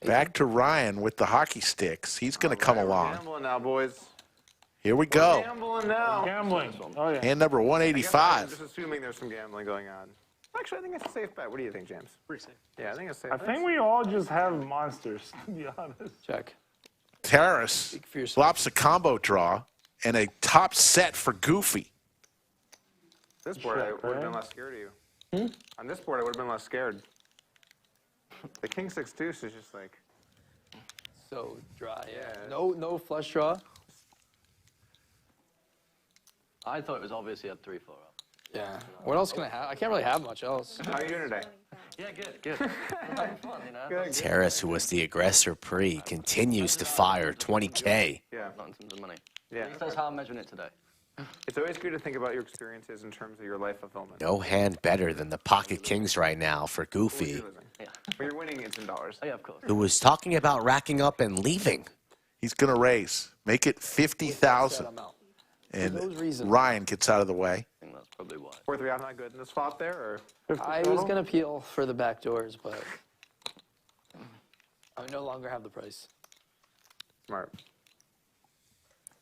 Back to Ryan with the hockey sticks. He's going to come We're along. gambling now, boys. Here we We're go. gambling now. Gambling. Oh, yeah. Hand number I'm 185. just assuming there's some gambling going on. Actually, I think it's a safe bet. What do you think, James? Pretty safe. Yeah, I think it's safe. I think we all just have monsters, to be honest. Check. Terrace flops a combo draw and a top set for Goofy. This board, I would have been less scared of you. On this board, I would have been less scared. The king 6 deuce is just like. So dry. Yeah. No flush draw. I thought it was obvious he had 3-4 up. Yeah. What else can I have? I can't really have much else. How are you doing today? Yeah, good. Having fun, you know. Terrace, who was the aggressor pre, continues to fire 20K. Yeah. Not in terms of money. Yeah. At least that's how I'm measuring it today. It's always good to think about your experiences in terms of your life fulfillment. No hand better than the pocket kings right now for Goofy, You're losing. Yeah. When you're winning, it's in dollars. Oh, yeah, of course. who was talking about racking up and leaving. He's going to raise. Make it 50,000. I'm out. And those reasons. Ryan gets out of the way. I think that's probably why. 4-3 out, not good in the spot there, or? I was gonna peel for the back doors, but I no longer have the price. Smart.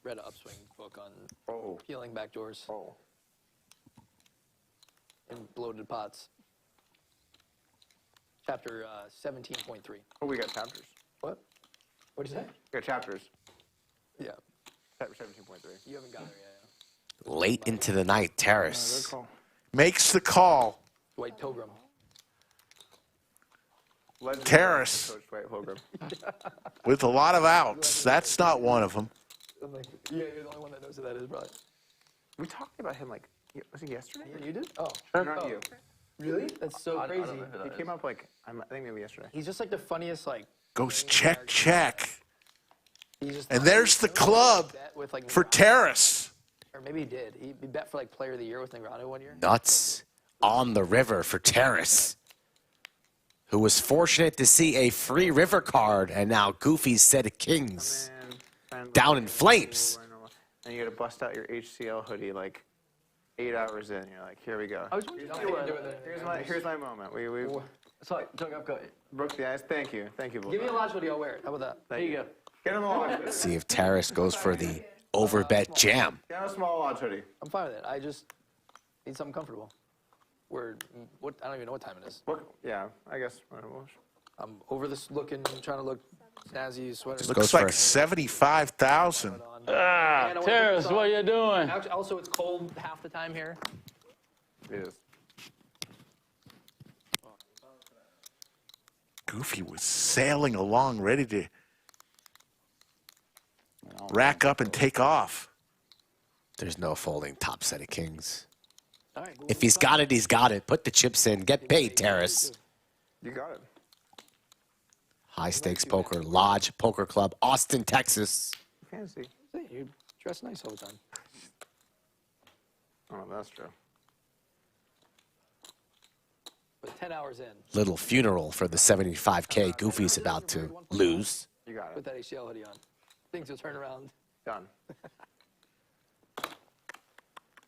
Read an Upswing book on Oh. peeling back doors Oh. in bloated pots. Chapter 17.3. Oh, we got chapters. What? What'd you say? We got chapters. Yeah. Chapter 17.3. You haven't got there yet. Late into the night, Terrace Makes the call. Dwight Pilgrim. Terrace Coach Dwight Pilgrim. with a lot of outs. That's not one of them. I'm like, yeah, you're the only one that knows who that is, probably. We talked about him like, was it yesterday? You did? Oh. Not you. Really? That's so I crazy. don't know who that He came up like, I think maybe yesterday. He's just like the funniest, like. Goes check, check. He's just And there's the club with, like, for Terrace. Or maybe he did. He bet for like player of the year with Negreanu one year. nuts on the river for Terrace, who was fortunate to see a free river card, and now Goofy's set of kings down in flames. And you gotta bust out your HCL hoodie like 8 hours in. You're like, here we go. I was wondering if you were Here's my moment. We Sorry, Doug, I've got it. broke the ice. Thank you. Give Give me a large hoodie, I'll wear it. How about that? There you go. Get him a large. Let's see if Terrace goes for the overbet jam. Get him a small large hoodie. I'm fine with it. I just need something comfortable. I don't even know what time it is. Yeah, I guess. I'm over this trying to look snazzy, sweater. Looks like 75,000. Terrace, what you doing? Actually, also, it's cold half the time here. It is. Goofy was sailing along, ready to rack up and take off. There's no folding top set of kings. If he's got it, he's got it. Put the chips in. Get paid, Terrace. You got it. High stakes poker, Lodge Poker Club, Austin, Texas. Fancy. You dress nice all the time. Oh, that's true. But 10 hours in. Little funeral for the 75K Goofy's about to lose. You got it. Put that HCL hoodie on. Things will turn around. Done.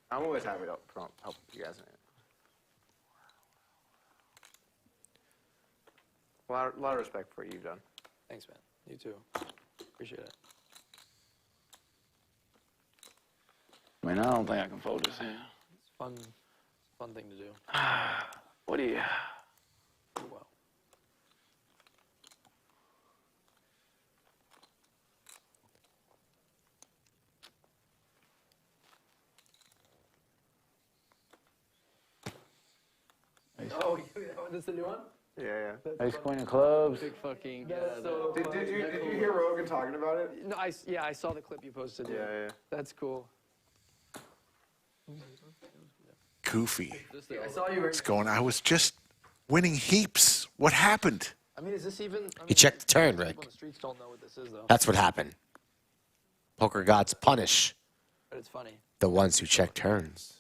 I'm always happy to help you guys. A lot of respect for what you've done. Thanks, man. You too. Appreciate it. I mean, I don't think I can fold this hand. It's fun thing to do. What do you? Well. Oh, this is the new one? Yeah. Ace Queen of Clubs. Big fucking. Did you hear Rogan talking about it? No, I saw the clip you posted. Yeah. That's cool. Goofy. I saw you. What's going on? I was just winning heaps. What happened? I mean, is this even? He checked the turn, Rick. People on the streets don't know what this is, though. That's what happened. Poker gods punish But it's funny. the ones who check turns.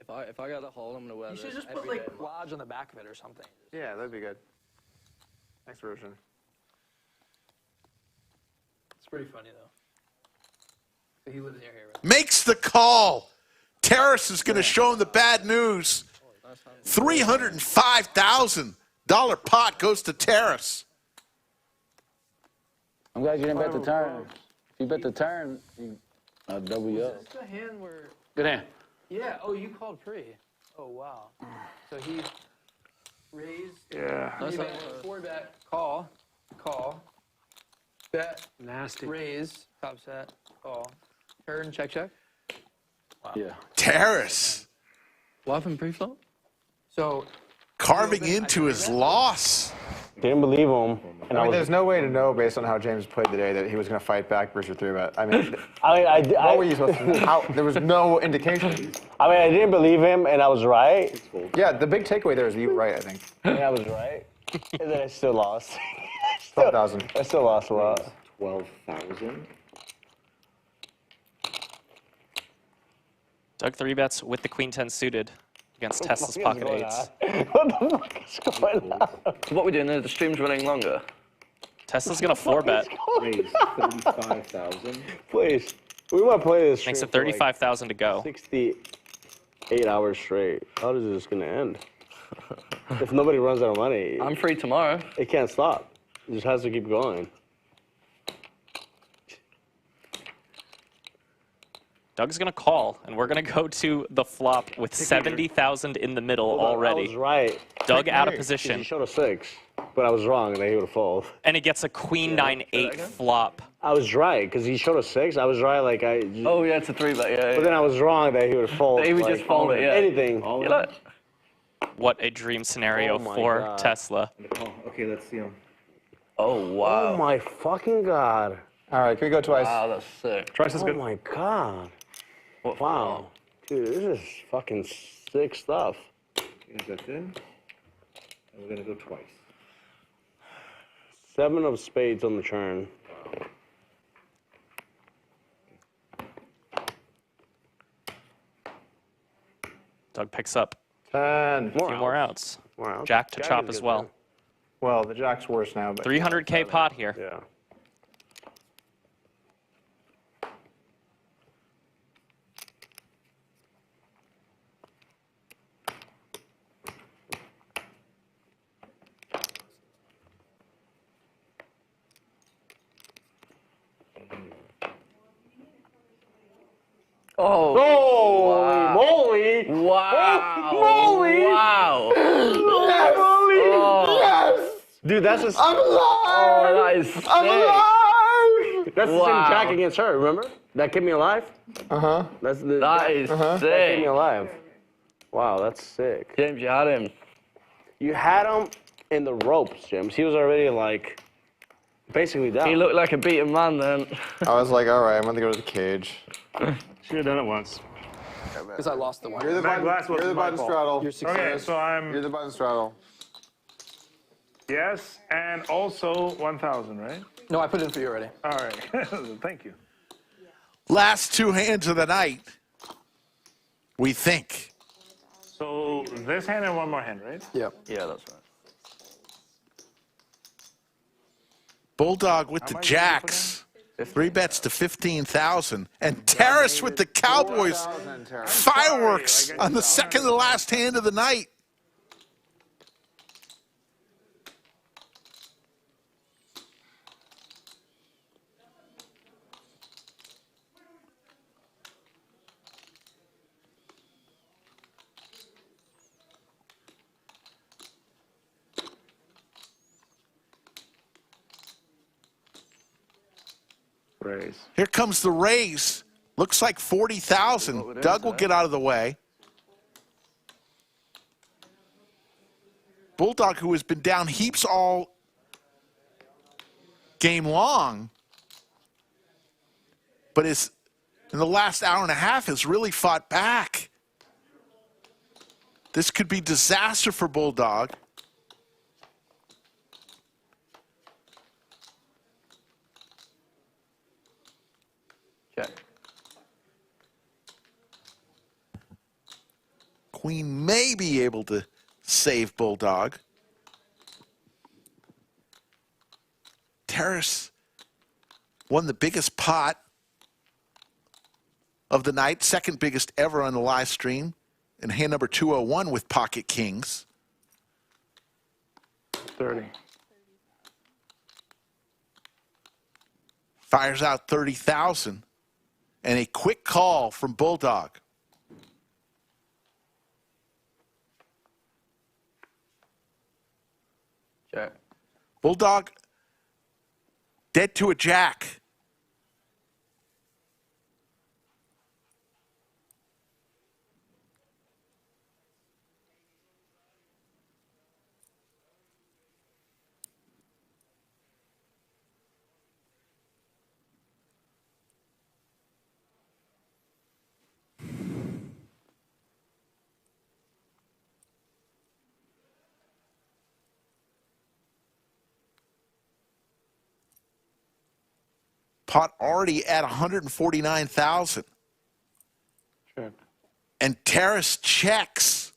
If I got a hole, I'm gonna wear You this. should just put every like day. Lodge on the back of it or something. Yeah, that'd be good. Next version. It's pretty funny though. So he lives near here, right? Makes the call. Terrace is going to show him the bad news. $305,000 pot goes to Terrace. I'm glad you didn't bet the turn. If you bet the turn, I'll double you up. Is this the hand where? Good hand. Yeah. Oh, you called pre. Oh wow. So he raised. Yeah. Four bet. Call. Bet. Nasty. Raise. Top set. Call. Turn. Check. Wow. Yeah. Terrace. What happened pre-flop? So. Carving into his loss. Didn't believe him. And I mean, there's no way to know based on how James played today that he was going to fight back versus your 3-bet. I mean, what were you supposed to? There was no indication. I mean, I didn't believe him, and I was right. Yeah, the big takeaway there is you were right, I think. And I was right. And then I still lost. 12,000. I still lost a lot. 12,000. Doug 3-bets with the Queen 10 suited against Tesla's pocket eights. What the fuck is going on? So what we're doing there, the stream's running longer. Tesla's gonna 4-bet. Raise 35,000. Please. We want to play this. Makes it stream for, 35,000 to go. 68 hours straight. How is this going to end? If nobody runs out of money. I'm free tomorrow. It can't stop. It just has to keep going. Doug's gonna call, and we're gonna go to the flop with 70,000 in the middle already. I was right. Doug out of position. He showed a 6, but I was wrong, and then he would have folded. And he gets a Queen 9-8 flop. I was right, because he showed a 6. I was right, like I. Oh yeah, it's a 3-bet. Yeah. But then I was wrong that he would have folded. He would like, just fold it. Yeah. Anything. What a dream scenario for God. Tesla. Okay, let's see him. Oh wow. Oh my fucking God. All right, can we go twice? Wow, that's sick. Twice is good. Oh my God. Wow. Dude, this is fucking sick stuff. That's in. And we're going to go twice. 7 of spades on the turn. Doug picks up 10. a few more outs. Jack to chop as well. Well, the jack's worse now. But 300K pot here. Yeah. Oh, moly! Wow. Moly! Wow. Yes! Oh. Yes! Dude, that's just. I'm alive! Oh, that is sick. I'm alive! That's the same Wow. jack against her, remember? That kept me alive? Uh-huh. That's the. That is sick. That kept me alive. Wow, that's sick. James, you had him. You had him in the ropes, James. He was already like. Basically down. He looked like a beaten man then. I was like, all right, I'm gonna go to the cage. Should have done it once. Because I lost the one. You're the That button, glass you're the wasn't my button fault. straddle. Your success. Okay, so I'm You're the button straddle. yes, and also 1,000, right? No, I put it in for you already. All right, thank you. Last two hands of the night, we think. So this hand and one more hand, right? Yep. Yeah, that's right. Bulldog with the jacks. 3 bets to 15,000. And Terrace with the Cowboys. Fireworks on the second to last hand of the night. Raise. Here comes the raise. Looks like 40,000. Doug will get out of the way. Bulldog, who has been down heaps all game long, but is in the last hour and a half has really fought back. This could be disaster for Bulldog. Check. Queen may be able to save Bulldog. Terrace won the biggest pot of the night, second biggest ever on the live stream, in hand number 201 with pocket kings. 30. Fires out 30,000. And a quick call from Bulldog. Check. Bulldog dead to a jack. Pot already at 149,000. Check. And Terrace checks.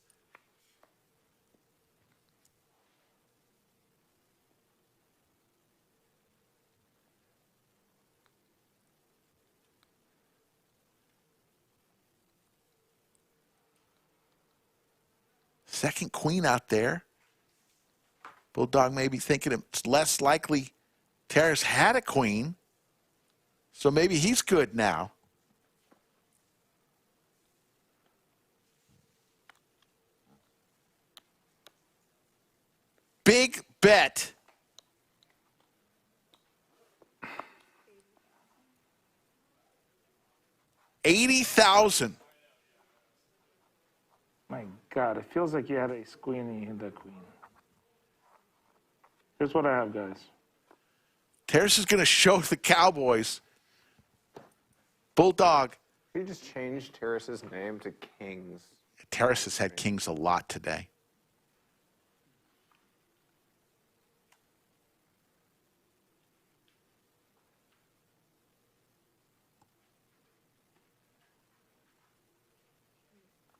Second queen out there. Bulldog may be thinking it's less likely Terrace had a queen. So maybe he's good now. Big bet. $80,000. My God, it feels like you had ace queen and you hit that queen. Here's what I have, guys. Terrace is going to show the Cowboys. Bulldog. He just changed Terrace's name to Kings. Terrace has had kings a lot today.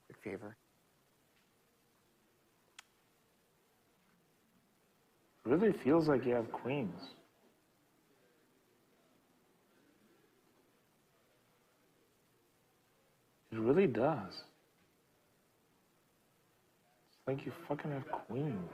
Big favor. really feels like you have queens. It really does. It's like you fucking have queens.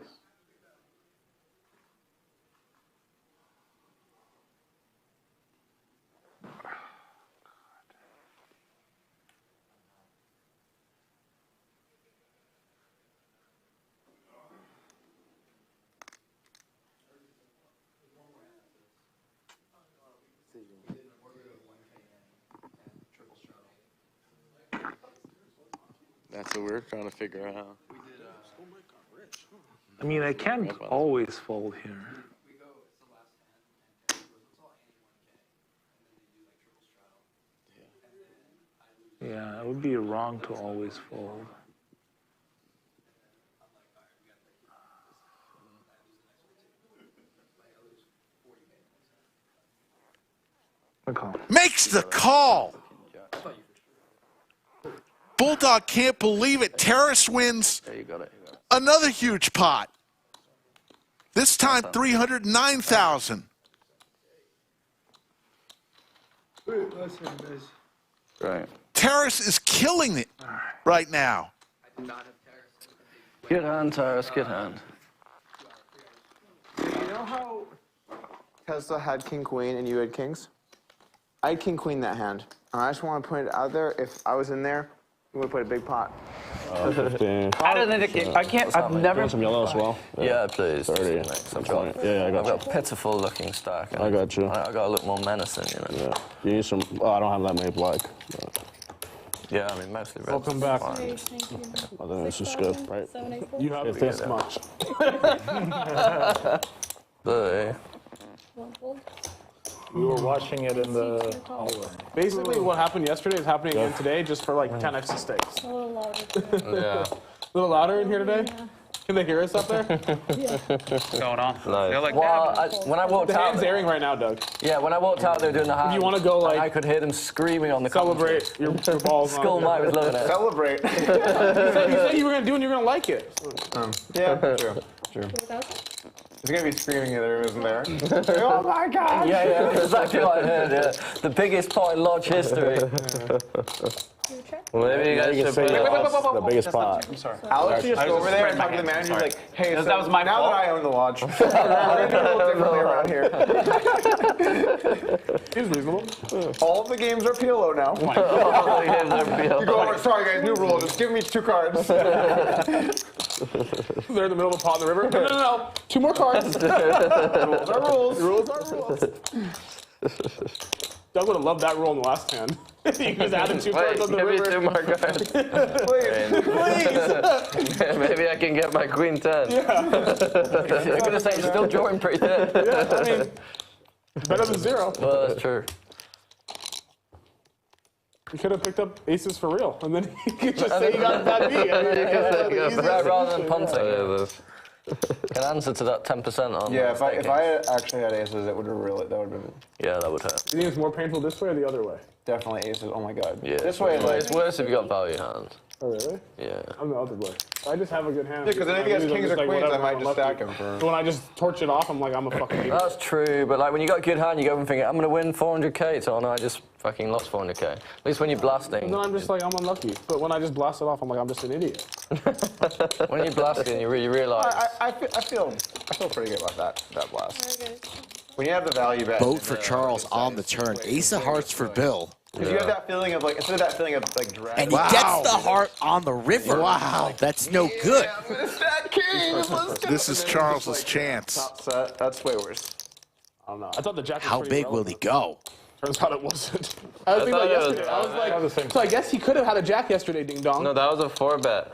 That's what we're trying to figure out. I mean, I can't always fold here. Yeah, it would be wrong to always fold. Makes the call. Bulldog can't believe it. Terrace wins another huge pot. This time, 309,000. Right. Terrace is killing it right now. Good hand, Terrace. Good hand. You know how Tesla had king queen and you had kings? I had king queen that hand. And I just want to point it out there. If I was in there, we would put a big pot. 15. I don't think I can't. I've never. Want some yellow as well? Yeah, please. 30. Yeah, I got you. I've got a pitiful looking stack. I got you. I got to look more menacing, you know. Yeah. You need some. Oh, I don't have that many black. But. Yeah, I mean, mostly red. Welcome back. Fine. I think this is good, right? You have this much. We were watching it in the hallway. Basically, what happened yesterday is happening again today, just for like 10x the stakes. A little louder. Yeah. A little louder in here today? Can they hear us up there? What's going on? Nice. When I walked the out, hand's airing right now, Doug. yeah, when I walked out, they were doing the hand. If you want to go like, I could hear them screaming on the celebrate your balls. Skull Mike was loving it. Celebrate. you said you were gonna do and you're gonna like it. Yeah, true. He's gonna be screaming if there isn't there. Oh my God! Yeah, that's exactly what I heard. Yeah, the biggest pot in Lodge history. Well, maybe you guys should say put the biggest pot. I'm sorry. Alex just go over there and talk to the manager. He's like, hey, so that was my now fault. that I own the lodge, we're gonna do a little differently around here. Seems reasonable. All of the games are PLO now. You go over, sorry guys, new rule. Just give me 2 cards. They're in the middle of a pot in the river. No. 2 more cards. Rules are rules. Rules are rules. Doug would have loved that rule in the last hand. You just added 2 cards on the river. Give me 2 more cards. Please. Maybe I can get my queen 10. Yeah. You're gonna say you're still drawing pretty thin. Yeah, I mean, better than 0. Well, that's true. You could have picked up aces for real, and then you could just say you got a bad beat. I mean, Rather than punting. Can answer to that 10% on. Yeah, if I actually had aces, it would have really, that would have been. Yeah, that would hurt. You think it's more painful this way or the other way? Definitely aces. Oh my God. Yeah. This way, like. It's worse if you got value hands. Oh really? Yeah. I'm the other way. I just have a good hand. Yeah, because then if he has kings or queens, I might just stack him for. So when I just torch it off, I'm like, I'm a fucking idiot. That's true, but like when you got a good hand, you go and think, I'm gonna win 400k. So no, I just fucking lost 400k. At least when you're blasting. And then I'm just like, I'm unlucky. But when I just blast it off, I'm like, I'm just an idiot. When you're blasting, you realize. I feel pretty good about that blast. When you have the value bet. Boat for Charles on the turn. Ace of hearts for Bill. Because you have that feeling of like, instead of that feeling of like drag. And he gets the heart on the river. Wow. That's no good. I'm gonna stack kings. This is Charles's chance. Top set. That's way worse. I don't know. I thought the jack was How pretty big will relevant. he go? Turns out it wasn't. I was thinking like yesterday. I was like, so I guess he could have had a jack yesterday, ding dong. No, that was a 4-bet.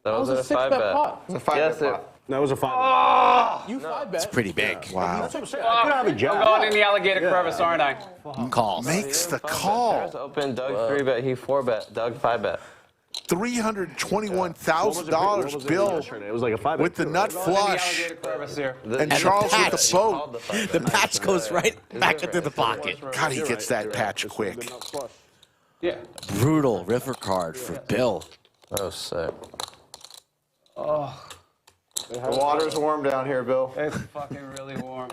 That was a 6-bet 5-bet. pot. It's a 5-bet pot. That was a 5. Oh, you 5-bet. It's pretty big. Wow. That's what I'm saying. I could have a jack. I'm going in the alligator crevice, aren't I? Calls. Makes the Terrace call. open, Doug 3-bet, he 4-bet, Doug 5-bet. $321,000 Bill It was like a 5. with the nut flush. Alligator crevice here. And Charles with the boat. The patch goes right back into the pocket. God, he gets that patch quick. Yeah. Brutal river card for Bill. Oh, sick. Oh. The water's warm down here, Bill. It's fucking really warm.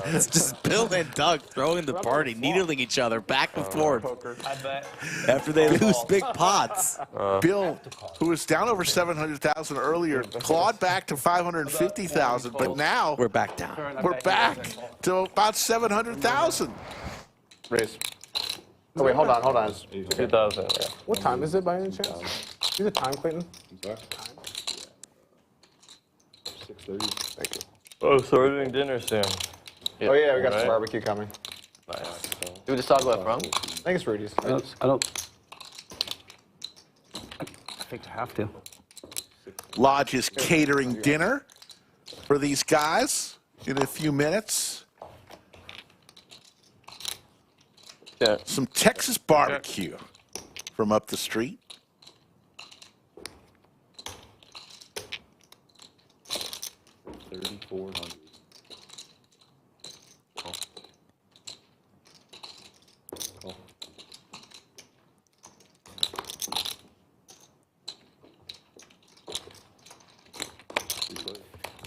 It's just Bill and Doug throwing the party, needling each other back and forth I bet. after they lose big pots. Bill, who was down over 700,000 earlier, clawed back to 550,000, but now we're back down. We're back to about 700,000. Race. Oh, wait, hold on. It's 2,000. Yeah. What time is it by any chance? See the time, Clayton? 6:30. Thank you. Oh, so we're doing dinner soon. Oh, yeah, we got some barbecue coming. Nice. Who we decide where from? I think it's Rudy's. I don't think I have to. Lodge is catering dinner for these guys in a few minutes. Yeah. Some Texas barbecue from up the street. $3,400.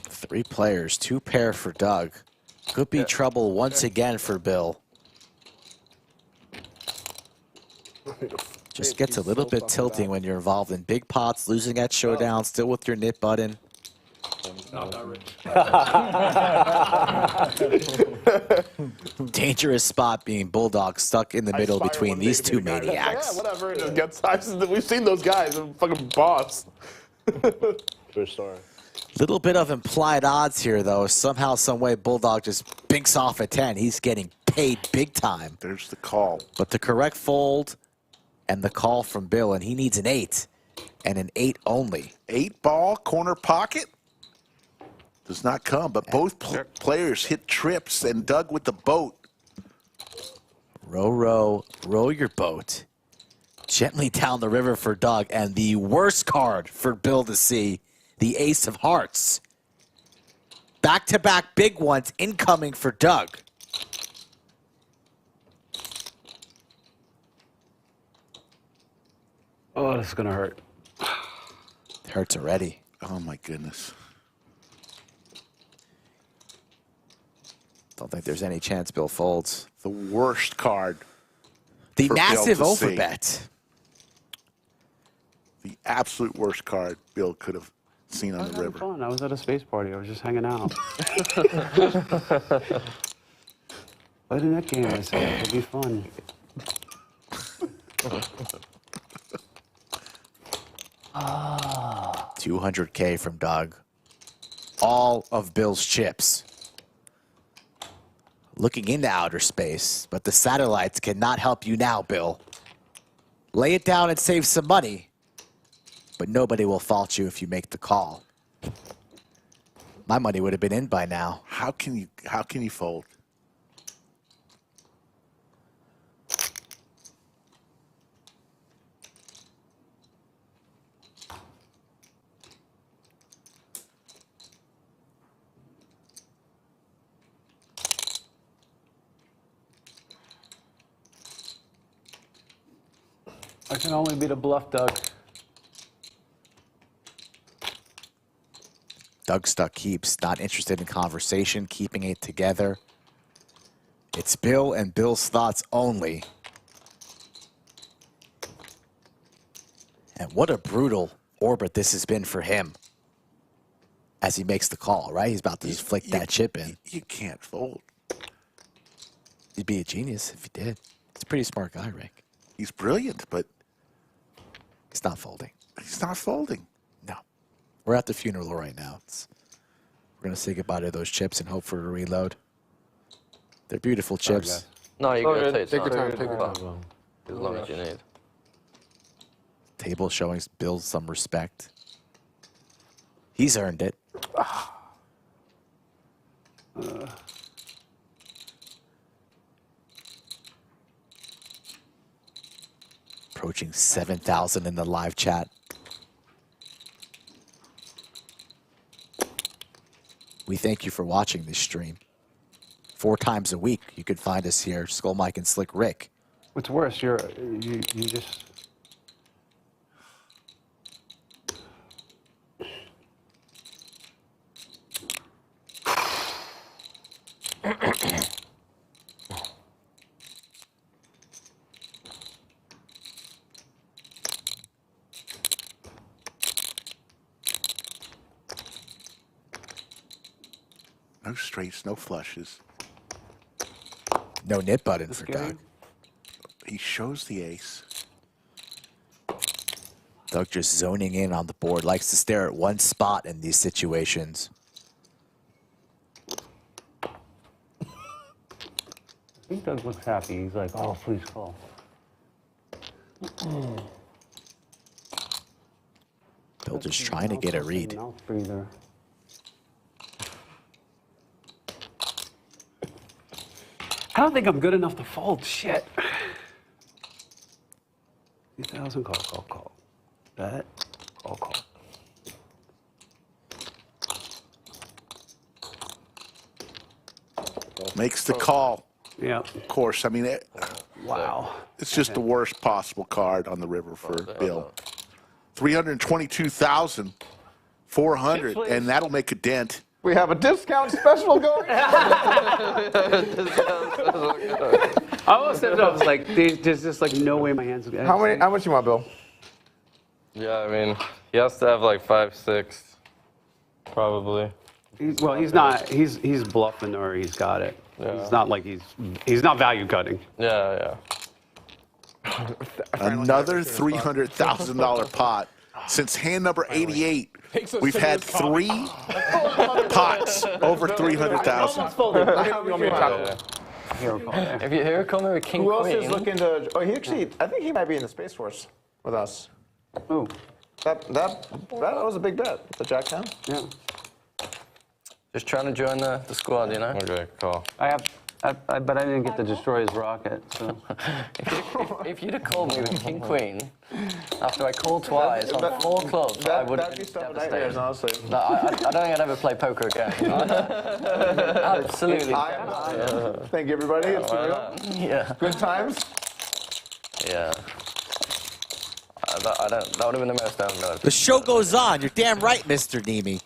Three players, 2 pair for Doug. Could be trouble once again for Bill. Just gets a little bit tilting when you're involved in big pots, losing at showdown, still with your knit button. Not that rich. Dangerous spot being Bulldog stuck in the middle between these two maniacs. Yeah, whatever. It just gets sizes. We've seen those guys. They're fucking boss. True story. Little bit of implied odds here, though. Somehow, some way, Bulldog just binks off a 10. He's getting paid big time. There's the call. But the correct fold and the call from Bill, and he needs an 8, and an 8 only. 8-ball corner pocket does not come, but both players hit trips, and Doug with the boat. Row your boat. Gently down the river for Doug, and the worst card for Bill to see, the ace of hearts. Back-to-back big ones incoming for Doug. Oh, this is gonna hurt. It hurts already. Oh, my goodness. Don't think there's any chance Bill folds. The worst card. The for Bill massive to see. overbet. The absolute worst card Bill could have seen on the river. Fun. I was at a space party. I was just hanging out. Play the net game. I said it'll be fun. 200K from Doug. All of Bill's chips. Looking into outer space, but the satellites cannot help you now, Bill. Lay it down and save some money, but nobody will fault you if you make the call. My money would have been in by now. How can you fold? I can only beat a bluff, Doug. Doug stuck keeps, not interested in conversation, keeping it together. It's Bill and Bill's thoughts only. And what a brutal orbit this has been for him as he makes the call, right? He's about to just flick that chip in. You can't fold. He'd be a genius if he did. He's a pretty smart guy, Rick. He's brilliant, but he's not folding. He's not folding. No. We're at the funeral right now. We're going to say goodbye to those chips and hope for a reload. They're beautiful chips. No, you Oh, gotta yeah, take take your your time. time, take your time. As long as you need. Table showing Bill some respect. He's earned it. Approaching 7,000 in the live chat. We thank you for watching this stream. 4 times a week, you can find us here, Skull Mike and Slick Rick. What's worse, you just. No straights, no flushes. No nip button for game? Doug. He shows the ace. Doug just zoning in on the board. Likes to stare at one spot in these situations. I think Doug looks happy. He's like, oh, please call. Bill just trying to get a read. Mouth breather. I don't think I'm good enough to fold. Shit. 2,000 call. Bet. Call. Makes the call. Yeah. Of course. I mean, Wow. it's just the worst possible card on the river for Bill. 322,400, and that'll make a dent. We have a discount special going. I almost said I was like, there's just like no way my hands. How much you want, Bill? Yeah, I mean, he has to have like 5-6, probably. He's not. He's bluffing or he's got it. Yeah. He's not like he's not value cutting. Yeah. Another $300,000 pot. Since hand number 88, we've had 3 pots over 300,000. If you hear coming with King Who else Queen. is looking to? Oh, he actually. I think he might be in the Space Force with us. Ooh. That was a big bet. The Jack 10. Yeah. Just trying to join the squad, you know? Okay, call. But I didn't get to destroy his rocket. So. if you'd have called me with King Queen, after I called twice on 4 clubs, I would have been devastated. Honestly. No, I don't think I'd ever play poker again. Absolutely. Thank you, everybody. It's Yeah. good times. Yeah. That would have been the most I've done. The show goes on. You're damn right, Mr. Neeme.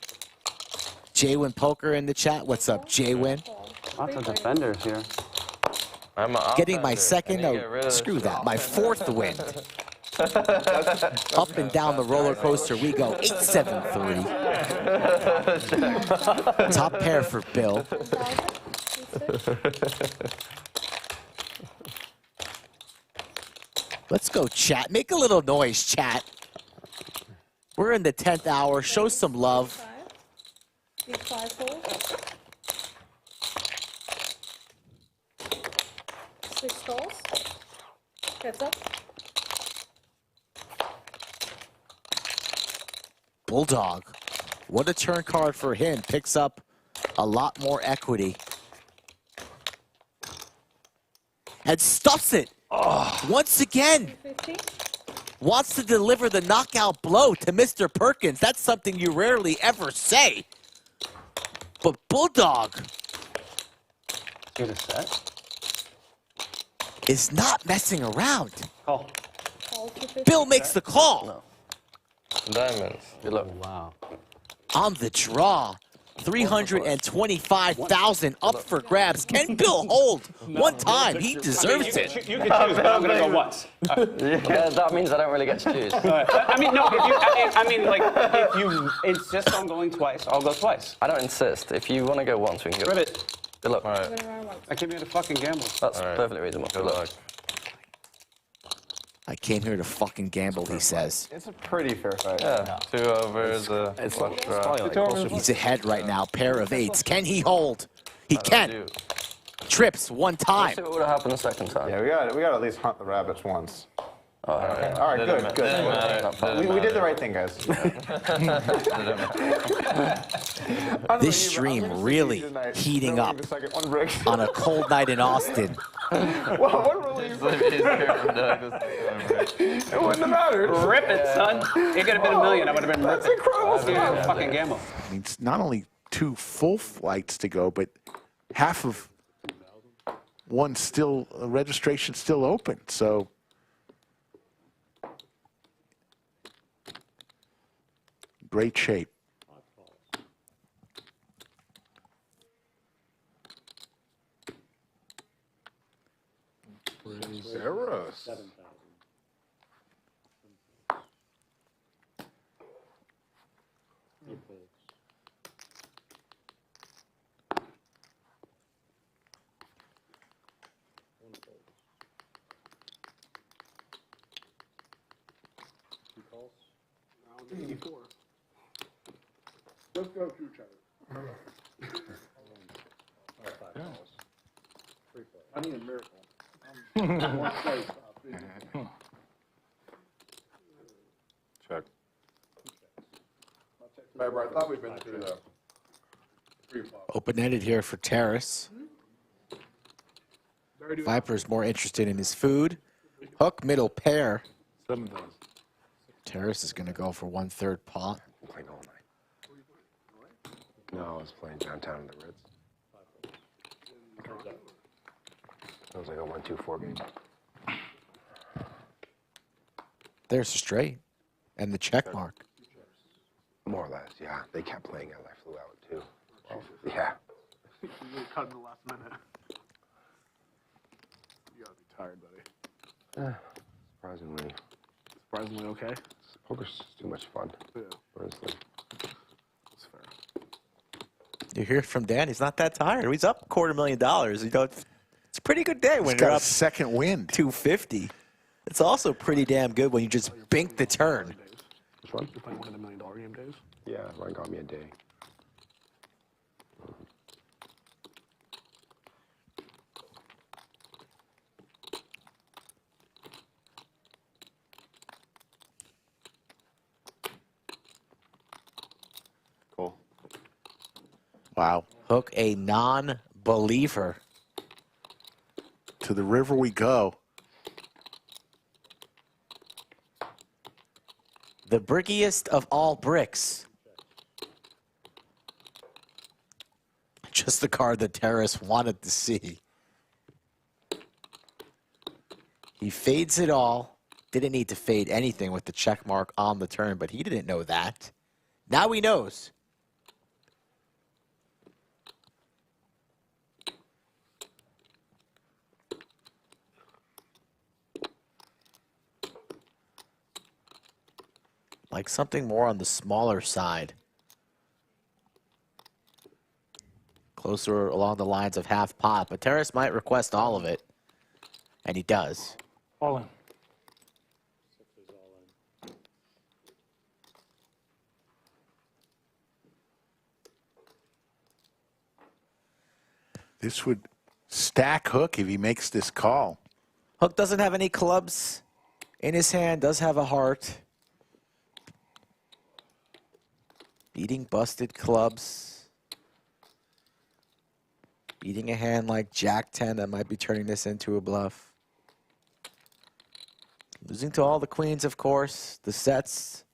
J-Win Poker in the chat. What's up, J-Win? Lots of defenders here. I'm a Getting my offender. second, I need to get rid of screw this. that, my 4th win. Up and down the roller coaster we go. 8-7-3. Top pair for Bill. Let's go, chat. Make a little noise, chat. We're in the 10th hour. Show some love. These 5 holes. 6 stalls. Heads up. Bulldog. What a turn card for him. Picks up a lot more equity. And stuffs it. Once again. 50. Wants to deliver the knockout blow to Mr. Perkins. That's something you rarely ever say. But Bulldog is not messing around. Call. Bill makes the call. Diamonds. Good luck. Wow. On the draw. 325,000 up for grabs. Can Bill hold one time? He deserves it. You can choose, but I'm gonna go once. Yeah, that means I don't really get to choose. I mean, no. If you insist on going twice, I'll go twice. I don't insist. If you want to go once, we can go. Ribbit. Good luck. All right. I came here to fucking gamble. That's All right. perfectly reasonable. Good luck. I came here to fucking gamble, he says. It's a pretty fair fight. Yeah, 2 overs. It's flush draw. probably like closer. He's ahead right now. Pair of 8s. Can he hold? He can. You. Trips one Let's time. see what would have happened the second time. Yeah, we got to at least hunt the rabbits once. All right. All right, Didn't good. matter. We did the right thing, guys. This stream really heating up on a cold night in Austin. Well, what relief. It wouldn't have mattered. Rip it, son. It could have been a million. I would have been ripping. That's incredible stuff. Fucking gamble. I mean, it's not only 2 full flights to go, but half of one still, registration still open. So great shape. Sarah's. 84. Let's go through, Charlie. I need a miracle. One place, Check. Remember, I thought we'd been through the Open-ended here for Terrace. Viper's more interested in his food. Hook, middle pair. 7,000. Terrace is going to go for 1/3 pot. Playing all night. No, I was playing downtown in the Ritz. It was like a 1-2-4 game. There's straight. And the check mark. More or less, yeah. They kept playing as I flew out, too. Well, yeah. You really cut in the last minute. You gotta be tired, buddy. Surprisingly. Surprisingly okay. Poker's too much fun. Yeah. Honestly. That's fair. You hear from Dan, he's not that tired. He's up $250,000. You know, it's a pretty good day when you're up second wind. 250. It's also pretty damn good when you just bink the turn. Which one? You're playing one of the $1 million game days? Yeah, Ryan got me a day. Cool. Wow. Hook, a non-believer. To the river we go. The brickiest of all bricks. Just the card that Terrace wanted to see. He fades it all. Didn't need to fade anything with the check mark on the turn, but he didn't know that. Now he knows. Like something more on the smaller side. Closer along the lines of half pot, but Terrace might request all of it. And he does. All in. This would stack Hook if he makes this call. Hook doesn't have any clubs in his hand, does have a heart. Beating busted clubs. Beating a hand like Jack-10 that might be turning this into a bluff. Losing to all the queens, of course. The sets.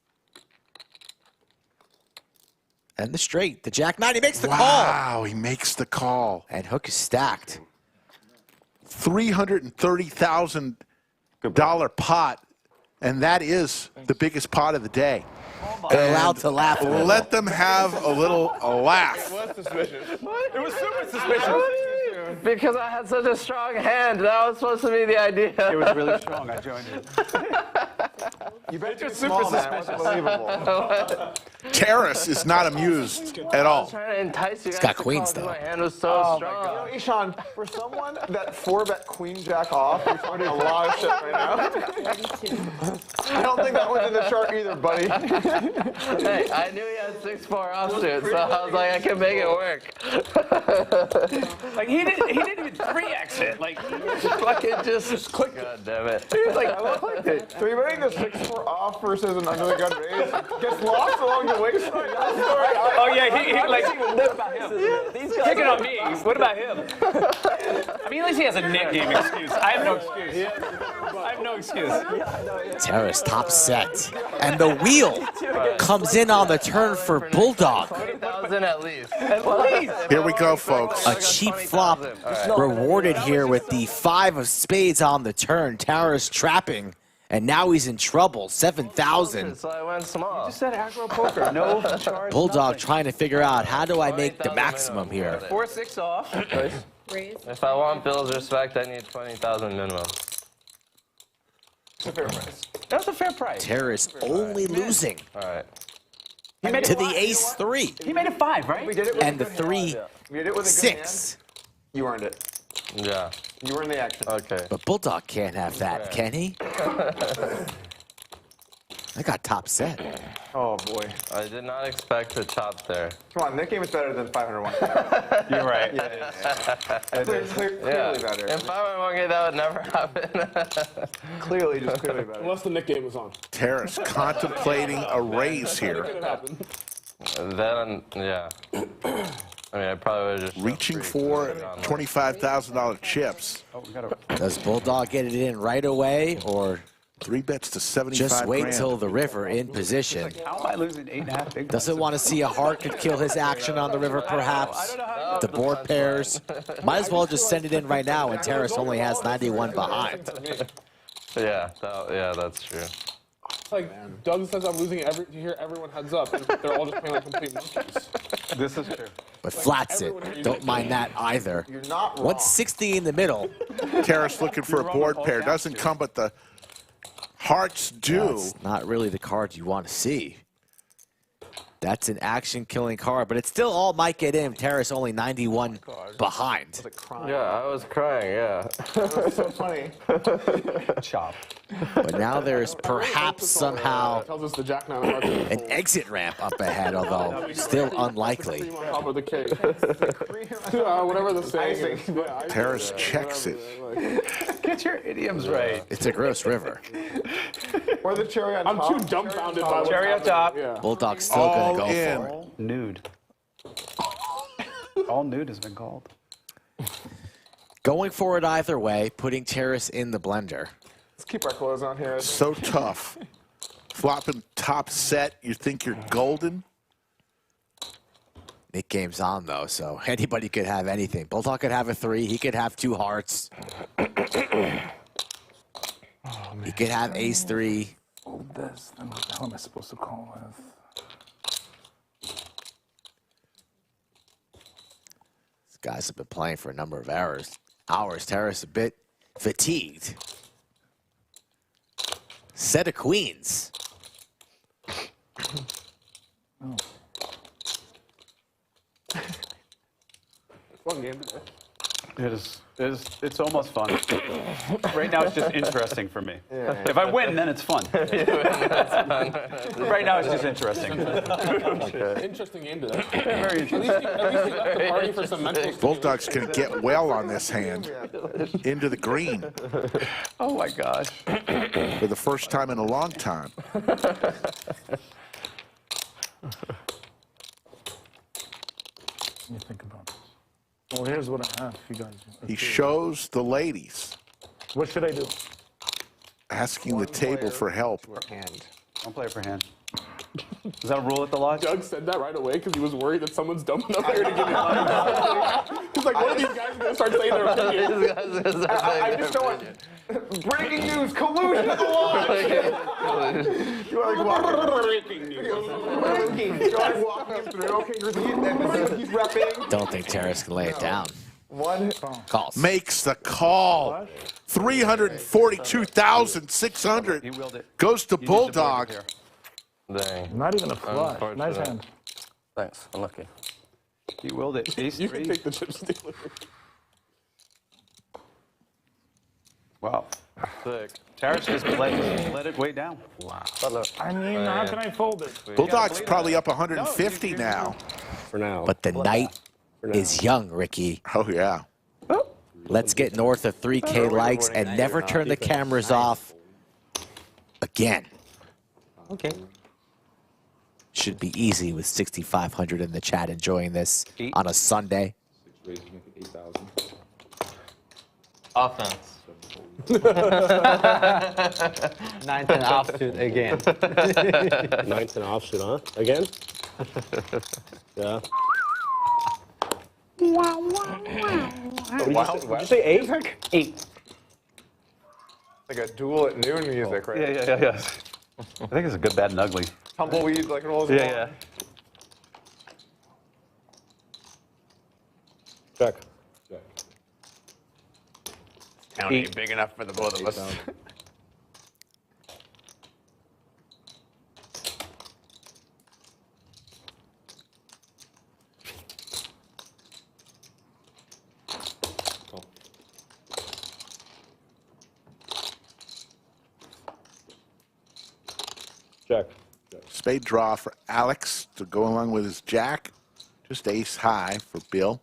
And the straight. The Jack-9. He makes the call. Wow, he makes the call. And Hook is stacked. $330,000 pot. And that is the biggest pot of the day. They're allowed to laugh. Let them have a laugh. It was suspicious. It was super suspicious. Because I had such a strong hand. That was supposed to be the idea. It was really strong. I joined it. You bet you're super suspicious. Unbelievable. Terrace is not amused at all. Trying to entice you guys. He's got queens, though. My hand was so strong. You know, Ishan, for someone that 4-bet queen jack off, you're finding a lot of shit right now. I don't think that one's in the chart either, buddy. Hey, I knew he had 6-4 offsuit, so I was like, I can make it work. Like he didn't even 3x it. Like he fucking just clicked. God damn it. He was like, I clicked it. So you're betting the 6-4 off versus an under the gun raise gets lost along the way. Oh yeah, he like. What about him? Picking on me. What about him? I mean, at least he has a net game excuse. I have no excuse. I have no excuse. Terrace top set. And the wheel comes in on the turn for Bulldog. 20,000 at least. Here we go, folks. A cheap flop rewarded here with the 5 of spades on the turn. Terrace trapping. And now he's in trouble. 7,000. So I went small. You just said aggro poker. No charge. Bulldog trying to figure out how do I make the maximum here. 4-6 off. Raise. If I want Bill's respect, I need 20,000 minimum. That's a fair price. That's a fair price. Terrace only losing. All right. He made to it the five. ace-3. He made it 5, right? We did it with And the a good hand. 3-6. We did it with a good hand. You earned it. Yeah. You earned the action. Okay. But Bulldog can't have that, can he? I got top set. Oh boy. I did not expect to chop there. Come on, that game is better than 501. You're right. Clearly better. In 501K, that would never happen. Clearly better. Unless the Nick game was on. Terrace contemplating a raise here. Then, yeah. I mean, I probably would have just... Reaching for $25,000 chips. Does Bulldog get it in right away, or 3 bets to 75 just wait grand. till the river in position? How am I losing 8.5 big Doesn't want to see a heart could kill his action on the river, perhaps. The board pairs. Might as well just send it in right now, and Terrace only has 91 behind. Yeah, that's true. It's like Doug says I'm losing it. You hear everyone heads up, and they're all just playing like complete monkeys. This is true. But flats it. Don't mind that either. 160 in the middle. Terrace looking for a board pair. Doesn't come, but the hearts do. That's not really the card you want to see. That's an action-killing card, but it still all might get in. Terrace only 91 behind. Yeah, I was crying, yeah. That's so funny. Chop. But now there's perhaps somehow Tells us the Jack Nine market. an exit ramp up ahead, although still unlikely. Cream on top of the cake. Whatever the saying is. Terrace checks it. Get your idioms right. It's a gross river. Or the cherry on I'm top. too dumbfounded by what's Cherry on happening. top. Yeah. Bulldog's still going to go in. for it. Nude. All nude has been called. Going for it either way, putting Terrace in the blender. Let's keep our clothes on here. So tough. Flopping top set, you think you're golden? Nick game's on, though, so anybody could have anything. Bulldog could have a 3. He could have 2 hearts. He could have ace-3. Oh, this. Then what the hell am I supposed to call with? These guys have been playing for a number of hours. Terrace a bit fatigued. Set of queens. Oh. Fun game today. It's almost fun. Right now it's just interesting for me. If I win, then it's fun. Right now it's just interesting. Interesting game today. Very interesting. At least you left the party for some mental Bulldogs can get well on this hand. Into the green. Oh my gosh. For the first time in a long time. Let me think about this. Well, here's what I have, you guys. He shows the ladies. What should I do? Asking the table for help. Hand. One player per hand. Is that a rule at the lodge? Doug said that right away because he was worried that someone's dumb enough there to give me money. He's like, one of these guys is going to start saying their opinion. I just don't want... Breaking news, collusion at the lodge! You are like breaking news. You're like walking him through. Okay, he's repping. Don't think Terrace can lay it down. One. Calls. Makes the call. 342,600 goes to Bulldog. Dang. Not even a flush. Nice hand. Thanks, unlucky. He willed it. Ace You can 3. take the chip stealer. Wow. Sick. Terrace just let it way down. Wow. I mean, how can I fold it? Bulldog's probably up 150 now. For now. But the night is young, Ricky. Oh, yeah. Let's get north of 3K likes and never turn the cameras off again. Okay. Should be easy with 6,500 in the chat enjoying this on a Sunday. Offense. Ninth and offsuit again. Ninth and offsuit, huh? Again? Yeah. What did you say 8? 8. Like a duel at noon music, right? Yeah. I think it's a good, bad, and ugly. Tumbleweed, like rolls Yeah, along. yeah. Check. Town ain't big enough for the both of us. Jack. Spade draw for Alex to go along with his jack. Just ace high for Bill.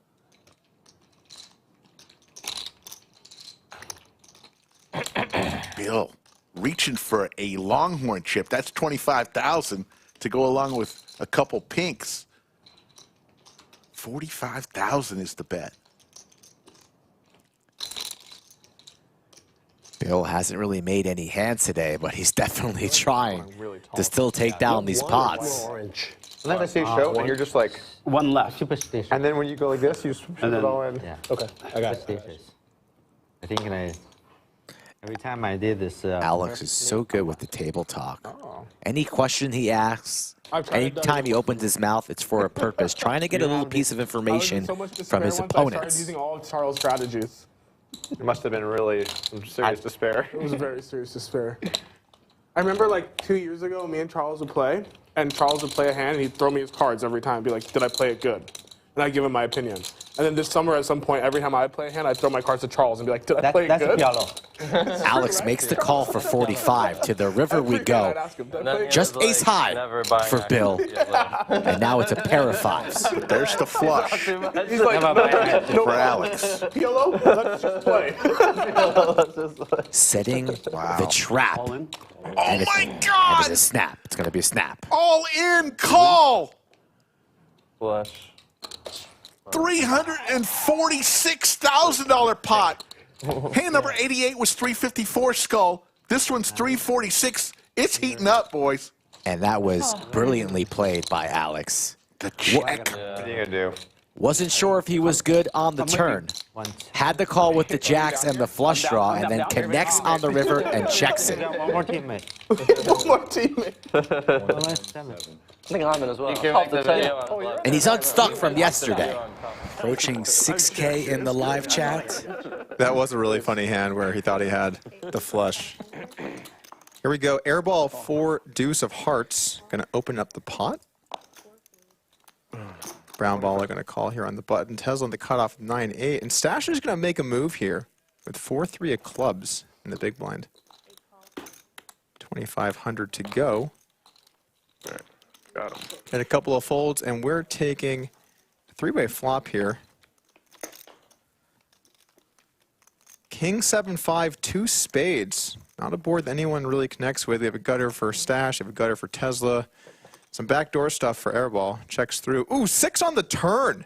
Bill reaching for a Longhorn chip. That's 25,000 to go along with a couple pinks. 45,000 is the bet. Bill hasn't really made any hands today, but he's definitely trying to still take down these pots. Let I say show, and you're just like one left. Superstitious. And then when you go like this, you flip it all in. Yeah. Okay, I got it. Superstitious. I think every time I did this. Alex is so good with the table talk. Any question he asks, anytime he opens his mouth, it's for a purpose. Trying to get a little piece of information from his I started opponents. using all of Charles' strategies. It must have been really some serious despair. It was very serious despair. I remember like 2 years ago, me and Charles would play, and Charles would play a hand, and he'd throw me his cards every time, and be like, did I play it good? And I'd give him my opinion. And then this summer, at some point, every time I play a hand, I'd throw my cards to Charles and be like, did I play it good? Alex makes the call for 45. To the river we go. Just ace high for Bill. And now it's a pair of fives. There's the flush He's like, for Alex. Yellow, let's just play. Setting the trap. Oh my God! And it's a snap. It's going to be a snap. All in call. Flush. $346,000 pot. Hand number 88 was 354 skull. This one's 346. It's heating up, boys. And that was brilliantly played by Alex. The check. What are you gonna do? Wasn't sure if he was good on the turn. Had the call with the jacks and the flush draw, and then connects on the river and checks it. One more teammate. One more teammate. I think I'm in as well. And he's unstuck from yesterday. Approaching 6K in the live chat. That was a really funny hand where he thought he had the flush. Here we go. Airball 4 deuce of hearts. Going to open up the pot. Brown ball are going to call here on the button. Tesla on the cutoff 9-8. And Stash is going to make a move here with 4-3 of clubs in the big blind. 2,500 to go. Got him. And a couple of folds, and we're taking a three-way flop here. King 7-5, 2 spades. Not a board that anyone really connects with. We have a gutter for Stash, we have a gutter for Tesla. Some backdoor stuff for Airball. Checks through. Ooh, 6 on the turn.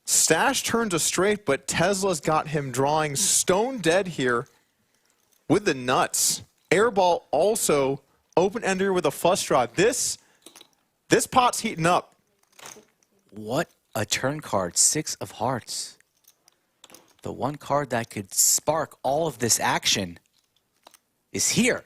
Stash turns a straight, but Tesla's got him drawing stone dead here with the nuts. Airball also open-ender with a flush draw. This pot's heating up. What a turn card, 6 of hearts. The one card that could spark all of this action is here.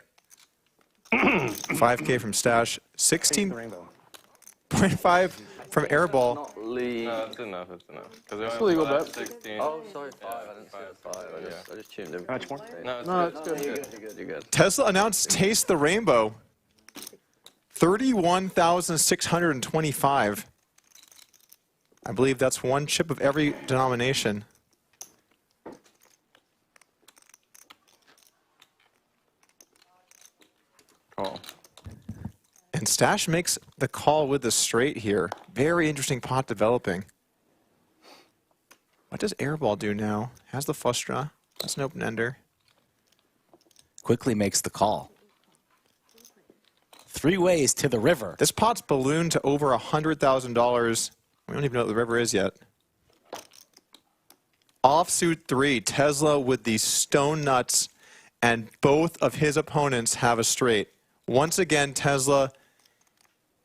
5K from Stash, 16.5 from Airball. No, it's enough. It's enough. It's a legal bet. 16. Oh, sorry, 5. I didn't see the 5. I just tuned in. No, it's good. You're good. You're good. Tesla announced Taste the Rainbow. 31,625. I believe that's one chip of every denomination. Call. And Stash makes the call with the straight here. Very interesting pot developing. What does Airball do now? Has the flush draw. That's an open ender. Quickly makes the call. 3 ways to the river. This pot's ballooned to over $100,000. We don't even know what the river is yet. Offsuit 3, Tesla with the stone nuts, and both of his opponents have a straight. Once again, Tesla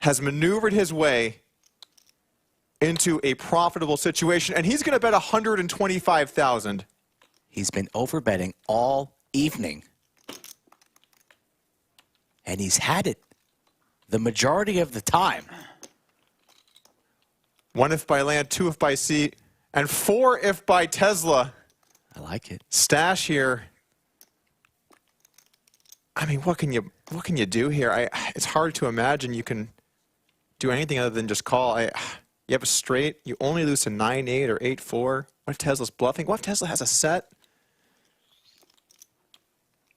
has maneuvered his way into a profitable situation, and he's going to bet $125,000. He's been overbetting all evening. And he's had it the majority of the time. 1 if by land, 2 if by sea, and 4 if by Tesla. I like it. Stash here. I mean, what can you do here? It's hard to imagine you can do anything other than just call. You have a straight. You only lose to 9-8 or 8-4. What if Tesla's bluffing? What if Tesla has a set?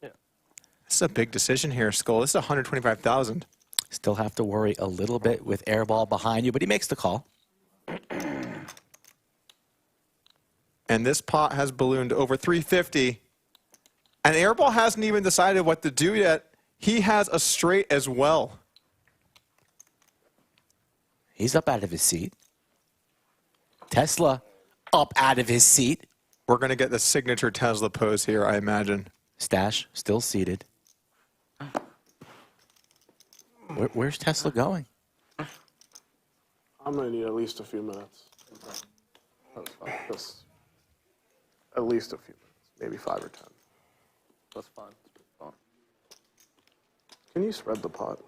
Yeah. This is a big decision here, Skull. This is 125,000. Still have to worry a little bit with airball behind you, but he makes the call. And this pot has ballooned over 350. And airball hasn't even decided what to do yet. He has a straight as well. He's up out of his seat. Tesla up out of his seat. We're going to get the signature Tesla pose here, I imagine. Stash still seated. Where's Tesla going? I'm going to need at least a few minutes. That's fine. Just at least a few minutes, maybe 5 or 10. That's fine. Can you spread the pot?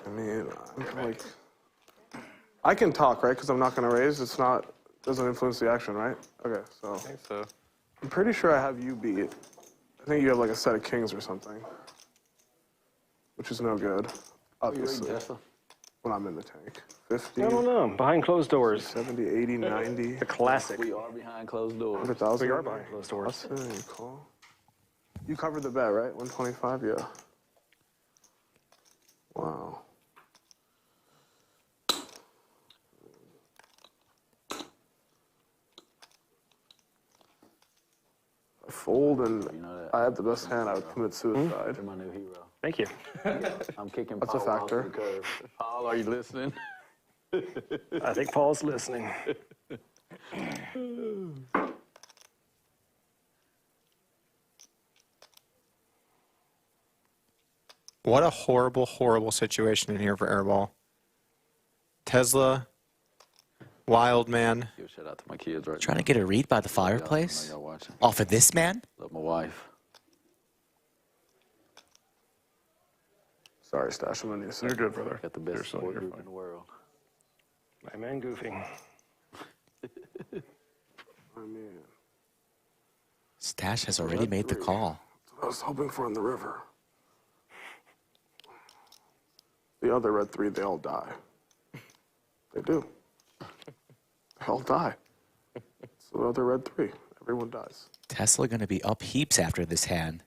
I mean, like, I can talk, right? Because I'm not going to raise. It's not, doesn't influence the action, right? Okay, so. I think so. I'm pretty sure I have you beat. I think you have like a set of kings or something, which is no good, obviously, when I'm in the tank. 50. I don't know. Behind closed doors. 70, 80, 90. The classic. We are behind closed doors. 100,000. We are behind closed doors. You call. You covered the bet, right? 125, yeah. Wow. I fold and I had the best hand, I would commit suicide. You're my new hero. Thank you. I'm kicking That's a Paul off factor. the curve. Paul, are you listening? I think Paul's listening. What a horrible, horrible situation in here for airball. Tesla, wild man. Give a shout out to my kids right Trying to get a read by the fireplace? y'all watching. Off of this man? Love my wife. Sorry, Stash, I'm gonna need a second. You're good, brother. Got the best sport group in the world. My man goofing. I mean, Stash has already made the call. that's what I was hoping for in the river. The other red 3, they all die. They do. They all die. It's the other red 3. Everyone dies. Tesla going to be up heaps after this hand.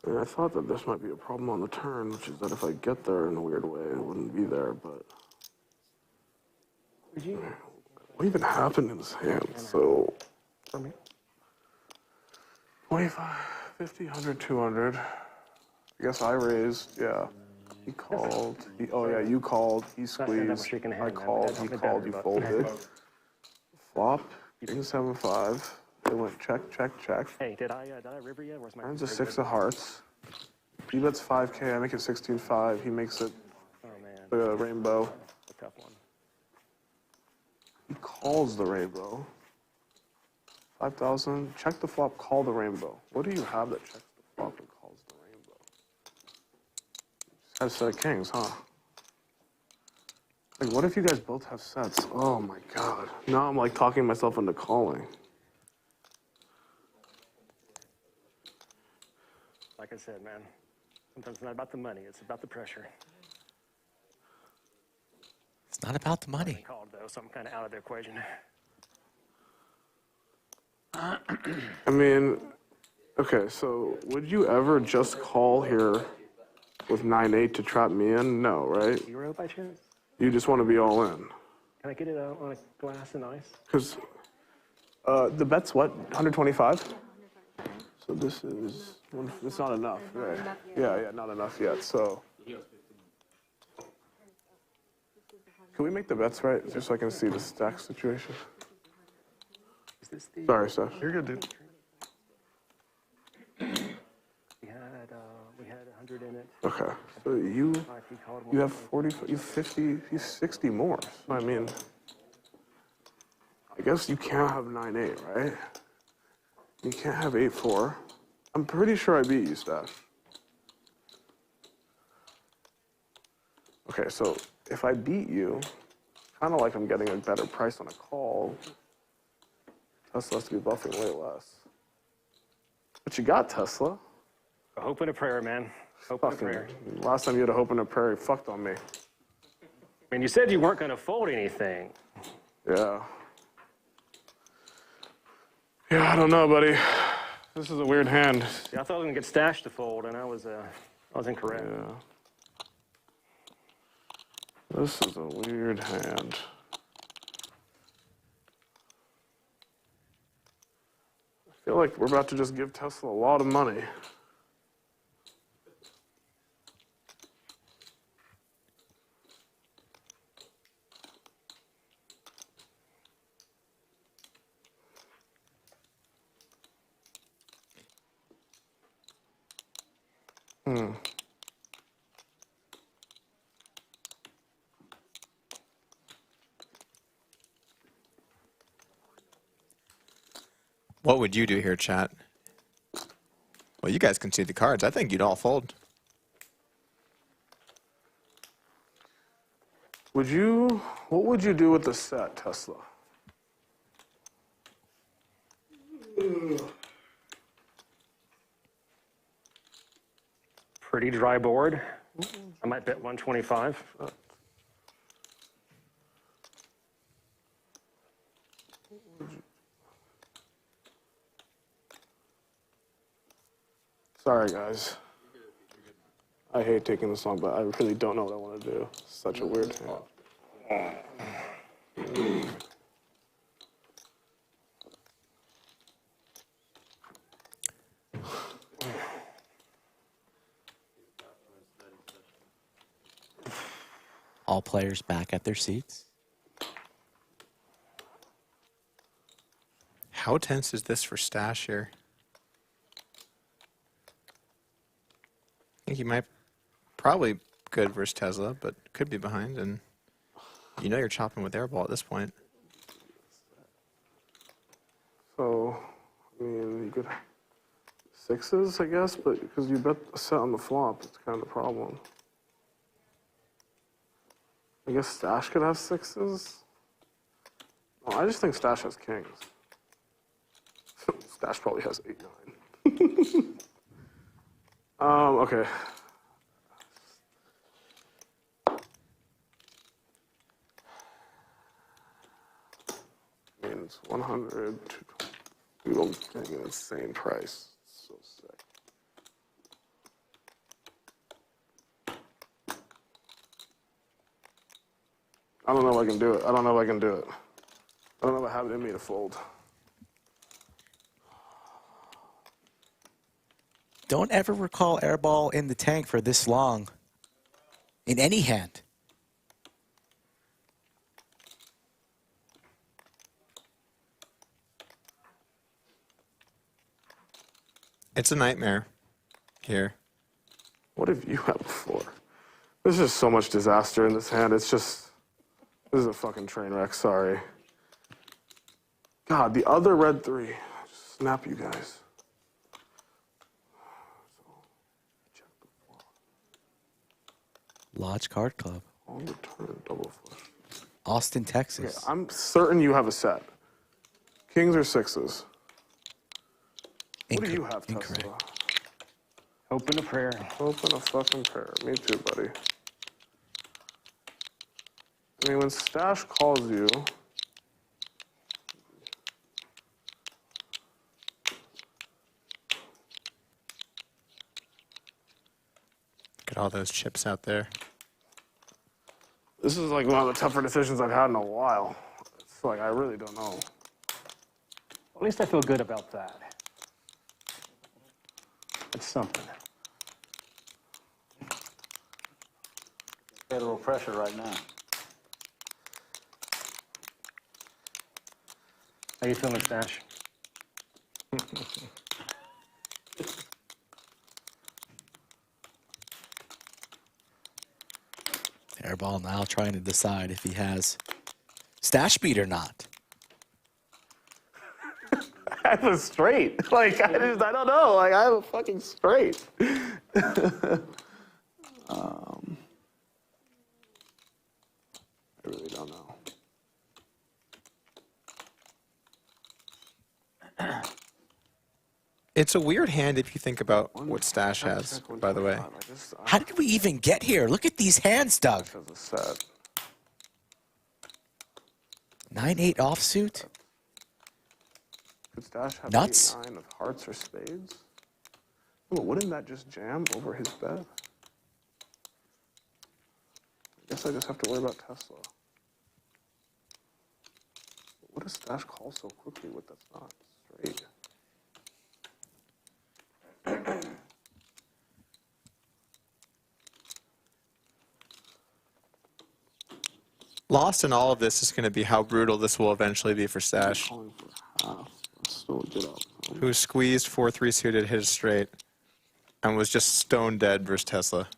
And I thought that this might be a problem on the turn, which is that if I get there in a weird way, it wouldn't be there, but... What even happened in this hand? So... 25, 50, 100, 200. I guess I raised, yeah. He called. Oh, yeah, you called. He squeezed. I called. He called. You folded. Flop. King 7-5. It went check, check, check. Hey, did I river yet? Where's my? Turns a 6 of hearts. He bets 5K. I make it 16-5. He makes it the rainbow. A tough one. He calls the rainbow. 5,000. Check the flop. Call the rainbow. What do you have that checks the flop and calls the rainbow? Just have a set of kings, huh? Like, what if you guys both have sets? Oh my god. Now I'm like talking myself into calling. Like I said, man, sometimes it's not about the money, it's about the pressure. It's not about the money. Called though, so I'm kind of out of the equation. I mean, okay, so would you ever just call here with 9-8 to trap me in? No, right? Zero by chance? You just want to be all in. Can I get it on a glass of ice? Because the bet's what, 125? So this is, it's not enough, right? Yeah, not enough yet, so. Can we make the bets right, just so I can see the stack situation? Is this the... Sorry, Steph. You're good, dude. We had 100 in it. Okay, so you have 40, you have 50, you have 60 more. I mean, I guess you can't have 9-8, right? You can't have 8-4. I'm pretty sure I beat you, Steph. Okay, so if I beat you, kind of like I'm getting a better price on a call. Tesla has to be bluffing way less. But you got Tesla. A hope and a prayer, man. Hope and a prayer. Last time you had a hope and a prayer, you fucked on me. I mean, you said you weren't going to fold anything. Yeah. Yeah, I don't know, buddy. This is a weird hand. Yeah, I thought I was going to get Stash to fold, and I was incorrect. Yeah. This is a weird hand. I feel like we're about to just give Tesla a lot of money. What would you do here, chat? Well, you guys can see the cards. I think you'd all fold. What would you do with the set, Tesla? Pretty dry board. I might bet 125. Sorry, guys. I hate taking this long, but I really don't know what I want to do. It's such a weird hand. All players back at their seats. How tense is this for Stash here? I think he might probably good versus Tesla, but could be behind, and you know you're chopping with airball at this point. So, I mean, you could sixes, I guess, but because you bet a set on the flop, it's kind of the problem. I guess Stash could have sixes. No, I just think Stash has kings. Stash probably has 8-9. Okay. I mean, it's 100. Dude, I'm getting an insane price. It's so sick. I don't know if I can do it. I don't know if I can do it. I don't know if I have it in me to fold. Don't ever recall airball in the tank for this long. In any hand. It's a nightmare here. What have you had before? There's just so much disaster in this hand. It's just, this is a fucking train wreck, sorry. God, the other red 3. Just snap you guys. Lodge Card Club. On the turn, double flush. Austin, Texas. Okay, I'm certain you have a set. Kings or sixes? What do you have, Tesla? Hope and a prayer. Hope and a fucking prayer. Me too, buddy. I mean, when Stash calls you, Look at all those chips out there. this is like one of the tougher decisions I've had in a while. It's like, I really don't know. At least I feel good about that. It's something. Federal pressure right now. How you feeling, Stash? Airball now trying to decide if he has stash beat or not. I have a straight. Like, I don't know. Like, I have a fucking straight. I really don't know. It's a weird hand if you think about what Stash has, by the way. How did we even get here? Look at these hands, Doug. 9-8 offsuit. Could Stash have Nuts. 8-9 of hearts or spades? Well, wouldn't that just jam over his bet? I guess I just have to worry about Tesla. What does Stash call so quickly with that's not straight? Lost in all of this is going to be how brutal this will eventually be for Stash, who squeezed 4-3 suited, hit it straight, and was just stone dead versus Tesla.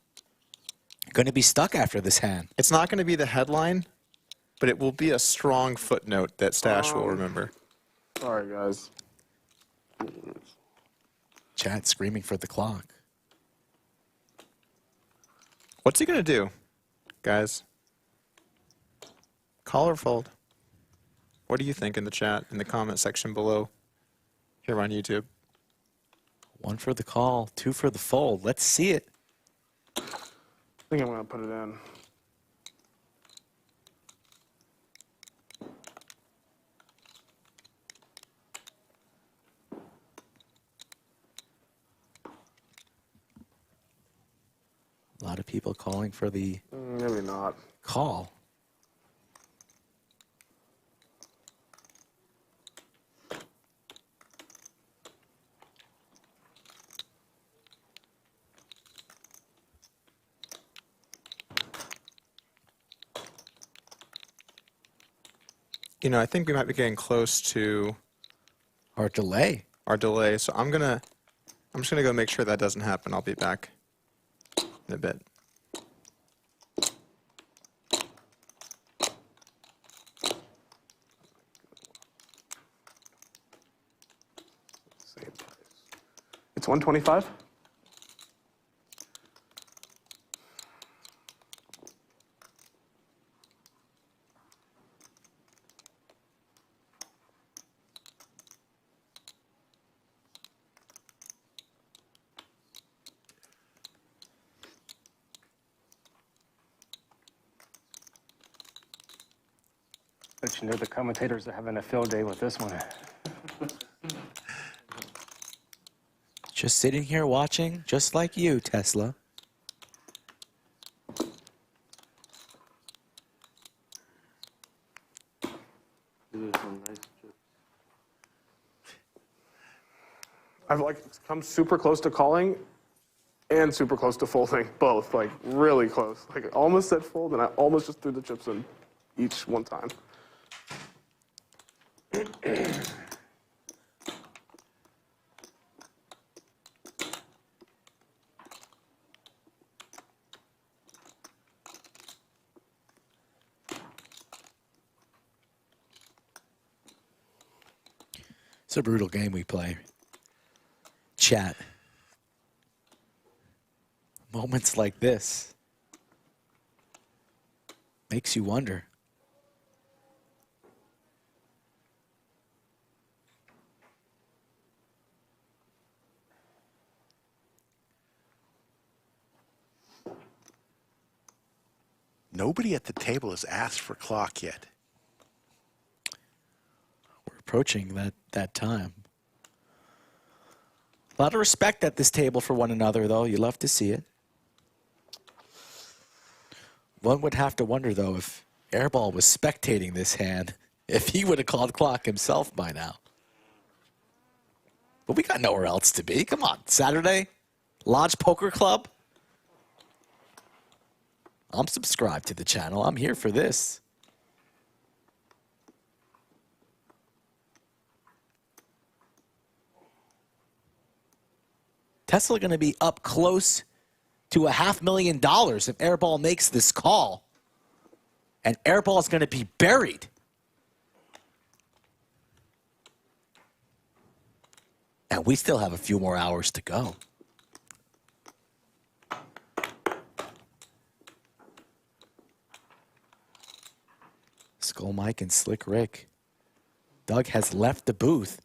Going to be stuck after this hand. It's not going to be the headline, but it will be a strong footnote that Stash will remember. Sorry, guys. Chat screaming for the clock. What's he going to do, guys? Call or fold? What do you think in the chat, in the comment section below here on YouTube? 1 for the call, 2 for the fold. Let's see it. I think I'm going to put it in. A lot of people calling for the Maybe not. call. You know, I think we might be getting close to our delay. So I'm just gonna go make sure that doesn't happen. I'll be back in a bit. It's 125? But you know the commentators are having a field day with this one. Just sitting here watching, just like you, Tesla. I've like come super close to calling and super close to folding, both, like really close. Like I almost said fold and I almost just threw the chips in each one time. It's a brutal game we play. Chat. Moments like this makes you wonder. Nobody at the table has asked for clock yet. We're approaching that time. A lot of respect at this table for one another, though. You love to see it. One would have to wonder, though, if Airball was spectating this hand, if he would have called clock himself by now. But we got nowhere else to be. Come on, Saturday, Lodge Poker Club. I'm subscribed to the channel. I'm here for this. Tesla going to be up close to $500,000 if Airball makes this call. And Airball is going to be buried. And we still have a few more hours to go. Skull Mike and Slick Rick. Doug has left the booth.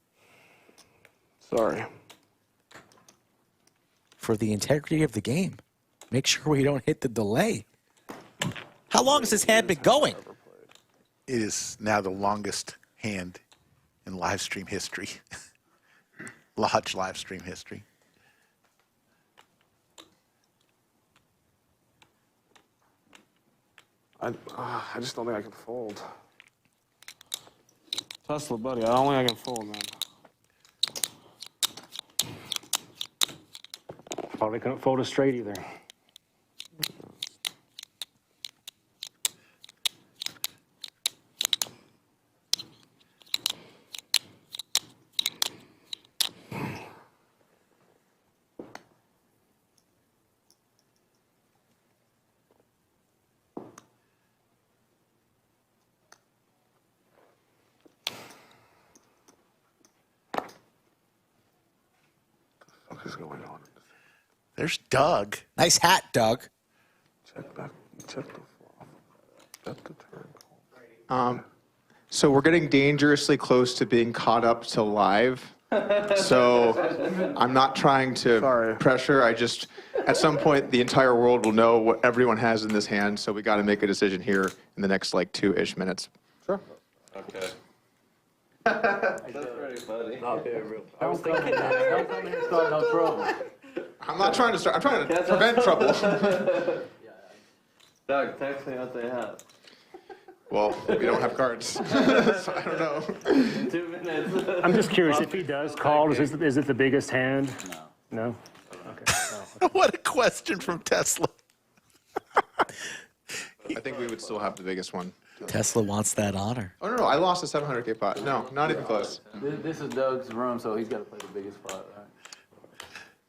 Sorry. For the integrity of the game, make sure we don't hit the delay. How long has this hand been going? It is now the longest hand in live stream history. Lodge live stream history. I just don't think I can fold. Tesla, buddy, I don't think I can fold, man. Probably couldn't fold a straight either. What is going on? There's Doug. Nice hat, Doug. Check back. Check the flop. Check the turn. So we're getting dangerously close to being caught up to live. So I'm not trying to pressure. I just, at some point, the entire world will know what everyone has in this hand. So we got to make a decision here in the next like 2-ish minutes. Sure. Okay. That's pretty funny. Not being real. I was thinking that. Don't come here and start no trouble. I'm not trying to start. I'm trying to prevent trouble. Doug, text me what they have. Well, we don't have cards. So I don't know. 2 minutes. I'm just curious, if he does call, is it the biggest hand? No. No? Okay. No. What a question from Tesla. I think we would still have the biggest one. Tesla wants that honor. Oh, no, I lost a 700K pot. No, not even close. This is Doug's room, so he's got to play the biggest part, right?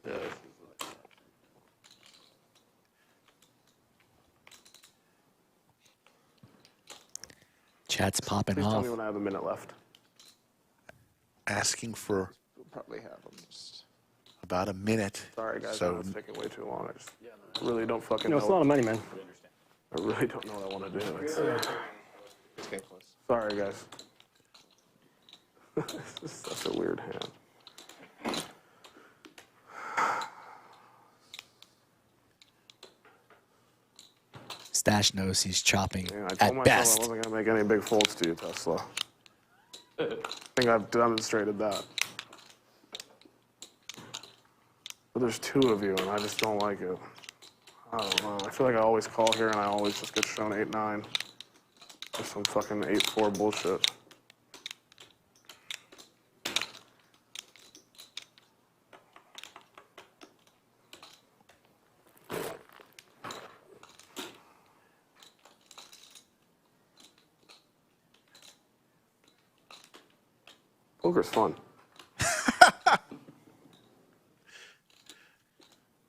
Yeah. Chat's popping Please tell off. me when I have a minute left. Asking for We'll probably have almost. about a minute. Sorry, guys. So It's taking way too long. I just really don't fucking No, know. it's a lot of money, man. I really don't know what I want to do. It's, It's getting close. sorry, guys. This is such a weird hand. Stash knows he's chopping Man, I told at myself best. I wasn't going to make any big folds to you, Tesla. I think I've demonstrated that. But there's two of you, and I just don't like it. I don't know. I feel like I always call here, and I always just get shown 8-9. Or some fucking 8-4 bullshit. Poker's fun.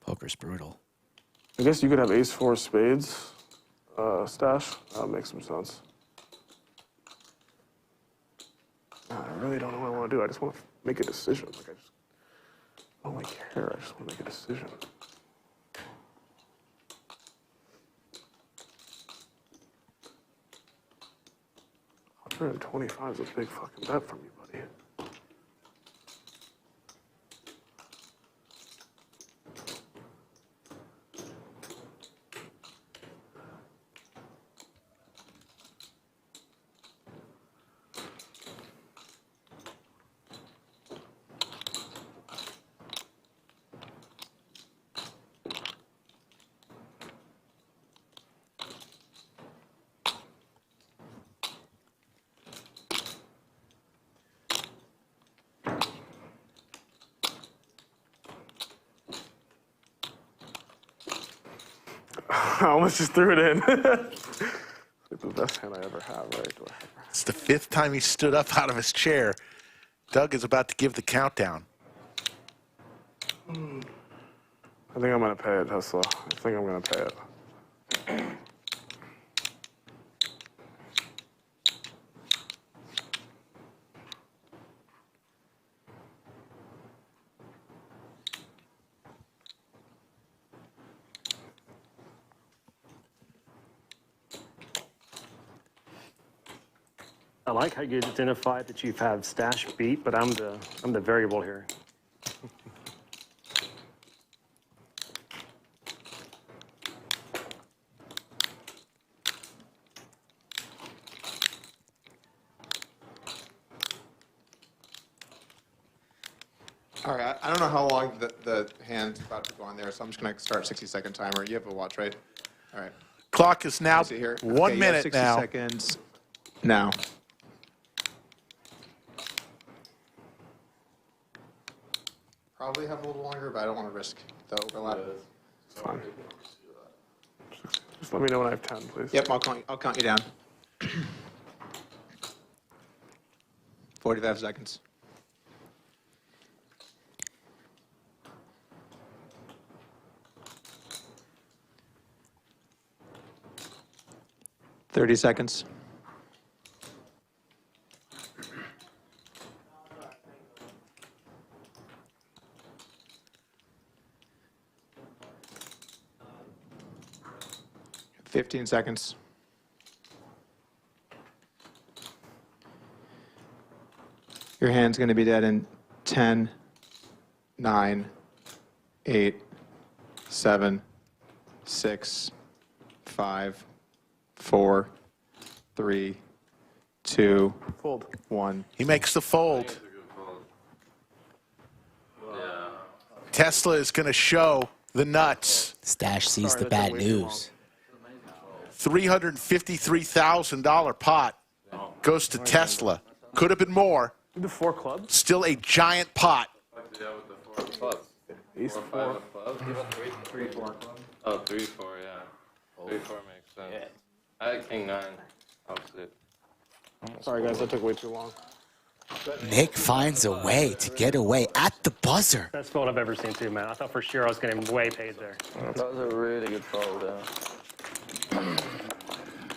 Poker's brutal. I guess you could have ace-4 spades stash. That would make some sense. I really don't know what I want to do. I just want to make a decision. Like I don't really care. I just want to make a decision. $125 is a big fucking bet from you, buddy. I almost just threw it in. It's the best hand I ever have, right? It's the 5th time he stood up out of his chair. Doug is about to give the countdown. I think I'm going to pay it, Tesla. I think I'm going to pay it. I like how you identified that you've had stash beat, but I'm the variable here. All right, I don't know how long the hand's about to go on there, so I'm just going to start 60-second timer. You have a watch, right? All right. Clock is now See here. 1 Okay, you have minute 60 now. seconds now. Probably have a little longer, but I don't want to risk the overlap. Fine. Just let me know when I have 10, please. Yep, I'll count you down. 45 seconds. $30 seconds. $15 seconds. Your hand's going to be dead in 10, 9, 8, 7, 6, 5, 4, 3, 2, Fold. 1. He makes the fold. Tesla is going to show the nuts. Stash sees the bad news. $353,000 pot goes to Tesla. Could have been more. The 4 clubs? Still a giant pot. Ace 4. 3, 4 club. Oh, 3, 4, yeah. 3, 4 makes sense. Yeah. I had king 9. Opposite. Sorry, guys, that took way too long. Nick finds a way to get away at the buzzer. Best fold I've ever seen too, man. I thought for sure I was getting way paid there. That was a really good fold.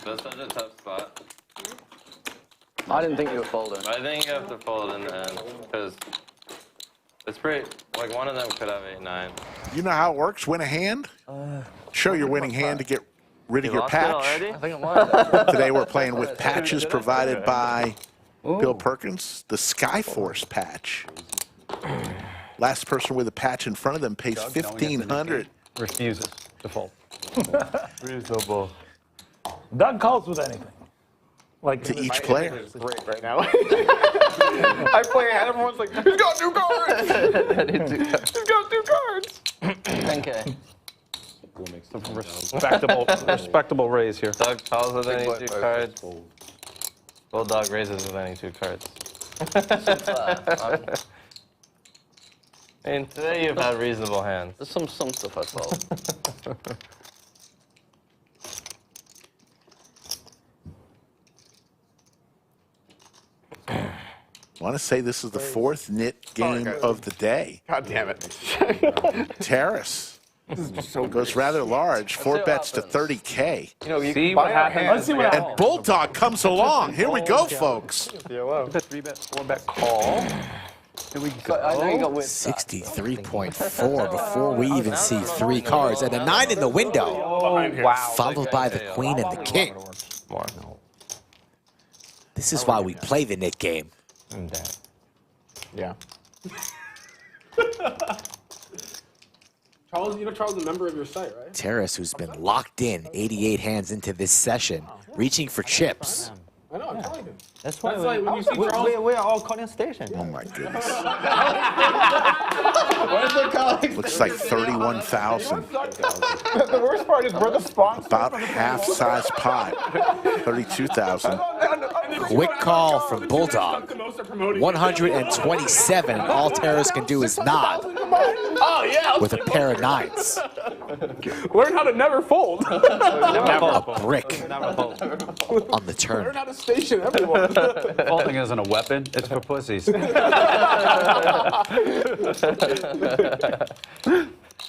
That's such a tough spot. I didn't think you were folding. I think you have to fold in the end because it's pretty. Like one of them could have 8, 9. You know how it works? Win a hand. Show your winning hand to get rid of your patch. I think it might. Today we're playing with patches provided by Bill Perkins, the Skyforce patch. Last person with a patch in front of them pays $1,500. Refuses to fold. Reasonable. Doug calls with anything. Like To each player. Great right now. I play and everyone's like, he's got 2 cards. He's got 2 cards. 10K. Respectable raise here. Doug calls with any 2 cards. Bulldog raises with any 2 cards. I mean, today you've had reasonable hands. There's some stuff I sold. I want to say this is the 4th knit game of the day. God damn it. Terrace goes rather large, 4 bets to 30K. You know, you See can what buy our happens. hands. Let's see what And Bulldog comes along. Here we go, folks. Yeah, 3 bet, 4 bet call. Here we go. I know you got weird 63.4 before we even see 3 cards and a 9 in the window. Oh, wow. Followed by the queen and the king. More. This is why we play the knit game. Yeah. Charles, you know Charles is a member of your site, right? Terrace, who's been locked in 88 hands into this session, reaching for chips. I know, I'm telling you. That's why like when you see Charles. we are all calling station. Oh my goodness. What is it called? Looks like 31,000. The worst part is we're the sponsor. About half-size pot. 32,000. Quick call from Bulldog. 127, and all Terrace can do is nod Oh yeah. with a pair of 9s. Learn how to never fold. A brick on the turn. Learn how to station everyone. Folding isn't a weapon, it's for pussies.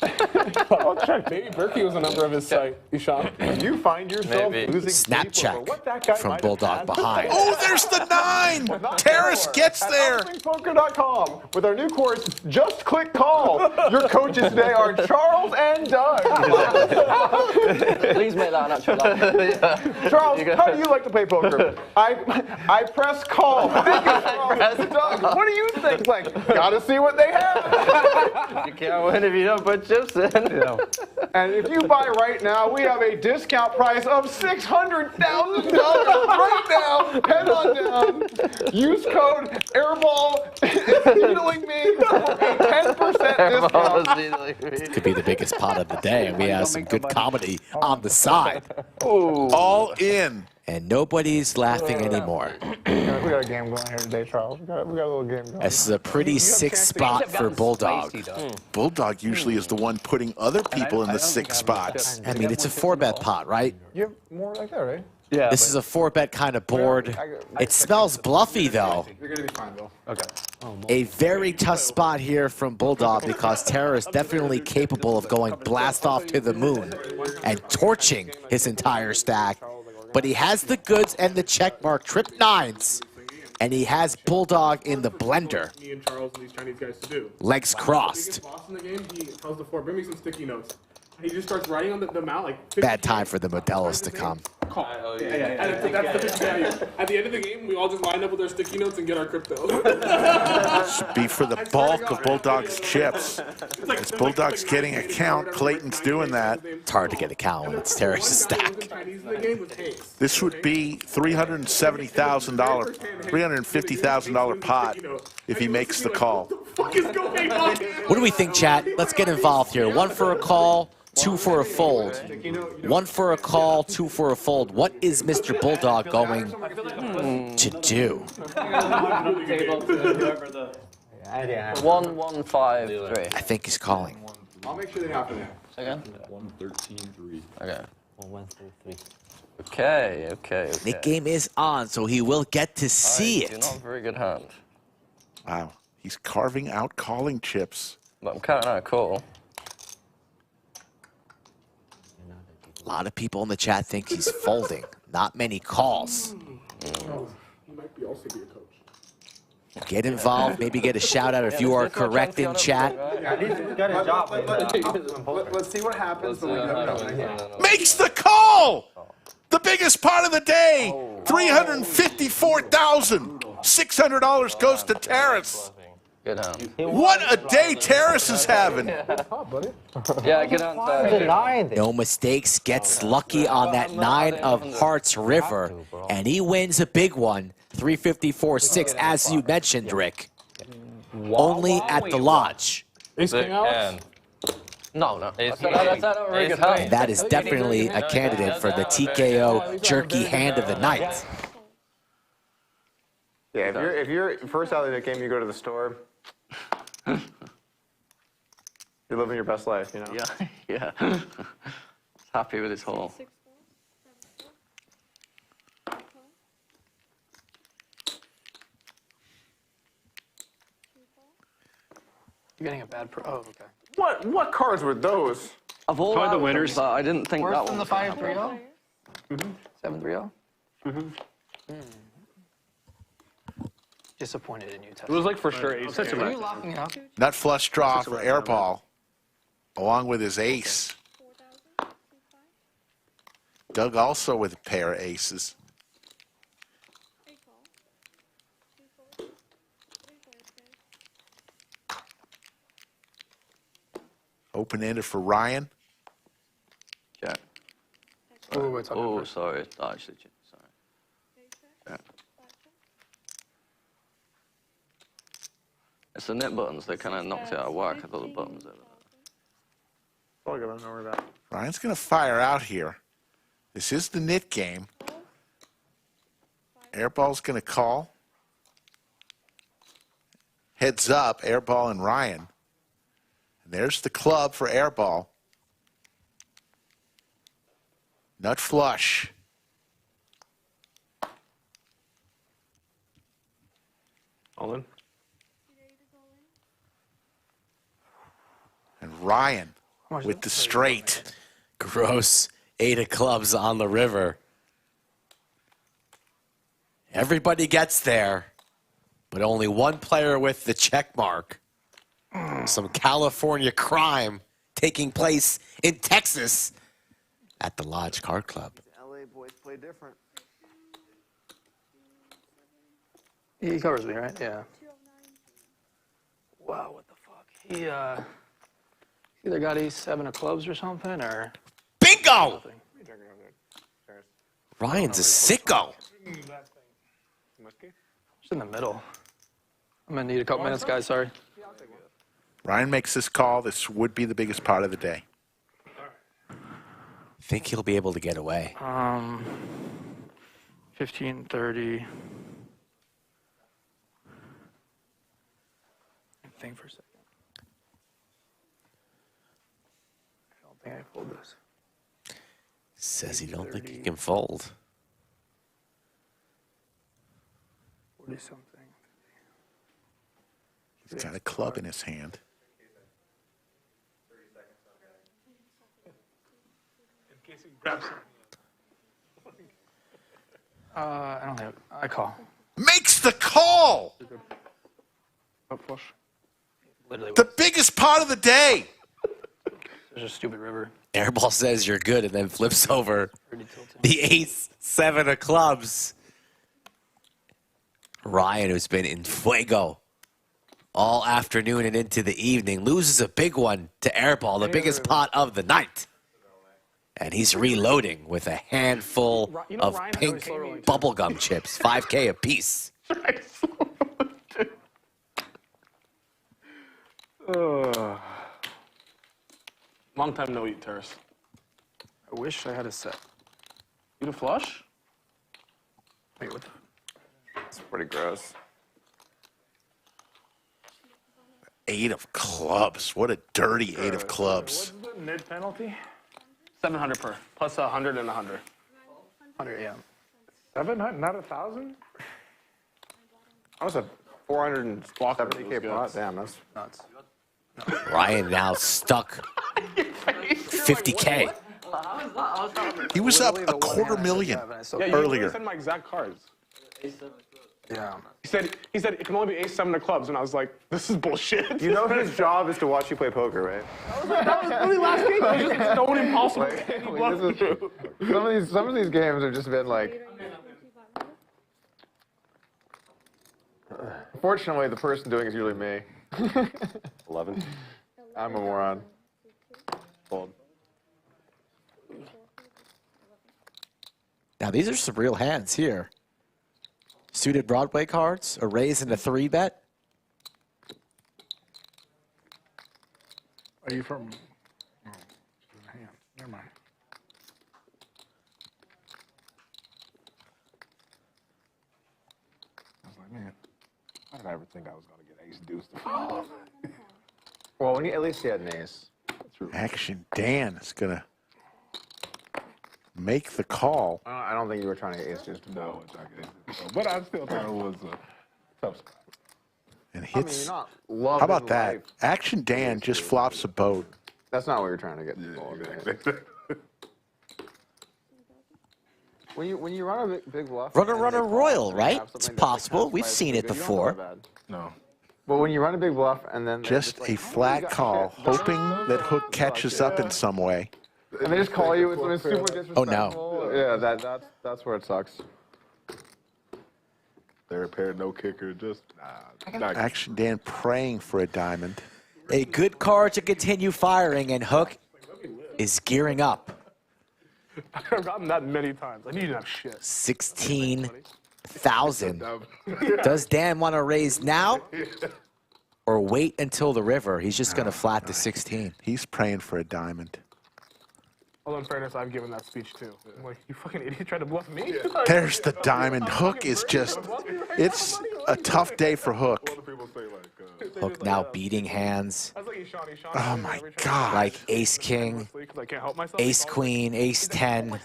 I'll check. Maybe Berkey was a number of his site. Ishan. You find yourself losing Snap check from Bulldog behind. Oh, there's the 9. Terrace gets there. Poker.com with our new course, Just Click Call. Your coaches today are Charles and Doug. Please make that an actual laugh. Charles, how do you like to play poker? I press call. Thank you, Charles. Doug, what do you think? Like, gotta see what they have. You can't win if you don't put chips in. And if you buy right now, we have a discount price of $600,000 right now. Head on down. Use code Airball is needling me for a 10% discount. This could be the biggest pot of the day, and we have some good comedy on the side. All in. And nobody's laughing anymore. We got a game going here today, Charles. We got a little game going. This is a pretty sick spot for Bulldog. Bulldog usually is the one putting other people in the 6 spots. I mean, it's a 4-bet pot, right? You have more like that, right? Yeah. This is a 4-bet kind of board. It smells bluffy, though. You're going to be fine, Bill. Okay. A very tough spot here from Bulldog because Terra is definitely capable of going blast off to the moon and torching his entire stack. But he has the goods and the check mark, trip 9s, and he has Bulldog in the blender. Me and Charles and these Chinese guys to do. Legs crossed. Boss in the game, he tells the 4, bring me some sticky notes. And he just starts writing on the mount like 50 Bad time for the Modelos to come. Call. And that's the 50 value. At the end of the game, we all just line up with our sticky notes and get our crypto. Should be for the bulk of Bulldog's chips. As Bulldog's getting a count, Clayton's doing that. It's hard to get a count when it's Terrace's stack. This would be $370,000, $350,000 pot if he makes the call. What is going on? What do we think, chat? Let's get involved here. 1 for a call, 2 for a fold. 1 for a call, 2 for a fold. What is Mr. Bulldog going to do? 1, 1, 5, 3. I think he's calling. I'll make sure they happen. Second? 1, 13, 3. Okay. 1, 3. Okay. The game is on, so he will get to see it. Not a very good hand. Wow, he's carving out calling chips. But I'm counting out a call. A lot of people in the chat think he's folding. Not many calls. He might be also be a coach. Get involved, maybe get a shout out if you are correct in chat. Let's see what happens when we go. Makes the call! The biggest pot of the day! $354,600 goes to Terrace. Good hand. What a day Terrace is having. Yeah, good hand. No mistakes, gets lucky on that 9 of hearts river, and he wins a big one. 354-6, as you mentioned, Rick. Only at the lodge. No. That's not a very good hand. That is definitely a candidate for the TKO jerky hand of the night. Yeah, if you're first out of the game, you go to the store. You're living your best life, you know? Yeah. Happy with his haul. You're getting a bad pro. Oh, okay. What cards were those? Of all Probably the winners. I didn't think Worse that than one. the 5-3-0? 7-3-0? Disappointed in you, Tess. It was like for sure ace. Are you locking up? Nut flush draw for Airball, along with his ace. Doug also with a pair of aces. Open-ended for Ryan. Jack. Oh, sorry. Actually, sorry. Jack. It's the knit buttons that kind of knocked it out of whack. I thought the buttons over there. Probably gonna know where that. Ryan's going to fire out here. This is the knit game. Airball's going to call. Heads up, Airball and Ryan. And there's the club for Airball. Nut flush. All in. And Ryan with the straight. Gross 8 of clubs on the river. Everybody gets there, but only one player with the check mark. Some California crime taking place in Texas at the Lodge Card Club. LA boys play different. He covers me, right? Yeah. Wow, what the fuck? He either got ace-7 of clubs or something, or bingo! Nothing. Ryan's a sicko. Just in the middle. I'm gonna need a couple minutes, guys. Sorry. Ryan makes this call. This would be the biggest part of the day. Think he'll be able to get away. 15, 30. Think for a second. I don't think I fold this. Says he don't think he can fold. 40 something. He's got a club in his hand. I don't have. I call. Makes the call. Up flush. Literally. The biggest part of the day. There's a stupid river. Airball says you're good and then flips over the ace-7 of clubs. Ryan, who's been in fuego all afternoon and into the evening, loses a big one to Airball, the biggest pot of the night. And he's reloading with a handful of pink bubblegum chips, 5K apiece. Long time no eat, Terrace. I wish I had a set. Eat a flush? Wait, what the? It's pretty gross. 8 of clubs. What a dirty 8 of clubs. What's the mid penalty? 700 per, plus 100 and 100. 100, yeah. 700, not 1,000? I was a 470K pot. Damn, that's nuts. Ryan now stuck 50K. He was up $250,000 Yeah, you earlier. said my exact cards. Yeah. He said it can only be ace-7 of clubs, and I was like, this is bullshit. You know his job is to watch you play poker, right? That was really last game. It was just stone impossible. Some of these games have just been like. Fortunately, the person doing it is usually me. 11. I'm a moron. Fold. Now, these are some real hands here. Suited Broadway cards, a raise and a 3-bet. Are you from? Oh, never mind. I was like, man, how did I ever think I was going to get ace deuce to fall? Well, when you at least you had an ace. Action Dan is going to make the call. I don't think you were trying to get ace deuce to No, but I still thought it was a tough spot. And I mean, hits. you're not How loving about that? life. Action Dan just flops a boat. That's not what you're trying to get. When you run a big bluff. Runner royal, right? It's possible. We've seen it before. No. But when you run a big bluff and then Just a flat call, hoping that Hook catches up in some way. and they just call you with something super disrespectful. Oh, no. Yeah, that's where it sucks. They're paired, no kicker, just nah. Action Dan praying for a diamond. A good card to continue firing, and Hook is gearing up. I've gotten that many times. I need to have shit. 16,000. Does Dan want to raise now or wait until the river? He's just going to flat the 16. He's praying for a diamond. Although in fairness, I've given that speech too. I'm like, you fucking idiot, tried to bluff me? There's the diamond. Hook is just, it's a tough day for Hook. Hook now beating hands Oh my God. like ace king, ace queen, ace 10.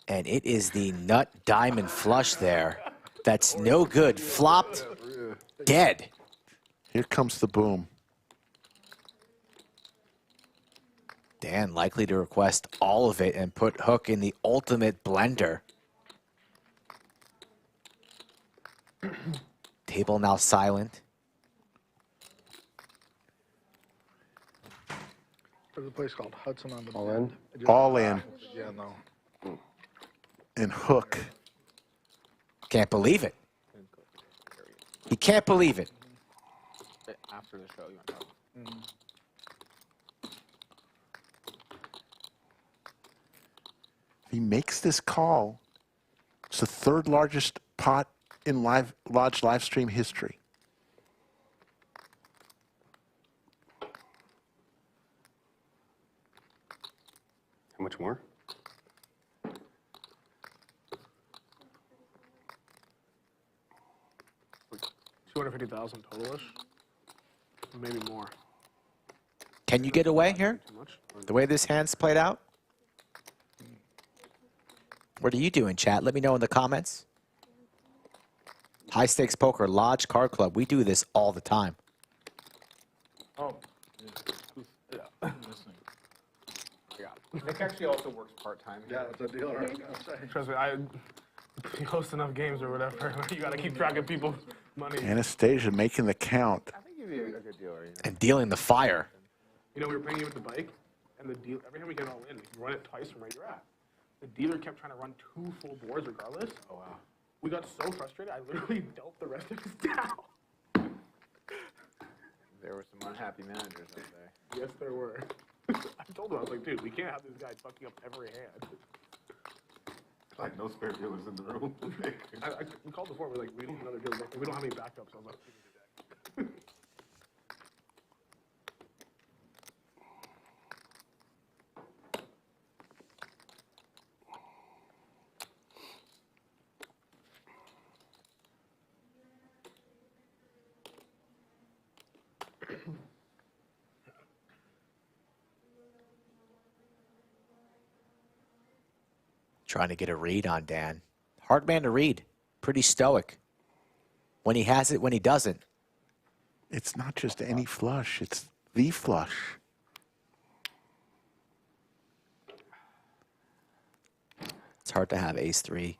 And it is the nut diamond flush there. That's no good. Flopped, dead. Here comes the boom. Dan likely to request all of it and put Hook in the ultimate blender. Table now silent. There's a place called Hudson on the All in? All in. Yeah, no. And Hook. Can't believe it. He can't believe it. After the show, you want to talk. He makes this call. It's the third largest pot in Lodge live stream history. How much more? $250,000 totalish, maybe more. Can you get away here? The way this hand's played out? What are you doing, chat? Let me know in the comments. High Stakes Poker, Lodge Card Club. We do this all the time. Oh. Yeah. Nick actually also works part-time. Yeah, it's a deal right now. Trust me, you host enough games or whatever. You got to keep track of people's money. Anastasia making the count. I think you'd be a good dealer. And dealing the fire. You know, we were playing with the bike, and the deal every time we get all in, you run it twice from where you're at. The dealer kept trying to run 2 full boards regardless. Oh, wow. We got so frustrated, I literally dealt the rest of his down. There were some unhappy managers out there. Yes, there were. I told him, I was like, dude, we can't have this guy fucking up every hand. Like no spare dealers in the room. We called before, we're like, we need another dealer. We don't have any backups. I was like, give me the deck. Trying to get a read on Dan. Hard man to read. Pretty stoic. When he has it, when he doesn't. It's not just any flush, it's the flush. It's hard to have ace-3,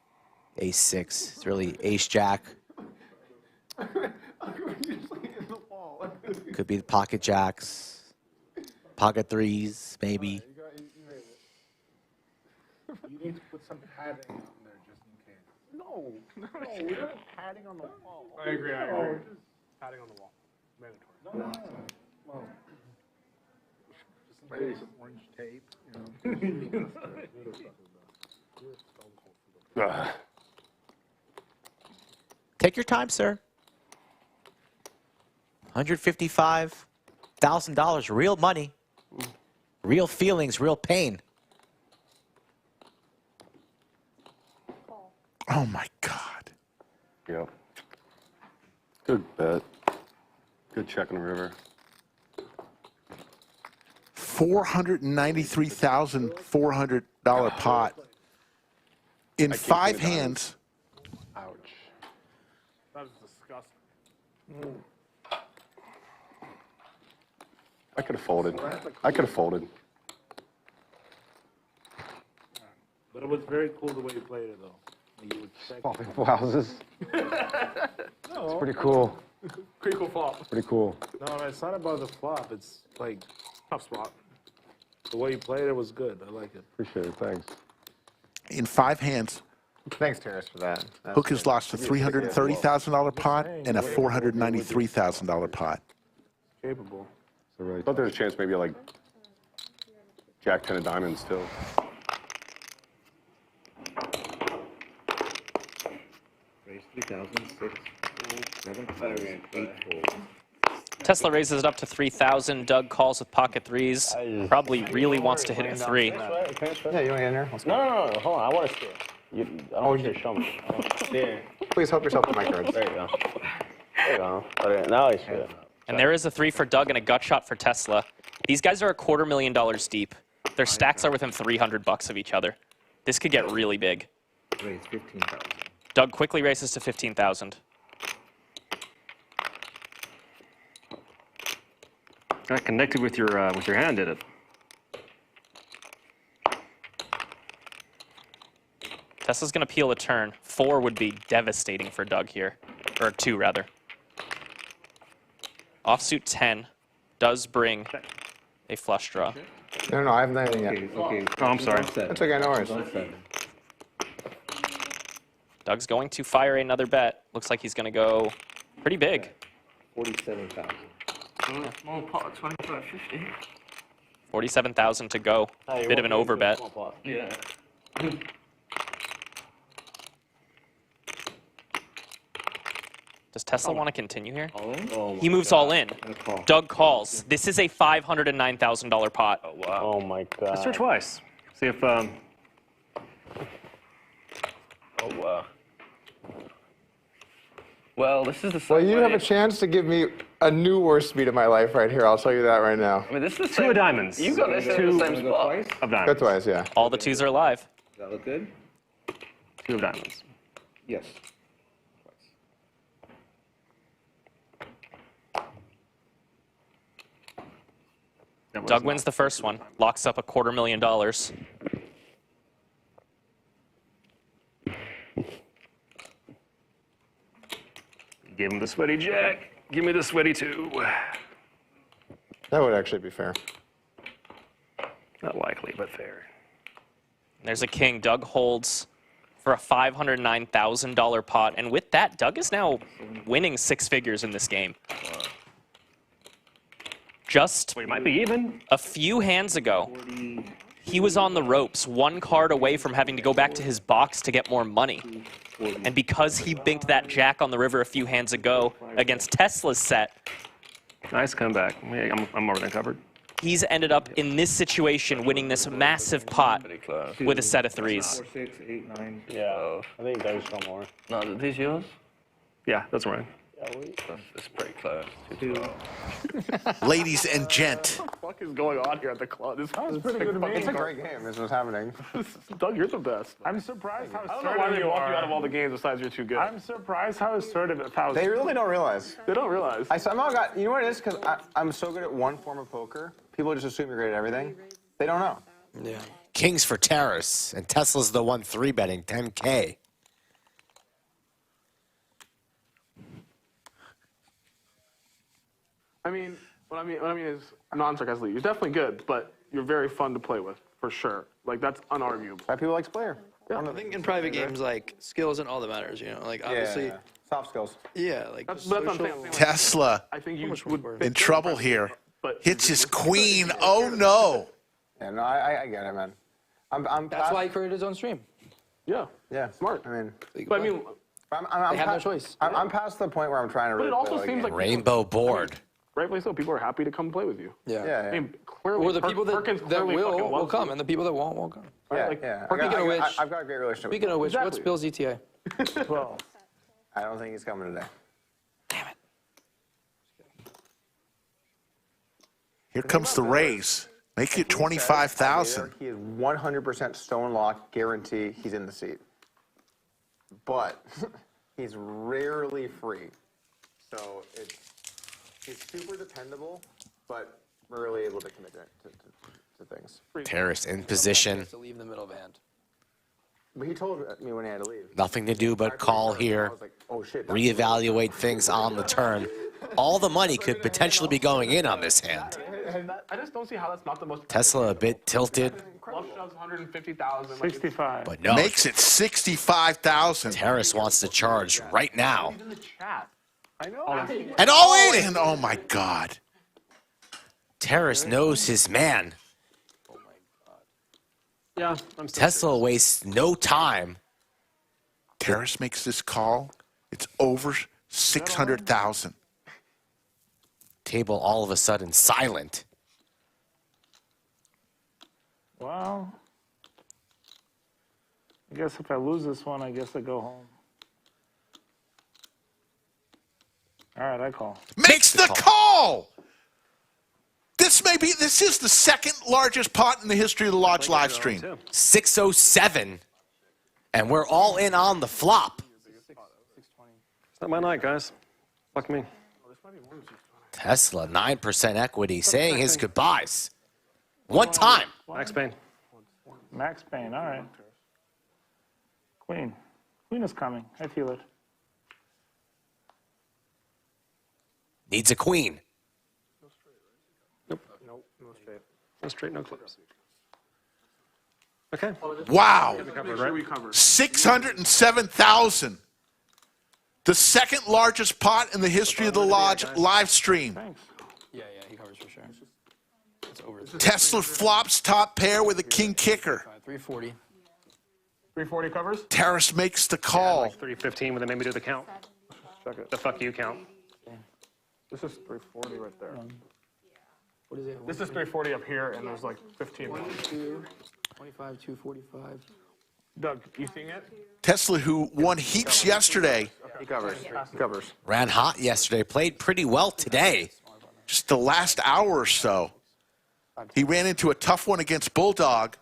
ace-6. It's really ace-jack. Could be the pocket jacks, pocket 3s, maybe. You need to put some padding on there just in case. No, we don't have padding on the wall. I agree. Padding on the wall. Mandatory. No. Well, Maybe some orange tape, you know. Take your time, sir. $155,000, real money, real feelings, real pain. Oh my God. Yep. Good bet. Good check on the river. $493,400 pot in 5 hands. Ouch. That was disgusting. I could have folded. I could have folded. But it was very cool the way you played it, though. You would check. Popping full houses. No. It's pretty cool. Pretty cool flop. Pretty cool. No, it's not about the flop. It's like tough spot. The way you played it was good. I like it. Appreciate it. Thanks. In 5 hands. Thanks, Terrace, for that. Hook has lost a $330,000 pot and a $493,000 pot. Capable. So right. I thought there was a chance maybe like Jack 10 of diamonds still. Raise 3,000, 6, 7, 5, 8, 4. Tesla raises it up to 3,000. Doug calls with pocket 3s. Probably really wants to hit a 3. Yeah, you want to get in there? No, hold on. I want to see it. I don't want you to show me. I want to see it. Please help yourself with my cards. There you go. There you go. Okay, now I see it. And there is a 3 for Doug and a gut shot for Tesla. These guys are $250,000 deep. Their stacks are within $300 of each other. This could get really big. Raise 15,000. Doug quickly races to 15,000. That connected with your hand, did it? Tesla's going to peel a turn. 4 would be devastating for Doug here. Or 2, rather. Offsuit 10 does bring a flush draw. No, I haven't done anything yet. Okay. Oh, I'm sorry. That's okay, no worries. Doug's going to fire another bet. Looks like he's going to go pretty big. 47,000. Small pot, 25.50. 47,000 to go. Bit of an over bet. Yeah. Does Tesla want to continue here? All in? He moves all in. Doug calls. This is a $509,000 pot. Oh, wow. Oh, my God. Let's search twice. See if, Oh, wow. Well, this is the same Well, you have way- a chance to give me a new worst beat of my life right here. I'll tell you that right now. I mean, this is the 2 same. of diamonds. You got this in the same spot. of diamonds. That's twice, yeah. All the 2s are alive. Does that look good? 2 of diamonds. Yes. Doug wins the first one. Locks up $250,000. Give him the sweaty jack. Give me the sweaty 2. That would actually be fair. Not likely, but fair. There's a king. Doug holds for a $509,000 pot. And with that, Doug is now winning 6 figures in this game. Just Well, you might be even. a few hands ago, he was on the ropes, 1 card away from having to go back to his box to get more money. And because he binked that jack on the river a few hands ago against Tesla's set, Nice comeback. Yeah, I'm more than covered. he's ended up in this situation winning this massive pot Pretty close. with a set of 3s. 4, 6, 8, 9. Yeah. I think those some more. No, are these yours? Yeah, that's right. That's pretty close. 2. Ladies and gent, What the fuck is going on here at the club? This is pretty good to me. It's a great game. This is what's happening. Doug, you're the best. I'm surprised how I don't know why assertive they you walk you out are. of all the games besides you're too good. I'm surprised how assertive it sounds. They really don't realize. They don't realize. I somehow got, you know what it is? Because I'm so good at one form of poker, people just assume you're great at everything. They don't know. Yeah. Kings for Terrace, and Tesla's the one 3-betting 10K. What I mean is non-sarcastically. You're definitely good, but you're very fun to play with, for sure. Like, that's unarguable. Why people like player. Yeah. I think in private games, like, skill isn't all that matters, you know? Like, obviously, Soft skills. yeah, like, That's just what I'm social- saying. Tesla I think you much would more in trouble here. but Hits his queen. Oh no. Yeah, no, I get it, man. I'm That's why he created his own stream. Yeah. Yeah, Smart. I mean, But I mean, They have no choice. I'm past the point where I'm trying to but really it also play seems like Rainbow board. rightfully so. People are happy to come play with you. Yeah. Yeah, I mean, clearly, Or the people that, Perkins that clearly fucking will loves come, you. and the people that won't come. Yeah, Like, yeah. Speaking of which, I've got a great relationship with Speaking of which, what's Exactly. Bill's ETA? 12. I don't think he's coming today. Here comes the raise. Make it 25,000. He is 100% stone lock guarantee he's in the seat. But he's rarely free. So he's super dependable, but rarely able to commit to things. Terrace in position. To leave in the middle of a hand. But he told me when he had to leave. Nothing to do but call here. I was like, oh shit. Reevaluate things on the turn. All the money could potentially be going in on this hand. I just don't see how that's not the most. Tesla a bit tilted, Flush shoves 150,000. 65. but no. Makes it 65,000. Terrace wants to charge right now. In the chat. I know. And all in! And oh my God. Terrace knows his man. Yeah. I'm still Tesla wastes no time. Terrace makes this call. It's over 600,000. Table all of a sudden silent. Well, I guess if I lose this one, I guess I go home. All right, I call. Makes the call! This is the second largest pot in the history of the Lodge live stream. 607. And we're all in on the flop. It's not my night, guys. Fuck me. Tesla, 9% equity, saying his goodbyes. One time. Max Payne. Max Payne, all right. Queen. Queen is coming. I feel it. Needs a queen. Nope, no straight. No straight, no clubs. Okay. Wow. Make sure we cover. 607,000. The second largest pot in the history of the Lodge live stream. Yeah, he covers for sure. It's over. Tesla flops top pair with a king kicker. 340. 340 covers? Terrace makes the call. Like 315 when they made me do the count. The fuck you count. This is 340 right there. What is it? This is 340 up here, and there's like 15. 25, 245. Doug, you seeing it? Tesla, who won heaps yesterday, He covers. He covers. Ran hot yesterday, played pretty well today. just the last hour or so, he ran into a tough one against Bulldog,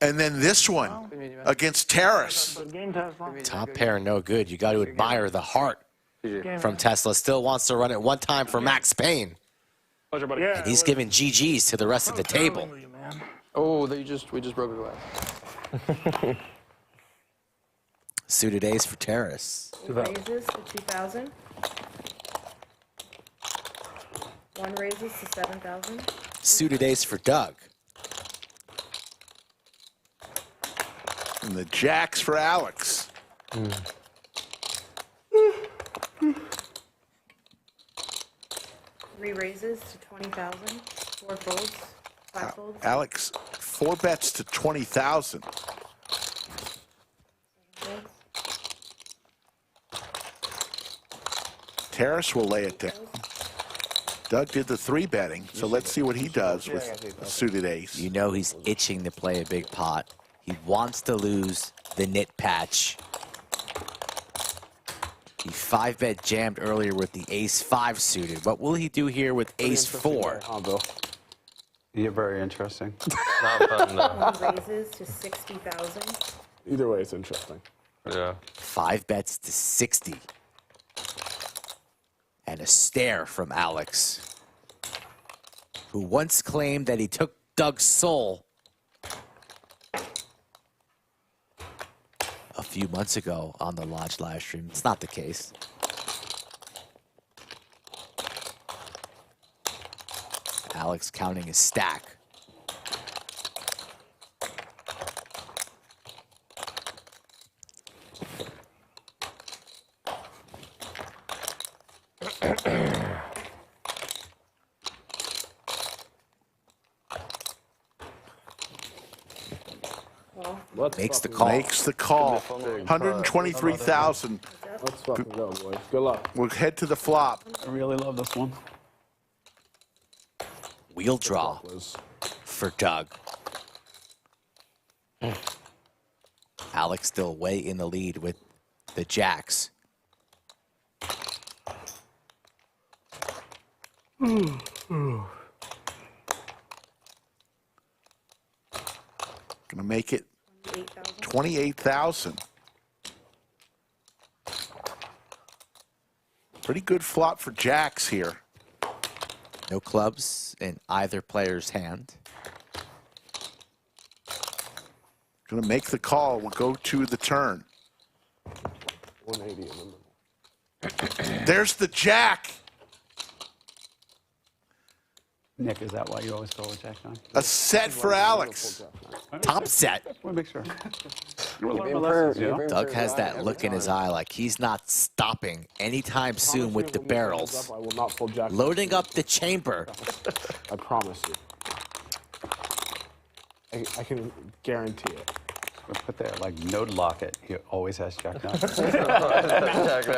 and then this one against Terrace. Top pair, no good. You got to admire the heart from Tesla. Still wants to run it one time for Max Payne. Pleasure, buddy. And he's giving GGs to the rest of the table. Oh, we just broke a glass. Suited ace for Terrace. Two raises to 2,000. One raises to 7,000. Suited ace for Doug. And the jacks for Alex. Three raises to 20,000. Four folds. Five folds. Alex, 4 bets to 20,000. Terrace will lay it down. Doug did the 3 betting, so let's see what he does with a suited ace. You know he's itching to play a big pot. He wants to lose the knit patch. He 5-bet jammed earlier with the ace-5 suited. What will he do here with ace-4? Oh, Bill. You're very interesting. One raises to 60,000. Either way, it's interesting. Yeah. 5 bets to 60. And a stare from Alex, who once claimed that he took Doug's soul a few months ago on the Lodge live stream. It's not the case. Alex counting his stack. Makes the call. Makes the call. 123,000. Let's fucking go, boys. Good luck. We'll head to the flop. I really love this one. Wheel draw for Doug. Alex still way in the lead with the jacks. Gonna make it 28,000. Pretty good flop for jacks here. No clubs in either player's hand. Gonna make the call. We'll go to the turn. 180 in the There's the jack. Nick, is that why you always go with Jack 9? A set for Alex. Top set. I want to make sure. Doug has that look in his eye like he's not stopping anytime soon with the barrels. I will not fold jack. Loading up the chamber. I promise you. I can guarantee it. We'll put there, like, node locket. He always has Jack 9.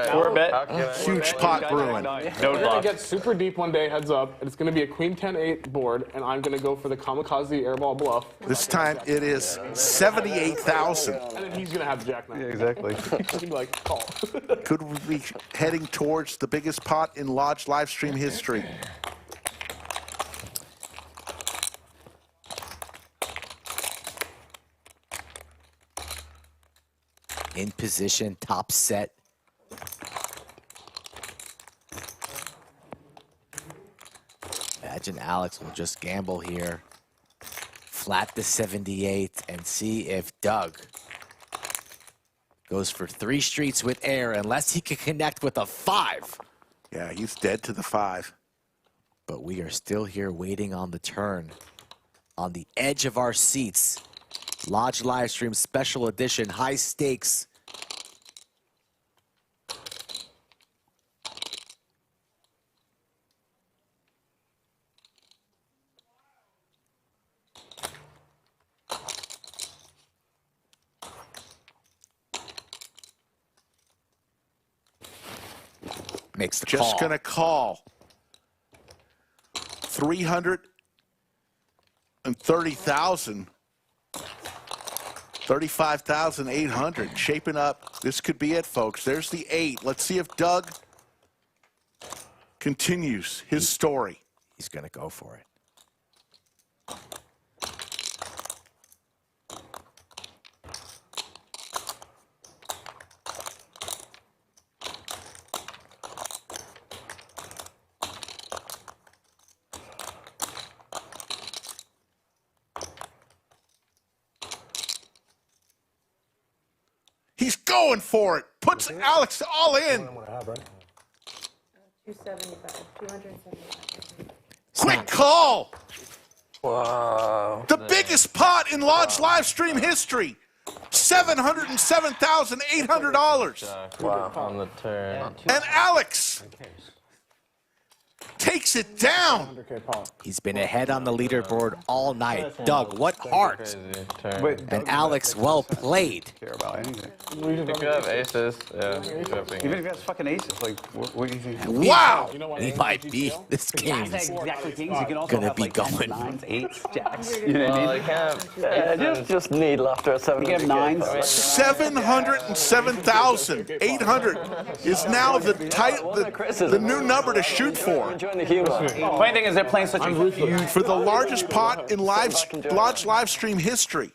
Four bet. Huge pot brewing. We're going to get super deep one day, heads up, and it's going to be a queen 10-8 board, and I'm going to go for the kamikaze airball bluff. This time it is 78,000. And then he's going to have the jack 9. Yeah, exactly. He's going to be like, call. Could we be heading towards the biggest pot in Lodge live stream history? In position, top set. Imagine Alex will just gamble here. Flat the 78 and see if Doug Goes for 3 streets with air unless he can connect with a 5. Yeah, he's dead to the 5. But we are still here waiting on the turn. On the edge of our seats. Lodge Livestream Special Edition, high stakes. Makes the call. Just gonna call. 330,000. 35,800. Shaping up. This could be it, folks. There's the 8. Let's see if Doug continues his story. He's gonna go for it. He's going for it. Puts Alex all in. 275. 275. Quick call. Wow. The biggest pot in Lodge Livestream history. $707,800. Wow. On the turn. And Alex takes it down. He's been ahead on the leaderboard all night. Doug, what heart? And Alex, well played. Care about anything. You could have aces. Yeah. Even if he has fucking aces, like, what do you think? Wow! He might be. This game is gonna be going. 9s, 8s, jacks. You know what I mean? Just needle after a 7. You have 9s. 707,800 is now the new number to shoot for. The humor. Funny thing is, they're playing such a huge. For the largest pot in Lodge Livestream history.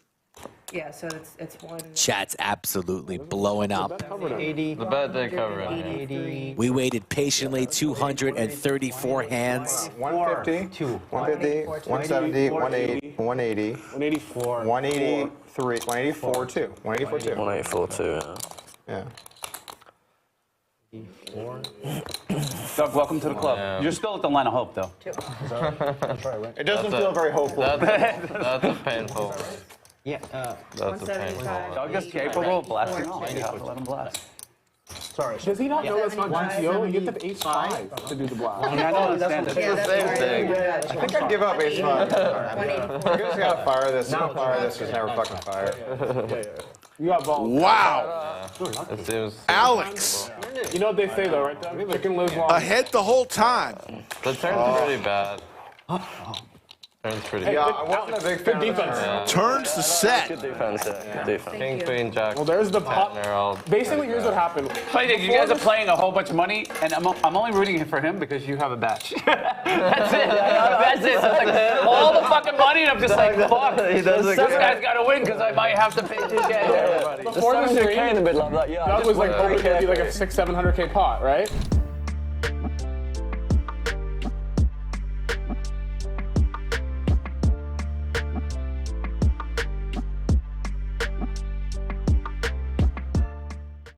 Yeah, so it's one. Chat's absolutely blowing up. 80. The bet did cover it. We waited patiently 234 hands. 150, 150, 170, 180, 180, 184, 183, 184 too. 184 too. 184 too. Yeah. Doug, welcome to the club. Yeah. You're still at the line of hope, though. It doesn't feel very hopeful. That's a painful. Yeah. That's a painful. Doug is capable of blasting off. You have to let him blast. Sorry. Does he not know that's not GTO? You have to have ace-5 to do the blast. I don't understand it. It's the same thing. I think I'd give up ace-5. You just gotta fire this. You don't fire this, just never fucking fire. You got balls. Wow. It seems. Alex. You know what they say, though, right? Chicken lives long. Ahead the whole time. The turn's pretty bad. Turn's pretty Yeah, I wasn't a big fan. Good defense. Turns the set. Good defense, yeah. Good defense. King, queen, jack. Well, there's the pot. Basically, here's what happened. Funny thing, you guys are playing a whole bunch of money, and I'm only rooting for him because you have a batch. That's it. That's it. So it's like all the fucking money, and I'm just like, fuck. This guy's got to win because I might have to pay 2K. Before the stream, in the middle of that, yeah. Doug was like hoping it'd be like a 600-700K pot, right?